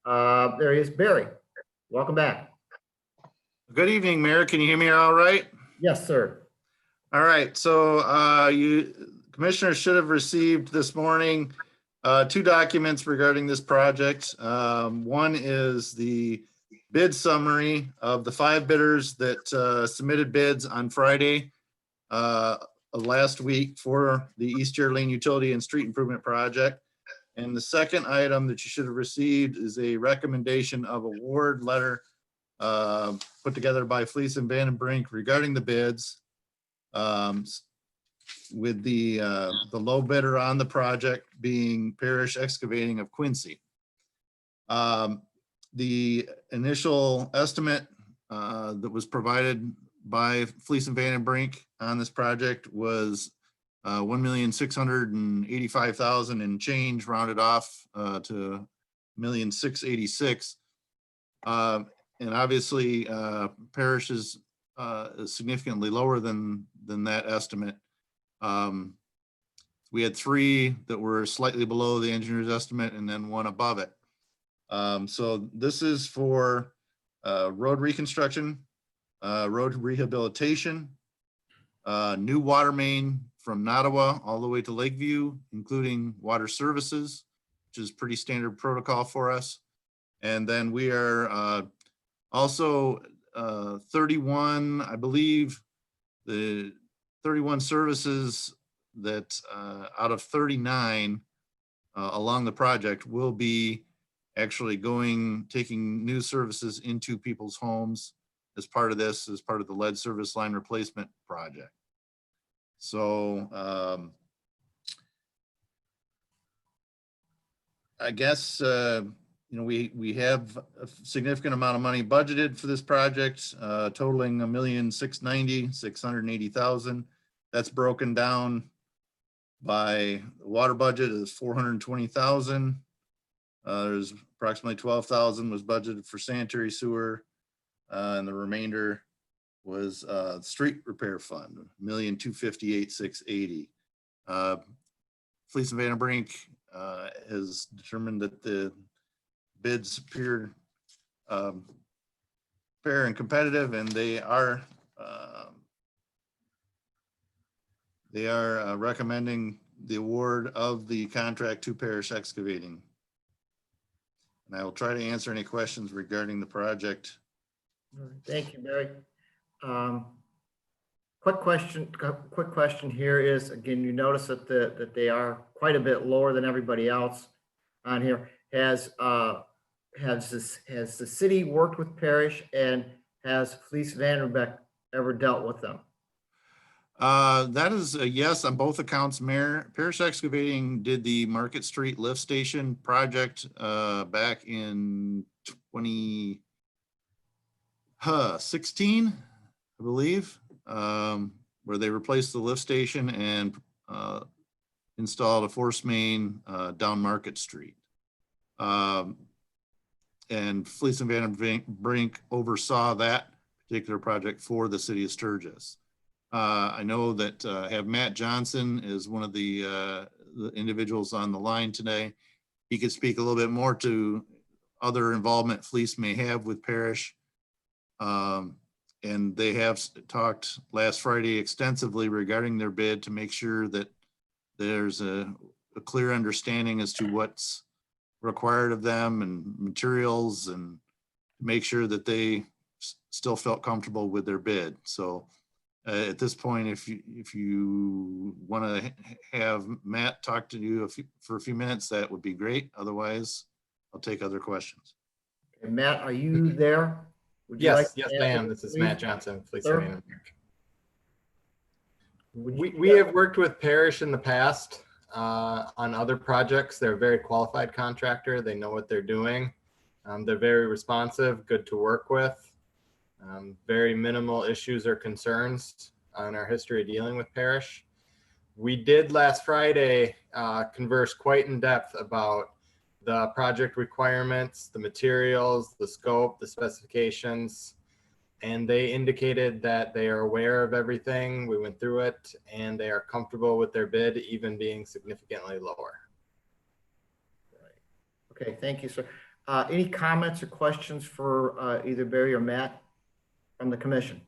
There is Barry. Welcome back. Good evening, Mayor. Can you hear me all right? Yes, sir. All right. So you commissioners should have received this morning 2 documents regarding this project. One is the bid summary of the 5 bidders that submitted bids on Friday of last week for the East Geraldine Utility and Street Improvement Project. And the second item that you should have received is a recommendation of award letter put together by Fleece and Van and Brink regarding the bids, with the low bidder on the project being Parrish Excavating of Quincy. The initial estimate that was provided by Fleece and Van and Brink on this project was $1,685,000 and change, rounded off to $1,686,000. And obviously, Parrish is significantly lower than that estimate. We had 3 that were slightly below the engineer's estimate and then 1 above it. So this is for road reconstruction, road rehabilitation, new water main from Nottawa all the way to Lakeview, including water services, which is pretty standard protocol for us. And then we are also 31, I believe, the 31 services that out of 39 along the project will be actually taking new services into people's homes as part of this, as part of the lead service line replacement project. So I guess we have a significant amount of money budgeted for this project, totaling $1,680,000. That's broken down by the water budget is $420,000. There's approximately $12,000 was budgeted for sanitary sewer, and the remainder was street repair fund, $1,258,680. Fleece and Vanderbrink has determined that the bids appear fair and competitive, and they are recommending the award of the contract to Parish Excavating. And I will try to answer any questions regarding the project. All right, thank you, Barry. Quick question here is, again, you notice that they are quite a bit lower than everybody else on here. Has the city worked with Parish, and has Fleece Vanderbeck ever dealt with them? That is a yes on both accounts, Mayor. Parish Excavating did the Market Street lift station project back in 2016, I believe, where they replaced the lift station and installed a force main down Market Street. And Fleece and Vanderbrink oversaw that particular project for the city of Sturgis. I know that have Matt Johnson is one of the individuals on the line today. He could speak a little bit more to other involvement Fleece may have with Parish. And they have talked last Friday extensively regarding their bid to make sure that there's a clear understanding as to what's required of them and materials, and make sure that they still felt comfortable with their bid. So at this point, if you want to have Matt talk to you for a few minutes, that would be great. Otherwise, I'll take other questions. Okay, Matt, are you there? Would you Yes, like to yes, add I am. anything, This is please? Matt Johnson, Fleece Sir? and Vanderbrink. We have worked with Parish in the past on other projects. They're a very qualified contractor. They know what they're doing. They're very responsive, good to work with. Very minimal issues or concerns on our history of dealing with Parish. We did last Friday converse quite in depth about the project requirements, the materials, the scope, the specifications, and they indicated that they are aware of everything. We went through it, and they are comfortable with their bid, even being significantly lower. Okay, thank you, sir. Any comments or questions for either Barry or Matt from the commission?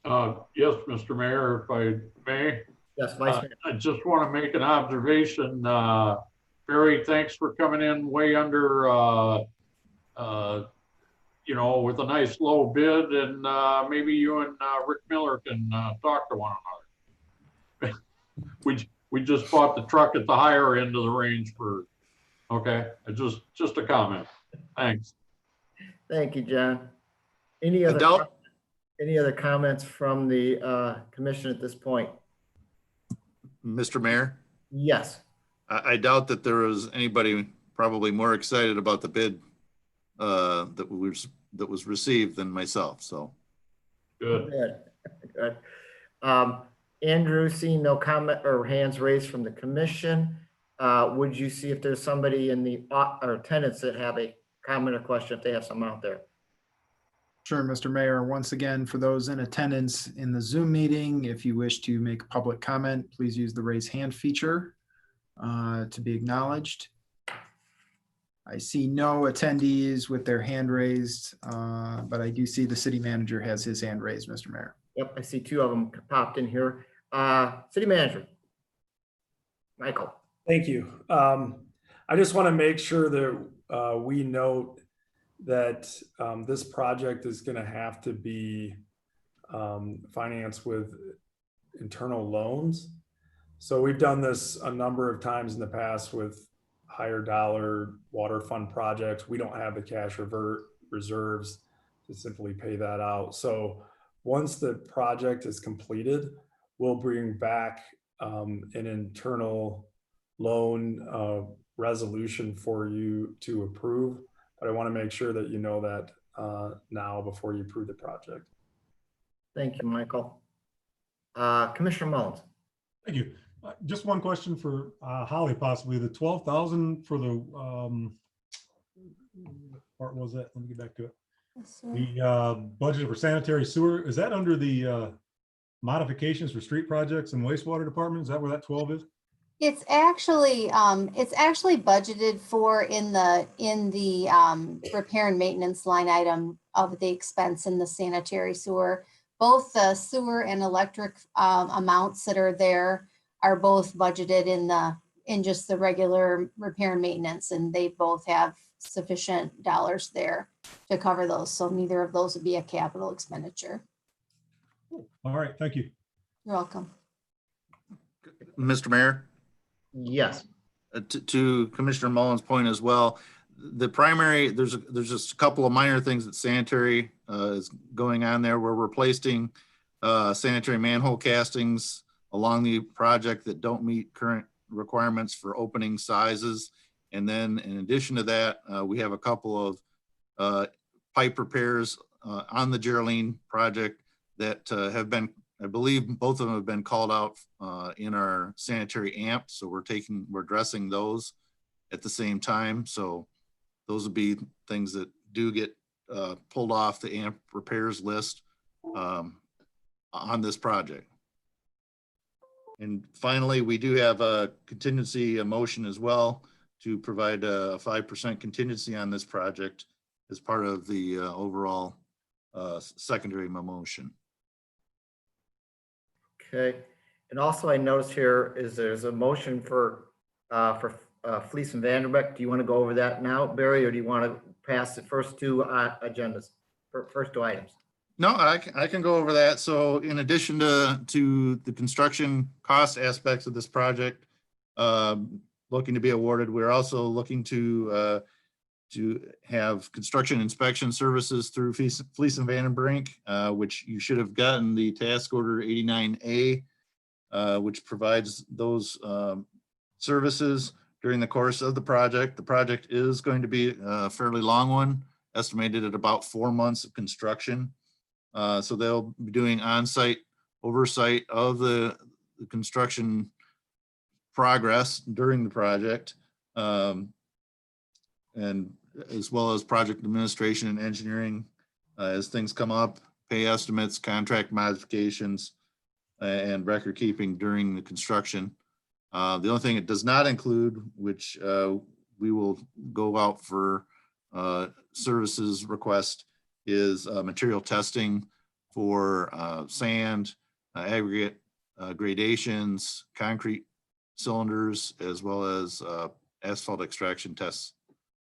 Yes, Mr. Mayor, if I may. Yes, Vice Mayor. I just want to make an observation. Barry, thanks for coming in way under, with a nice low bid, and maybe you and Rick Miller can talk to one another. We just bought the truck at the higher end of the range for, okay, just a comment. Thanks. Thank you, John. Any other comments from the commission at this point? Mr. Mayor? Yes. I doubt that there was anybody probably more excited about the bid that was received than myself, so. Good. Good. Andrew, seeing no comment or hands raised from the commission, would you see if there's somebody in the or attendants that have a comment or question, if they have something out there? Sure, Mr. Mayor. Once again, for those in attendance in the Zoom meeting, if you wish to make a public comment, please use the raise hand feature to be acknowledged. I see no attendees with their hand raised, but I do see the city manager has his hand raised, Mr. Mayor. Yep, I see two of them popped in here. City manager, Michael. Thank you. I just want to make sure that we note that this project is going to have to be financed with internal loans. So we've done this a number of times in the past with higher dollar water fund projects. We don't have the cash reserves to simply pay that out. So once the project is completed, we'll bring back an internal loan resolution for you to approve, but I want to make sure that you know that now before you approve the project. Thank you, Michael. Commissioner Mullins. Thank you. Just one question for Holly, possibly. The 12,000 for the part was that? Let me get back to it. The budget for sanitary sewer, is that under the modifications for street projects and wastewater department? Is that where that 12 is? It's actually budgeted for in the repair and maintenance line item of the expense in the sanitary sewer. Both the sewer and electric amounts that are there are both budgeted in just the regular repair and maintenance, and they both have sufficient dollars there to cover those. So neither of those would be a capital expenditure. All right, thank you. You're welcome. Mr. Mayor? Yes. To Commissioner Mullins' point as well, the primary, there's just a couple of minor things that sanitary is going on there. We're replacing sanitary manhole castings along the project that don't meet current requirements for opening sizes. And then in addition to that, we have a couple of pipe repairs on the Geraldine project that have been, I believe both of them have been called out in our sanitary amp. So we're addressing those at the same time. So those would be things that do get pulled off the amp repairs list on this project. And finally, we do have a contingency motion as well to provide a 5% contingency on this project as part of the overall secondary motion. Okay. And also I noticed here is there's a motion for Fleece and Vanderbeck. Do you want to go over that now, Barry, or do you want to pass the first two agendas, first two items? No, I can go over that. So in addition to the construction cost aspects of this project, looking to be awarded, we're also looking to have construction inspection services through Fleece and Vandenbrink, which you should have gotten the task order 89A, which provides those services during the course of the project. The project is going to be a fairly long one, estimated at about 4 months of construction. So they'll be doing on-site oversight of the construction progress during the project, and as well as project administration and engineering as things come up, pay estimates, contract modifications, and record keeping during the construction. The only thing it does not include, which we will go out for services request, is material testing for sand, aggregate gradations, concrete cylinders, as well as asphalt extraction tests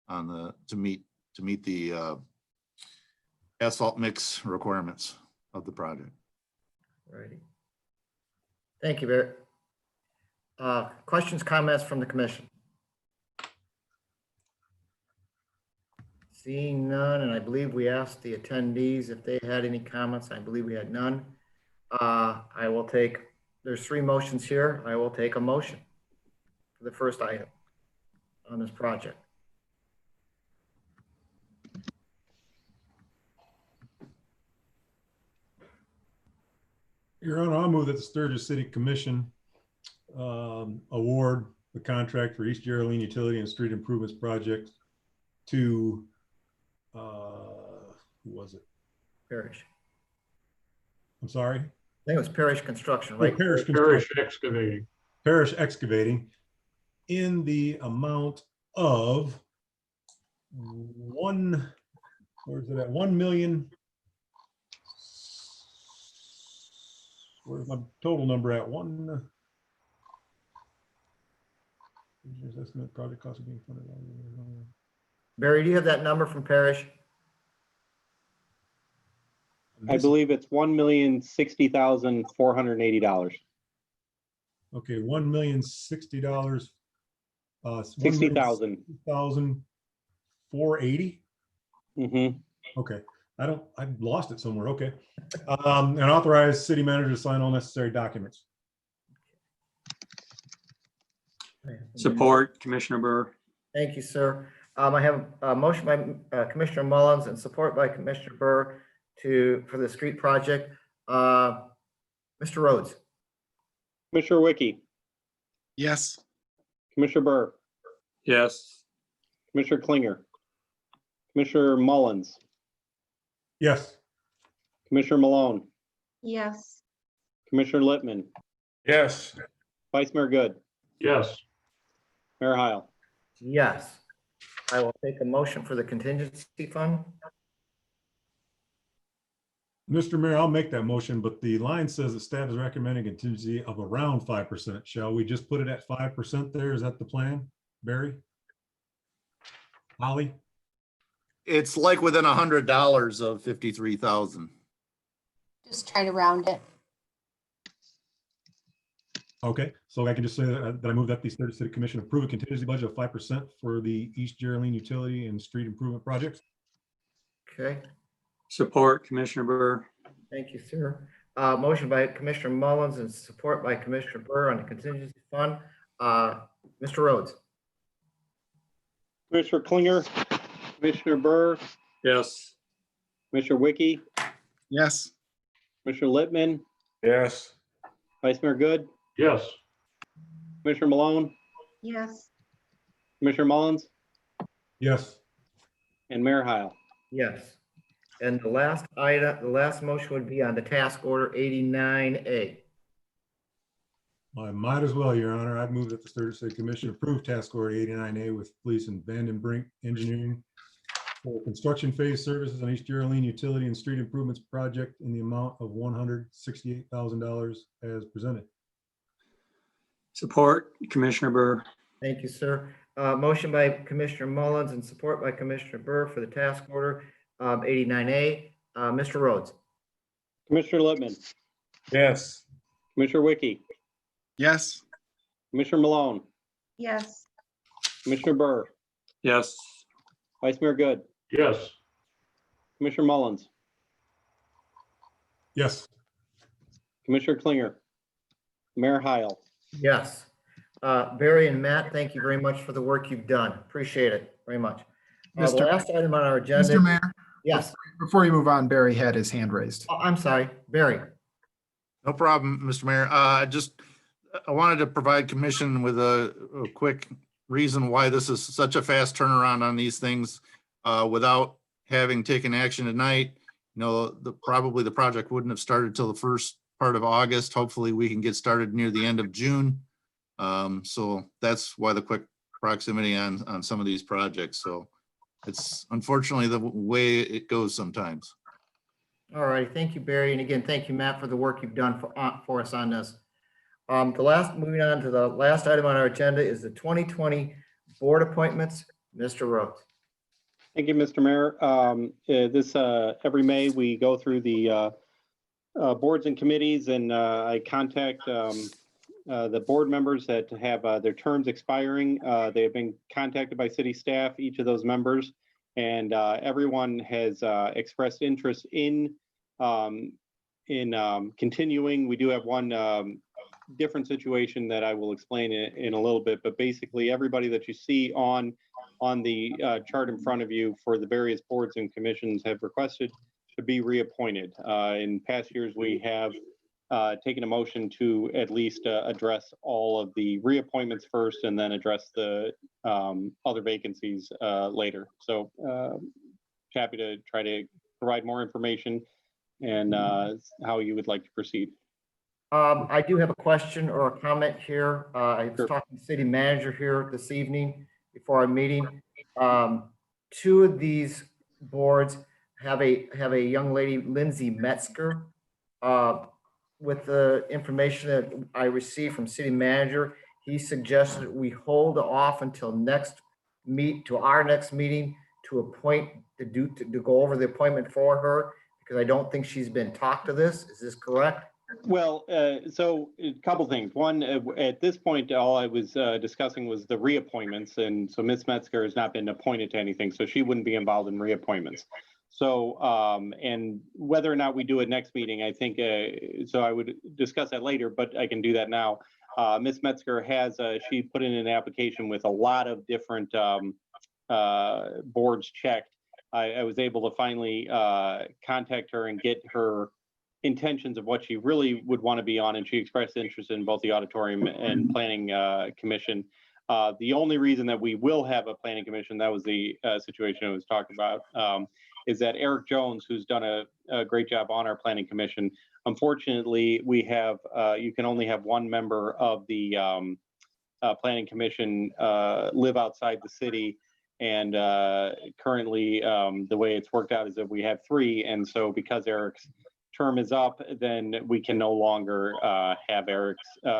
on to meet the asphalt mix requirements of the project. Righty. Thank you, Barry. Questions, comments from the commission? Seeing none, and I believe we asked the attendees if they had any comments. I believe we had none. I will take, there's 3 motions here. I will take a motion for the first item on this project. Your Honor, I'll move that the Sturgis City Commission award the contract for East Geraldine Utility and Street Improvements Project to, who was it? Parish. I'm sorry? I think it was Parish Construction, right? Parish Excavating. Parish Excavating in the amount of where's it at? 1 million. Where's my total number at? Engineer's estimate project cost of being funded. Barry, do you have that number from Parish? I believe it's $1,060,480. Okay, $1,060,000. $60,480. Mm-hmm. Okay, I lost it somewhere. Okay, and authorize city manager to sign all necessary documents. Support, Commissioner Burr. Thank you, sir. I have a motion by Commissioner Mullins and support by Commissioner Burr for the street project. Mr. Rhodes. Commissioner Wiki, Yes. Commissioner Burr, Yes. Commissioner Klinger, Commissioner Mullins, Yes. Commissioner Malone, Yes. Commissioner Littman, Yes. Vice Mayor Good, Yes. Mayor Heil. Yes. I will take a motion for the contingency fund. Mr. Mayor, I'll make that motion, but the line says that staff is recommending a contingency of around 5%. Shall we just put it at 5% there? Is that the plan, Barry? Holly? It's like within $100 of 53,000. Just try to round it. Okay, so I can just say that I move that the Sturgis City Commission approve a contingency budget of 5% for the East Geraldine Utility and Street Improvement Projects. Okay. Support, Commissioner Burr. Thank you, sir. Motion by Commissioner Mullins and support by Commissioner Burr on the contingency fund. Mr. Rhodes. Commissioner Klinger, Commissioner Burr, Yes. Commissioner Wiki, Yes. Commissioner Littman, Yes. Vice Mayor Good, Yes. Commissioner Malone, Yes. Commissioner Mullins, Yes. and Mayor Heil. Yes. And the last item, the last motion would be on the task order 89A. I might as well, Your Honor. I'd move that the Sturgis City Commission approve task order 89A with Police and Vandenbrink Engineering for construction phase services on East Geraldine Utility and Street Improvements Project in the amount of $168,000 as presented. Support, Commissioner Burr. Thank you, sir. Motion by Commissioner Mullins and support by Commissioner Burr for the task order 89A. Mr. Rhodes. Commissioner Littman, Yes. Commissioner Wiki, Yes. Commissioner Malone, Yes. Commissioner Burr, Yes. Vice Mayor Good, Yes. Commissioner Mullins, Yes. Commissioner Klinger, Mayor Heil. Yes. Barry and Matt, thank you very much for the work you've done. Appreciate it very much. The Mr. last item on our agenda. Mr. Mayor, Yes. before you move on, Barry had his hand raised. Oh, I'm sorry, Barry. No problem, Mr. Mayor. I wanted to provide commission with a quick reason why this is such a fast turnaround on these things without having taken action tonight. You know, probably the project wouldn't have started till the first part of August. Hopefully we can get started near the end of June. So that's why the quick proximity on some of these projects. So it's unfortunately the way it goes sometimes. All right, thank you, Barry. And again, thank you, Matt, for the work you've done for us on this. Moving on to the last item on our agenda is the 2020 board appointments. Mr. Rhodes. Thank you, Mr. Mayor. Every May, we go through the boards and committees, and I contact the board members that have their terms expiring. They have been contacted by city staff, each of those members, and everyone has expressed interest in continuing. We do have one different situation that I will explain in a little bit, but basically everybody that you see on the chart in front of you for the various boards and commissions have requested to be reappointed. In past years, we have taken a motion to at least address all of the reappointments first and then address the other vacancies later. So happy to try to provide more information and how you would like to proceed. I do have a question or a comment here. I was talking to the city manager here this evening before our meeting. Two of these boards have a young lady, Lindsay Metzger. With the information that I received from city manager, he suggested we hold off until our next meeting to appoint to go over the appointment for her, because I don't think she's been talked to this. Is this correct? Well, so a couple things. One, at this point, all I was discussing was the reappointments. And so Ms. Metzger has not been appointed to anything, so she wouldn't be involved in reappointments. So, and whether or not we do it next meeting, I think, so I would discuss that later, but I can do that now. Ms. Metzger has, she put in an application with a lot of different boards checked. I was able to finally contact her and get her intentions of what she really would want to be on, and she expressed interest in both the auditorium and planning commission. The only reason that we will have a planning commission, that was the situation I was talking about, is that Eric Jones, who's done a great job on our planning commission, unfortunately, we have, you can only have one member of the planning commission live outside the city. And currently, the way it's worked out is that we have 3. And so because Eric's term is up, then we can no longer have Eric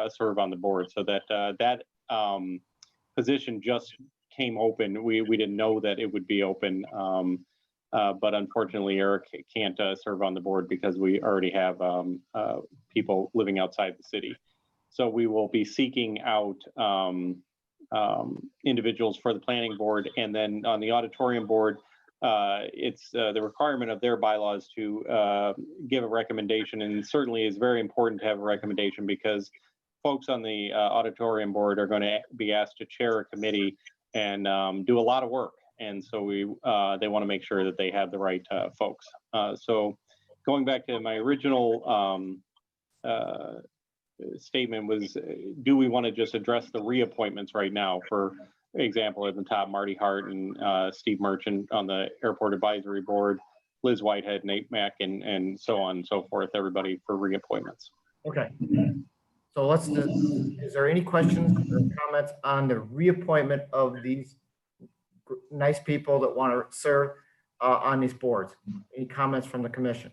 serve on the board. So that position just came open. We didn't know that it would be open. But unfortunately, Eric can't serve on the board because we already have people living outside the city. So we will be seeking out individuals for the planning board, and then on the auditorium board, it's the requirement of their bylaws to give a recommendation, and certainly is very important to have a recommendation because folks on the auditorium board are going to be asked to chair a committee and do a lot of work, and so they want to make sure that they have the right folks. So going back to my original statement was, do we want to just address the reappointments right now? For example, at the top, Marty Hart and Steve Merchant on the Airport Advisory Board, Liz Whitehead, Nate Mack, and so on and so forth, everybody for reappointments. Okay. So is there any questions or comments on the reappointment of these nice people that want to serve on these boards? Any comments from the commission?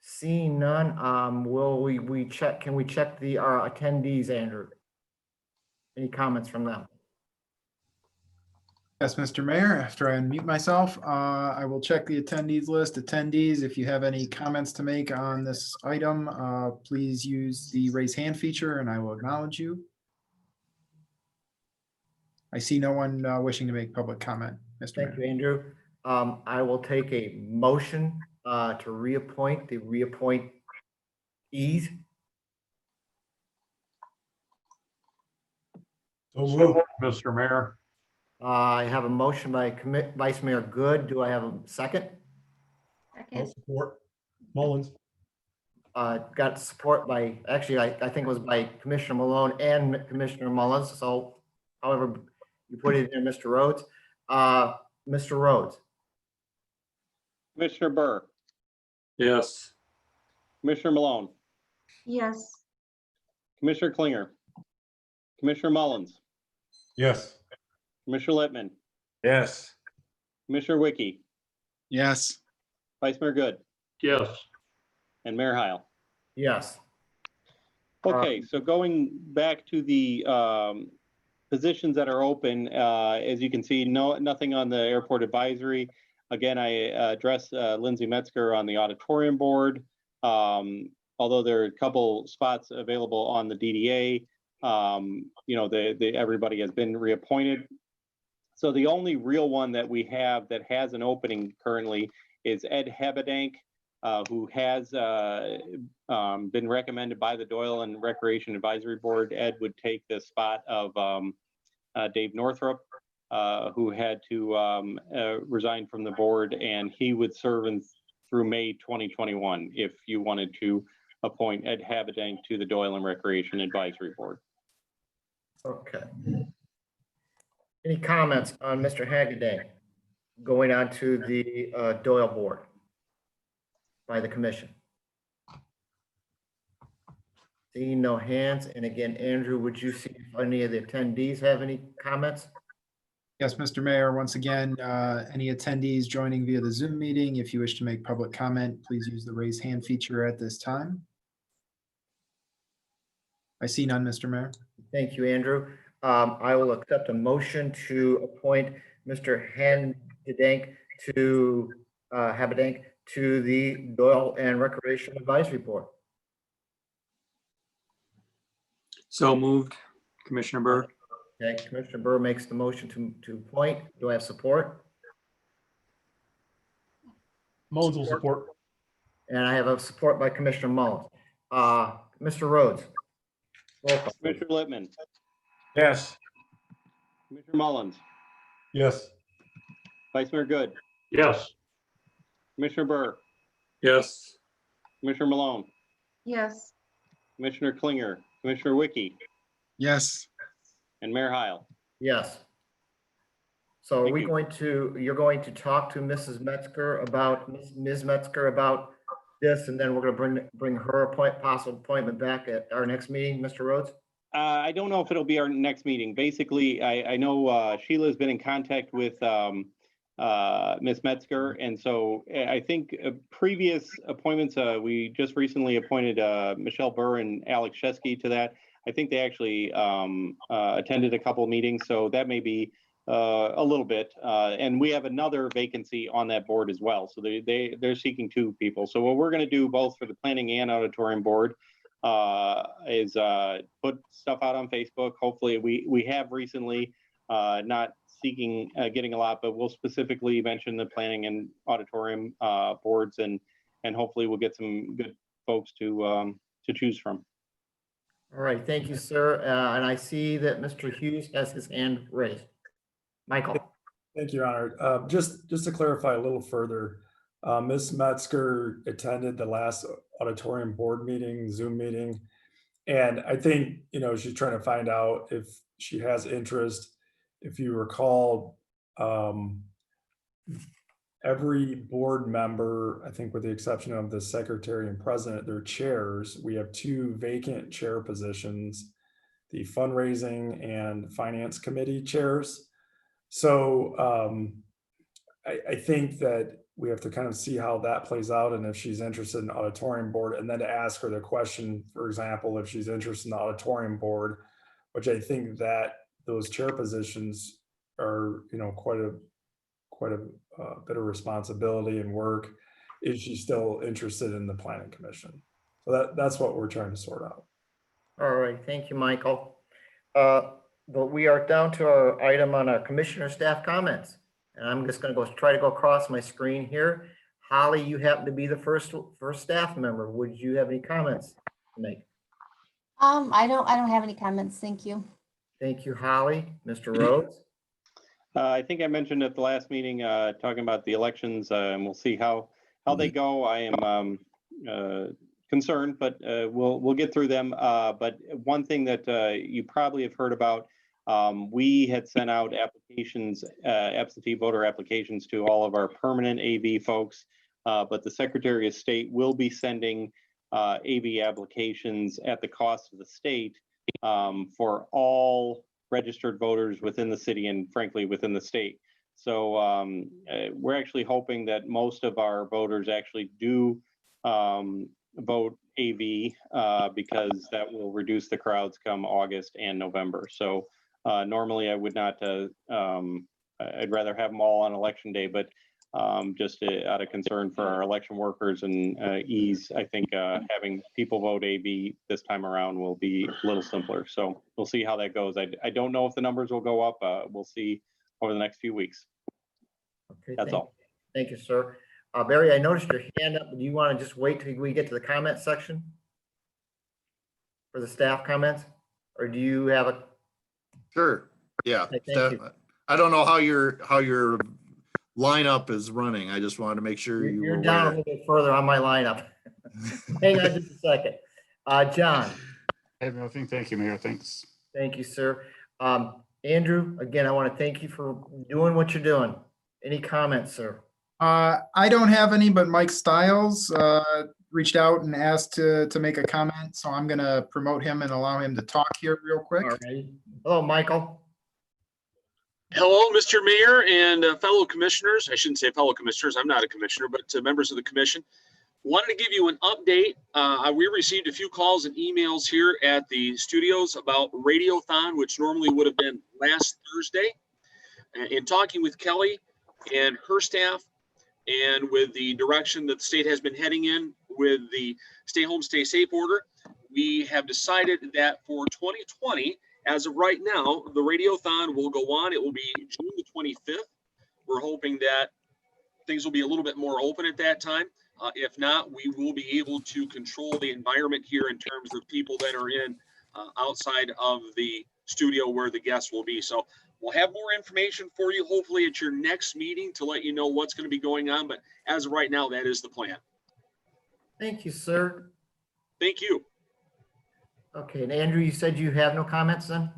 Seeing none, will we check, can we check the attendees, Andrew? Any comments from them? Yes, Mr. Mayor, after I unmute myself, I will check the attendees list. Attendees, if you have any comments to make on this item, please use the raise hand feature and I will acknowledge you. I see no one wishing to make public comment, Mr. Mayor. Thank you, Andrew. I will take a motion to reappoint the reappointees. So moved, Mr. Mayor. I have a motion by Vice Mayor Good. Do I have a second? I'll support Mullins. Got support by, actually, I think it was by Commissioner Malone and Commissioner Mullins. So however you put it in, Mr. Rhodes. Mr. Rhodes. Commissioner Burr. Yes. Commissioner Malone. Yes. Commissioner Klinger. Commissioner Mullins. Yes. Commissioner Littman. Yes. Commissioner Wiki. Yes. Vice Mayor Good. Yes. And Mayor Heil. Yes. Okay, so going back to the positions that are open, as you can see, nothing on the airport advisory. Again, I addressed Lindsay Metzger on the auditorium board. Although there are a couple spots available on the DDA, you know, everybody has been reappointed. So the only real one that we have that has an opening currently is Ed Habedank, who has been recommended by the Doyle and Recreation Advisory Board. Ed would take the spot of Dave Northrup, who had to resign from the board, and he would serve through May 2021 if you wanted to appoint Ed Habedank to the Doyle and Recreation Advisory Board. Okay. Any comments on Mr. Habedank going on to the Doyle board by the commission? Seeing no hands, and again, Andrew, would you see if any of the attendees have any comments? Yes, Mr. Mayor, once again, any attendees joining via the Zoom meeting, if you wish to make public comment, please use the raise hand feature at this time. I see none, Mr. Mayor. Thank you, Andrew. I will accept a motion to appoint Mr. Habedank to the Doyle and Recreation Advisory Board. So moved, Commissioner Burr. Okay, Commissioner Burr makes the motion to appoint. Do I have support? Mullins will support. Support. Mullins will support. Mullins will support. Okay, Commissioner Mullins makes the motion to appoint. Do I have support? Support. Mullins will support. Support. Okay, Commissioner Mullins makes the motion to appoint. Do I have support? And I have a support by Commissioner Mullins. Mr. Rhodes. Roll call. Commissioner Littman, Yes. Commissioner Mullins, Yes. Vice Mayor Good, Yes. Commissioner Burr, Yes. Commissioner Malone, yes, Commissioner Klinger, Commissioner Wiki, Yes. and Mayor Heil. Yes. So are Thank we you. going to, you're going to talk to Mrs. Metzger about, Ms. Metzger about this, and then we're going to bring her possible appointment back at our next meeting, Mr. Rhodes? I don't know if it'll be our next meeting. Basically, I know Sheila's been in contact with Ms. Metzger, and so I think previous appointments, we just recently appointed Michelle Burr and Alex Shesky to that. I think they actually attended a couple of meetings, so that may be a little bit. And we have another vacancy on that board as well. So they're seeking 2 people. So what we're going to do both for the planning and auditorium board is put stuff out on Facebook. Hopefully we have recently, not seeking getting a lot, but we'll specifically mention the planning and auditorium boards, and hopefully we'll get some good folks to choose from. All right, thank you, sir. And I see that Mr. Hughes has his hand raised. Michael. Thank you, Your Honor. Just to clarify a little further, Ms. Metzger attended the last auditorium board meeting, Zoom meeting. And I think, she's trying to find out if she has interest. If you recall, every board member, I think with the exception of the secretary and president, their chairs, we have 2 vacant chair positions, the fundraising and finance committee chairs. So I think that we have to kind of see how that plays out, and if she's interested in the auditorium board, and then to ask her the question, for example, if she's interested in the auditorium board, which I think that those chair positions are, quite a bit of responsibility and work. Is she still interested in the planning commission? So that's what we're trying to sort out. All right, thank you, Michael. But we are down to our item on our commissioner staff comments. And I'm just going to try to go across my screen here. Holly, you happen to be the first staff member. Would you have any comments to make? I don't have any comments. Thank you. Thank you, Holly. Mr. Rhodes? I think I mentioned at the last meeting, talking about the elections, and we'll see how they go. I am concerned, but we'll get through them. But one thing that you probably have heard about, we had sent out applications, absentee voter applications to all of our permanent AV folks, but the Secretary of State will be sending AV applications at the cost of the state for all registered voters within the city and frankly within the state. So we're actually hoping that most of our voters actually do vote AV because that will reduce the crowds come August and November. So normally I would not, I'd rather have them all on election day, but just out of concern for our election workers and ease, I think having people vote AV this time around will be a little simpler. So we'll see how that goes. I don't know if the numbers will go up. We'll see over the next few weeks. Okay, that's all. Thank you, sir. Barry, I noticed your hand up. Do you want to just wait till we get to the comment section for the staff comments? Or do you have a? Sure. Yeah. Okay, thank you. I don't know how your lineup is running. I just wanted to make sure you You're were down a aware. little bit further on my lineup. Hang on just a second. John. I have nothing. Thank you, Mayor. Thanks. Thank you, sir. Andrew, again, I want to thank you for doing what you're doing. Any comments, sir? I don't have any, but Mike Stiles reached out and asked to make a comment, so I'm going to promote him and allow him to talk here real quick. All right. Hello, Michael. Hello, Mr. Mayor and fellow commissioners. I shouldn't say fellow commissioners. I'm not a commissioner, but members of the commission. Wanted to give you an update. We received a few calls and emails here at the studios about Radiothon, which normally would have been last Thursday. In talking with Kelly and her staff, and with the direction that the state has been heading in with the Stay Home, Stay Safe order, we have decided that for 2020, as of right now, the Radiothon will go on. It will be June the 25th. We're hoping that things will be a little bit more open at that time. If not, we will be able to control the environment here in terms of people that are in outside of the studio where the guests will be. So we'll have more information for you, hopefully at your next meeting, to let you know what's going to be going on. But as of right now, that is the plan. Thank you, sir. Thank you. Okay, and Andrew, you said you have no comments then?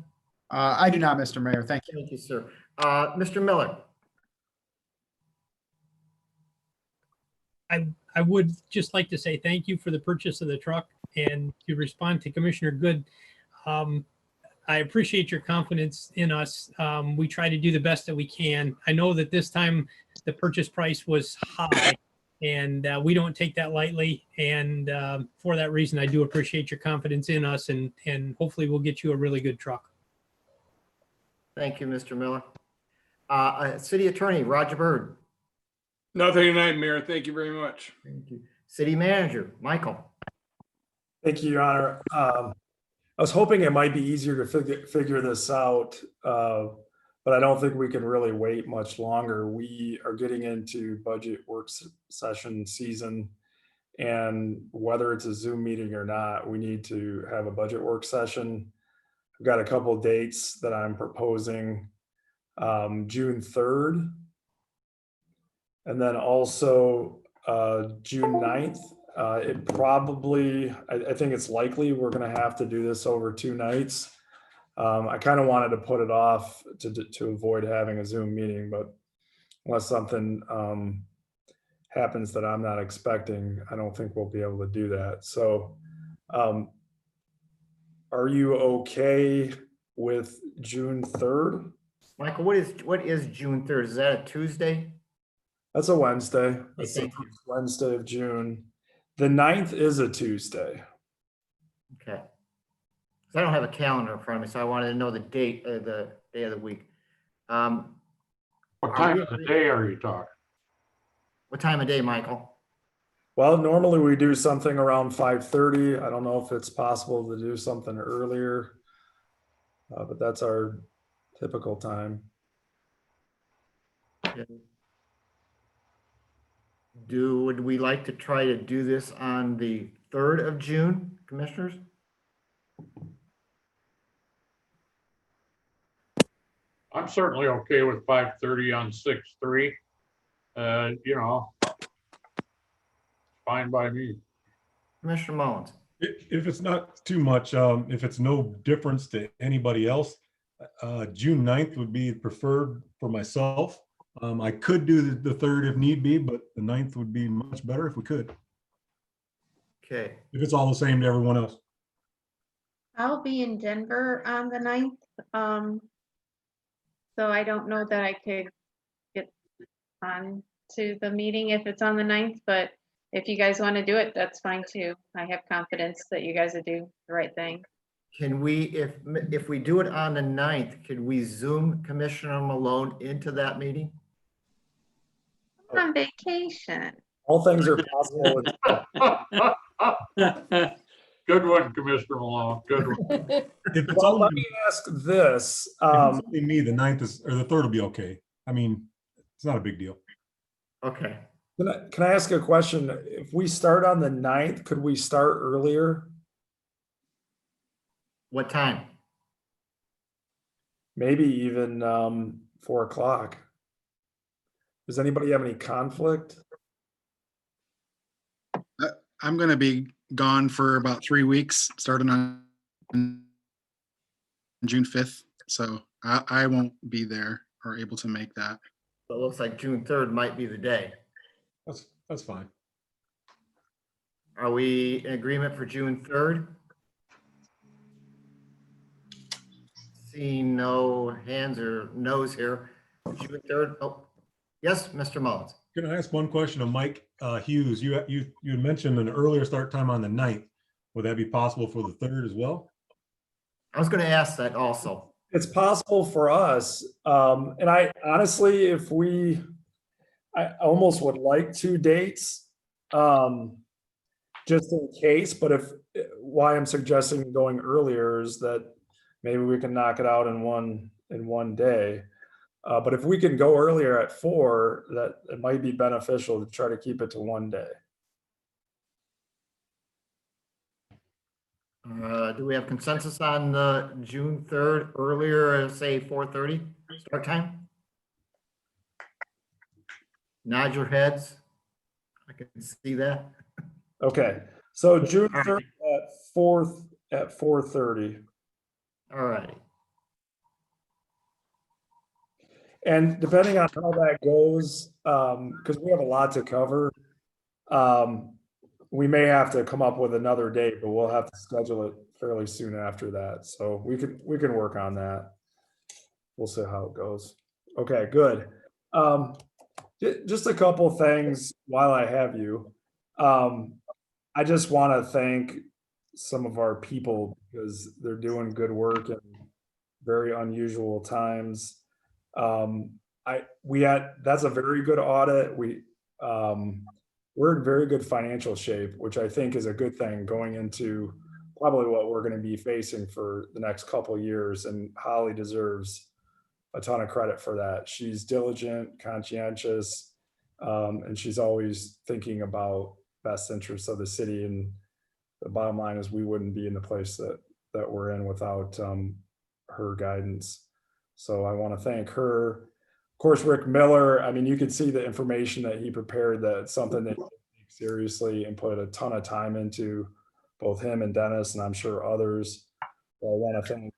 I do not, Mr. Mayor. Thank you. Thank you, sir. Mr. Miller? I would just like to say thank you for the purchase of the truck, and to respond to Commissioner Good. I appreciate your confidence in us. We try to do the best that we can. I know that this time the purchase price was high, and we don't take that lightly. And for that reason, I do appreciate your confidence in us, and hopefully we'll get you a really good truck. Thank you, Mr. Miller. City Attorney, Roger Byrd. Nothing tonight, Mayor. Thank you very much. Thank you. City Manager, Michael. Thank you, Your Honor. I was hoping it might be easier to figure this out, but I don't think we can really wait much longer. We are getting into budget work session season, and whether it's a Zoom meeting or not, we need to have a budget work session. I've got a couple of dates that I'm proposing, June 3rd, and then also June 9th. It probably, I think it's likely we're going to have to do this over 2 nights. I kind of wanted to put it off to avoid having a Zoom meeting, but unless something happens that I'm not expecting, I don't think we'll be able to do that. So are you okay with June 3rd? Michael, what is June 3rd? Is that a Tuesday? That's a Wednesday. That's the Thank you. first Wednesday of June. The 9th is a Tuesday. Okay. 'Cause I don't have a calendar in front of me, so I wanted to know the date, the day of the week. What time of the day are you talking? What time of day, Michael? Well, normally we do something around 5:30. I don't know if it's possible to do something earlier, but that's our typical time. Would we like to try to do this on the 3rd of June, commissioners? I'm certainly okay with 5:30 on 6/3. You know, fine by me. Commissioner Mullins? If it's not too much, if it's no difference to anybody else, June 9th would be preferred for myself. I could do the 3rd if need be, but the 9th would be much better if we could. Okay. If it's all the same to everyone else. I'll be in Denver on the 9th. So I don't know that I could get on to the meeting if it's on the 9th, but if you guys want to do it, that's fine too. I have confidence that you guys will do the right thing. Can we, if we do it on the 9th, could we Zoom Commissioner Malone into that meeting? I'm on vacation. All things are possible. Good one, Commissioner Malone. Good one. If it's Well, only let me ask this. if it's only me, the 9th is, or the 3rd will be okay. I mean, it's not a big deal. Okay. Can I ask a question? If we start on the 9th, could we start earlier? What time? Maybe even 4 o'clock. Does anybody have any conflict? I'm going to be gone for about 3 weeks, starting on June 5th. So I won't be there or able to make that. So it looks like June 3rd might be the day. That's fine. Are we in agreement for June 3rd? Seeing no hands or no's here. June 3rd. Oh, yes, Mr. Mullins. Can I ask one question of Mike Hughes? You had mentioned an earlier start time on the 9th. Would that be possible for the 3rd as well? I was going to ask that also. It's possible for us. And I honestly, I almost would like 2 dates, just in case, but why I'm suggesting going earlier is that maybe we can knock it out in one day. But if we can go earlier at 4, that it might be beneficial to try to keep it to 1 day. Do we have consensus on June 3rd, earlier, say 4:30 start time? Nod your heads. I can see that. Okay, so June All 3rd at 4:30. All right. And depending on how that goes, because we have a lot to cover, we may have to come up with another date, but we'll have to schedule it fairly soon after that. So we can work on that. We'll see how it goes. Okay, good. Just a couple things while I have you. I just want to thank some of our people because they're doing good work in very unusual times. That's a very good audit. We're in very good financial shape, which I think is a good thing going into probably what we're going to be facing for the next couple of years. And Holly deserves a ton of credit for that. She's diligent, conscientious, and she's always thinking about best interests of the city. And the bottom line is we wouldn't be in the place that we're in without her guidance. So I want to thank her. Of course, Rick Miller, I mean, you could see the information that he prepared, that's something that he takes seriously and put a ton of time into, both him and Dennis, and I'm sure others. So I want to thank him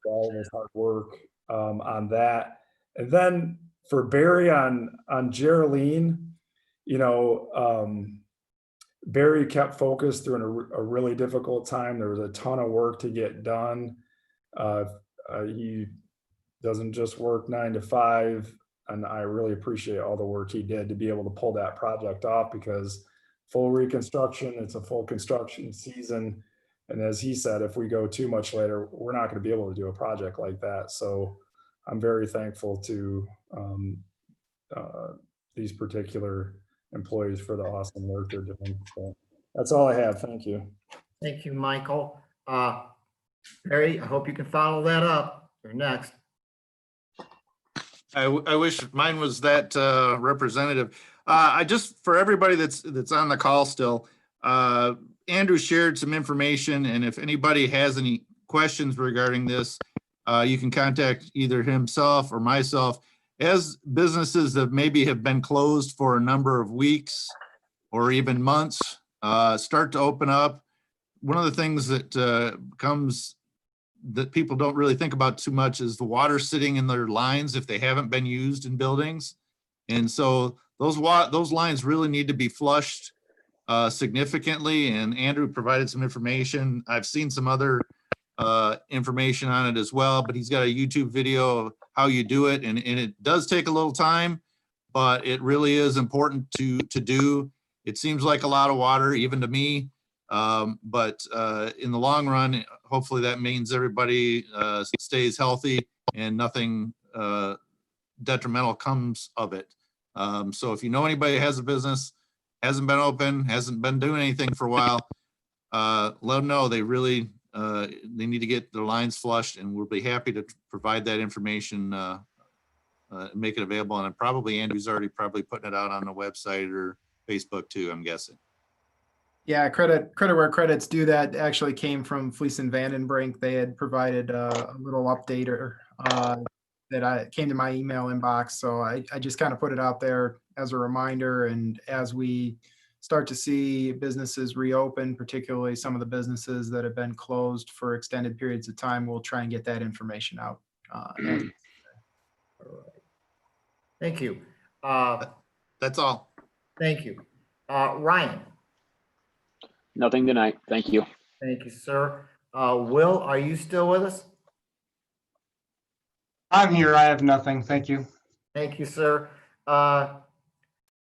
for all of his hard work on that. And then for Barry on Geraldine, Barry kept focused during a really difficult time. There was a ton of work to get done. He doesn't just work 9 to 5. And I really appreciate all the work he did to be able to pull that project off, because full reconstruction, it's a full construction season. And as he said, if we go too much later, we're not going to be able to do a project like that. So I'm very thankful to these particular employees for the awesome work they're doing. So that's all I have. Thank you. Thank you, Michael. Barry, I hope you can follow that up. You're next. I wish mine was that representative. I just, for everybody that's on the call still, Andrew shared some information, and if anybody has any questions regarding this, you can contact either himself or myself. As businesses that maybe have been closed for a number of weeks or even months start to open up, one of the things that comes that people don't really think about too much is the water sitting in their lines if they haven't been used in buildings. And so those lines really need to be flushed significantly. And Andrew provided some information. I've seen some other information on it as well, but he's got a YouTube video of how you do it. And it does take a little time, but it really is important to do. It seems like a lot of water, even to me. But in the long run, hopefully that means everybody stays healthy and nothing detrimental comes of it. So if you know anybody has a business, hasn't been open, hasn't been doing anything for a while, let them know they really they need to get their lines flushed, and we'll be happy to provide that information, make it available. And probably Andrew's already putting it out on the website or Facebook too, I'm guessing. Yeah, credit where credit's due. That actually came from Fleece and Vandenbrink. They had provided a little updater that came to my email inbox. So I just kind of put it out there as a reminder. And as we start to see businesses reopen, particularly some of the businesses that have been closed for extended periods of time, we'll try and get that information out. All right. Thank you. That's all. Thank you. Ryan. Nothing tonight. Thank you. Thank you, sir. Will, are you still with us? I'm here. I have nothing. Thank you. Thank you, sir.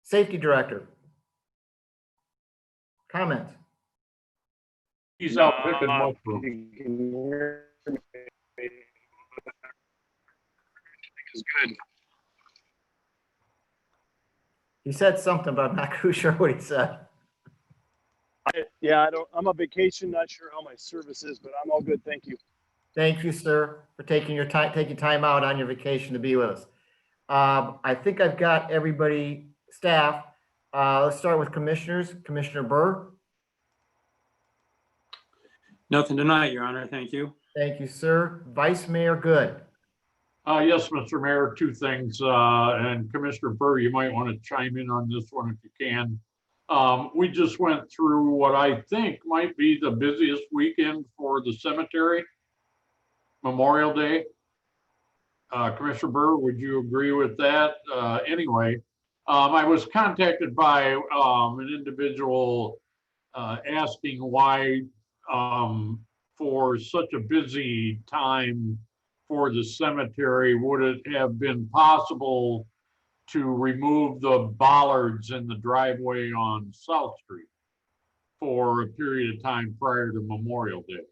Safety Director. Comment. He's out picking mushrooms. It's good. He said something, but I'm not too sure what he said. I'm on vacation, not sure how my service is, but I'm all good. Thank you. Thank you, sir, for taking time out on your vacation to be with us. I think I've got everybody, staff. Let's start with commissioners. Commissioner Burr. Nothing tonight, Your Honor. Thank you. Thank you, sir. Vice Mayor Good. Yes, Mr. Mayor, two things, and Commissioner Burr, you might want to chime in on this one if you can. We just went through what I think might be the busiest weekend for the cemetery, Memorial Day. Commissioner Burr, would you agree with that? Anyway, I was contacted by an individual asking why for such a busy time for the cemetery, would it have been possible to remove the bollards in the driveway on South Street for a period of time prior to Memorial Day?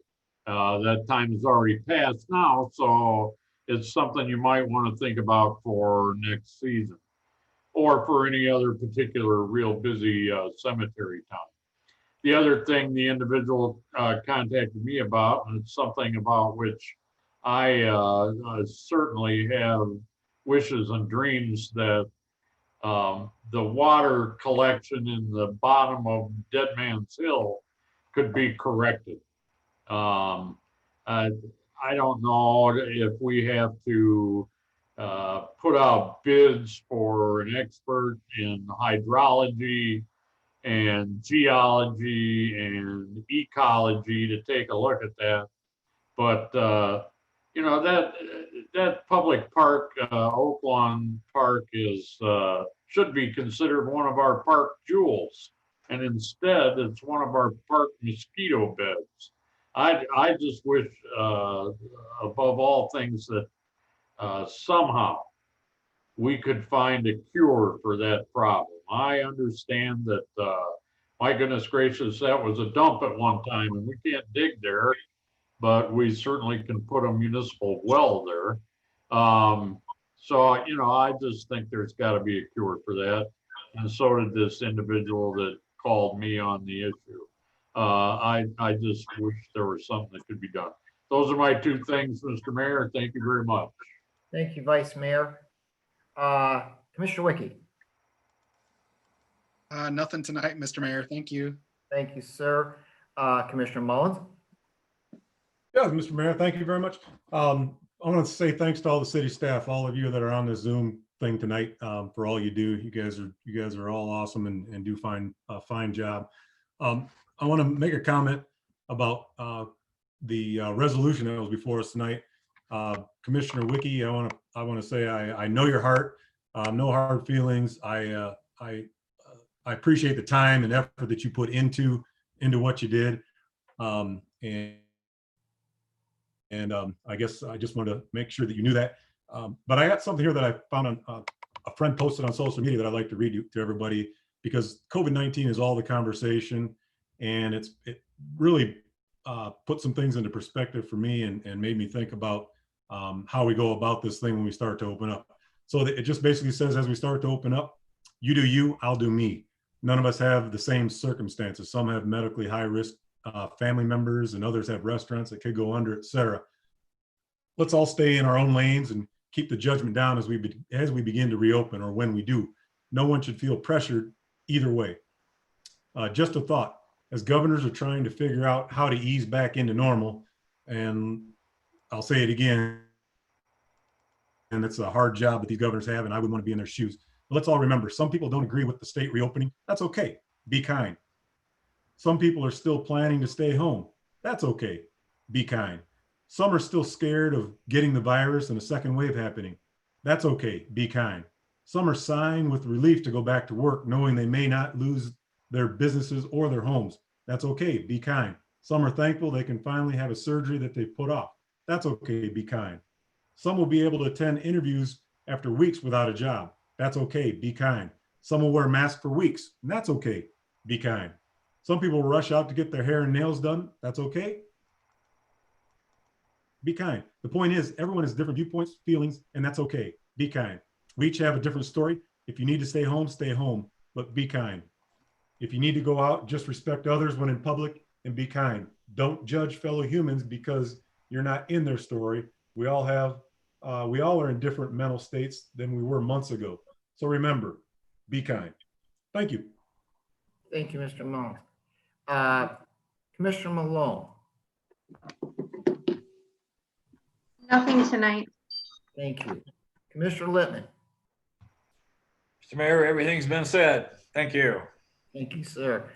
That time has already passed now, so it's something you might want to think about for next season or for any other particular real busy cemetery time. The other thing the individual contacted me about, and it's something about which I certainly have wishes and dreams, that the water collection in the bottom of Dead Man's Hill could be corrected. I don't know if we have to put out bids for an expert in hydrology and geology and ecology to take a look at that. But, you know, that public park, Oak Lawn Park is, should be considered one of our park jewels. And instead, it's one of our park mosquito beds. I just wish, above all things, that somehow we could find a cure for that problem. I understand that, my goodness gracious, that was a dump at one time and we can't dig there, but we certainly can put a municipal well there. So, you know, I just think there's got to be a cure for that. And so did this individual that called me on the issue. I just wish there was something that could be done. Those are my two things, Mr. Mayor. Thank you very much. Thank you, Vice Mayor. Commissioner Wiki. Nothing tonight, Mr. Mayor. Thank you. Thank you, sir. Commissioner Mullins. Yeah, Mr. Mayor, thank you very much. I want to say thanks to all the city staff, all of you that are on the Zoom thing tonight, for all you do. You guys are all awesome and do a fine job. I want to make a comment about the resolution that was before us tonight. Commissioner Wiki, I want to say I know your heart. No hard feelings. I appreciate the time and effort that you put into what you did. And I guess I just wanted to make sure that you knew that. But I got something here that I found on a friend posted on social media that I'd like to read to everybody, because COVID-19 is all the conversation, and it really put some things into perspective for me and made me think about how we go about this thing when we start to open up. So it just basically says, as we start to open up, you do you, I'll do me. None of us have the same circumstances. Some have medically high risk family members, and others have restaurants that could go under, etc. Let's all stay in our own lanes and keep the judgment down as we begin to reopen, or when we do. No one should feel pressured either way. Just a thought, as governors are trying to figure out how to ease back into normal, and I'll say it again, and it's a hard job that these governors have, and I wouldn't want to be in their shoes. But let's all remember, some people don't agree with the state reopening. That's okay. Be kind. Some people are still planning to stay home. That's okay. Be kind. Some are still scared of getting the virus and a second wave happening. That's okay. Be kind. Some are sighing with relief to go back to work, knowing they may not lose their businesses or their homes. That's okay. Be kind. Some are thankful they can finally have a surgery that they put off. That's okay. Be kind. Some will be able to attend interviews after weeks without a job. That's okay. Be kind. Some will wear masks for weeks, and that's okay. Be kind. Some people rush out to get their hair and nails done. That's okay. Be kind. The point is, everyone has different viewpoints, feelings, and that's okay. Be kind. We each have a different story. If you need to stay home, but be kind. If you need to go out, just respect others when in public and be kind. Don't judge fellow humans because you're not in their story. We all are in different mental states than we were months ago. So remember, be kind. Thank you. Thank you, Mr. Mullins. Commissioner Malone. Nothing tonight. Thank you. Commissioner Littman. Mr. Mayor, everything's been said. Thank you. Thank you, sir.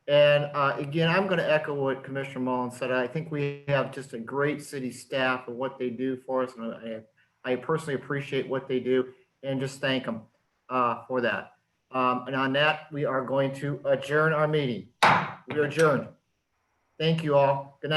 And again, I'm going to echo what Commissioner Mullins said. I think we have just a great city staff and what they do for us. And I personally appreciate what they do and just thank them for that. And on that, we are going to adjourn our meeting. We are adjourned. Thank you all. Good night.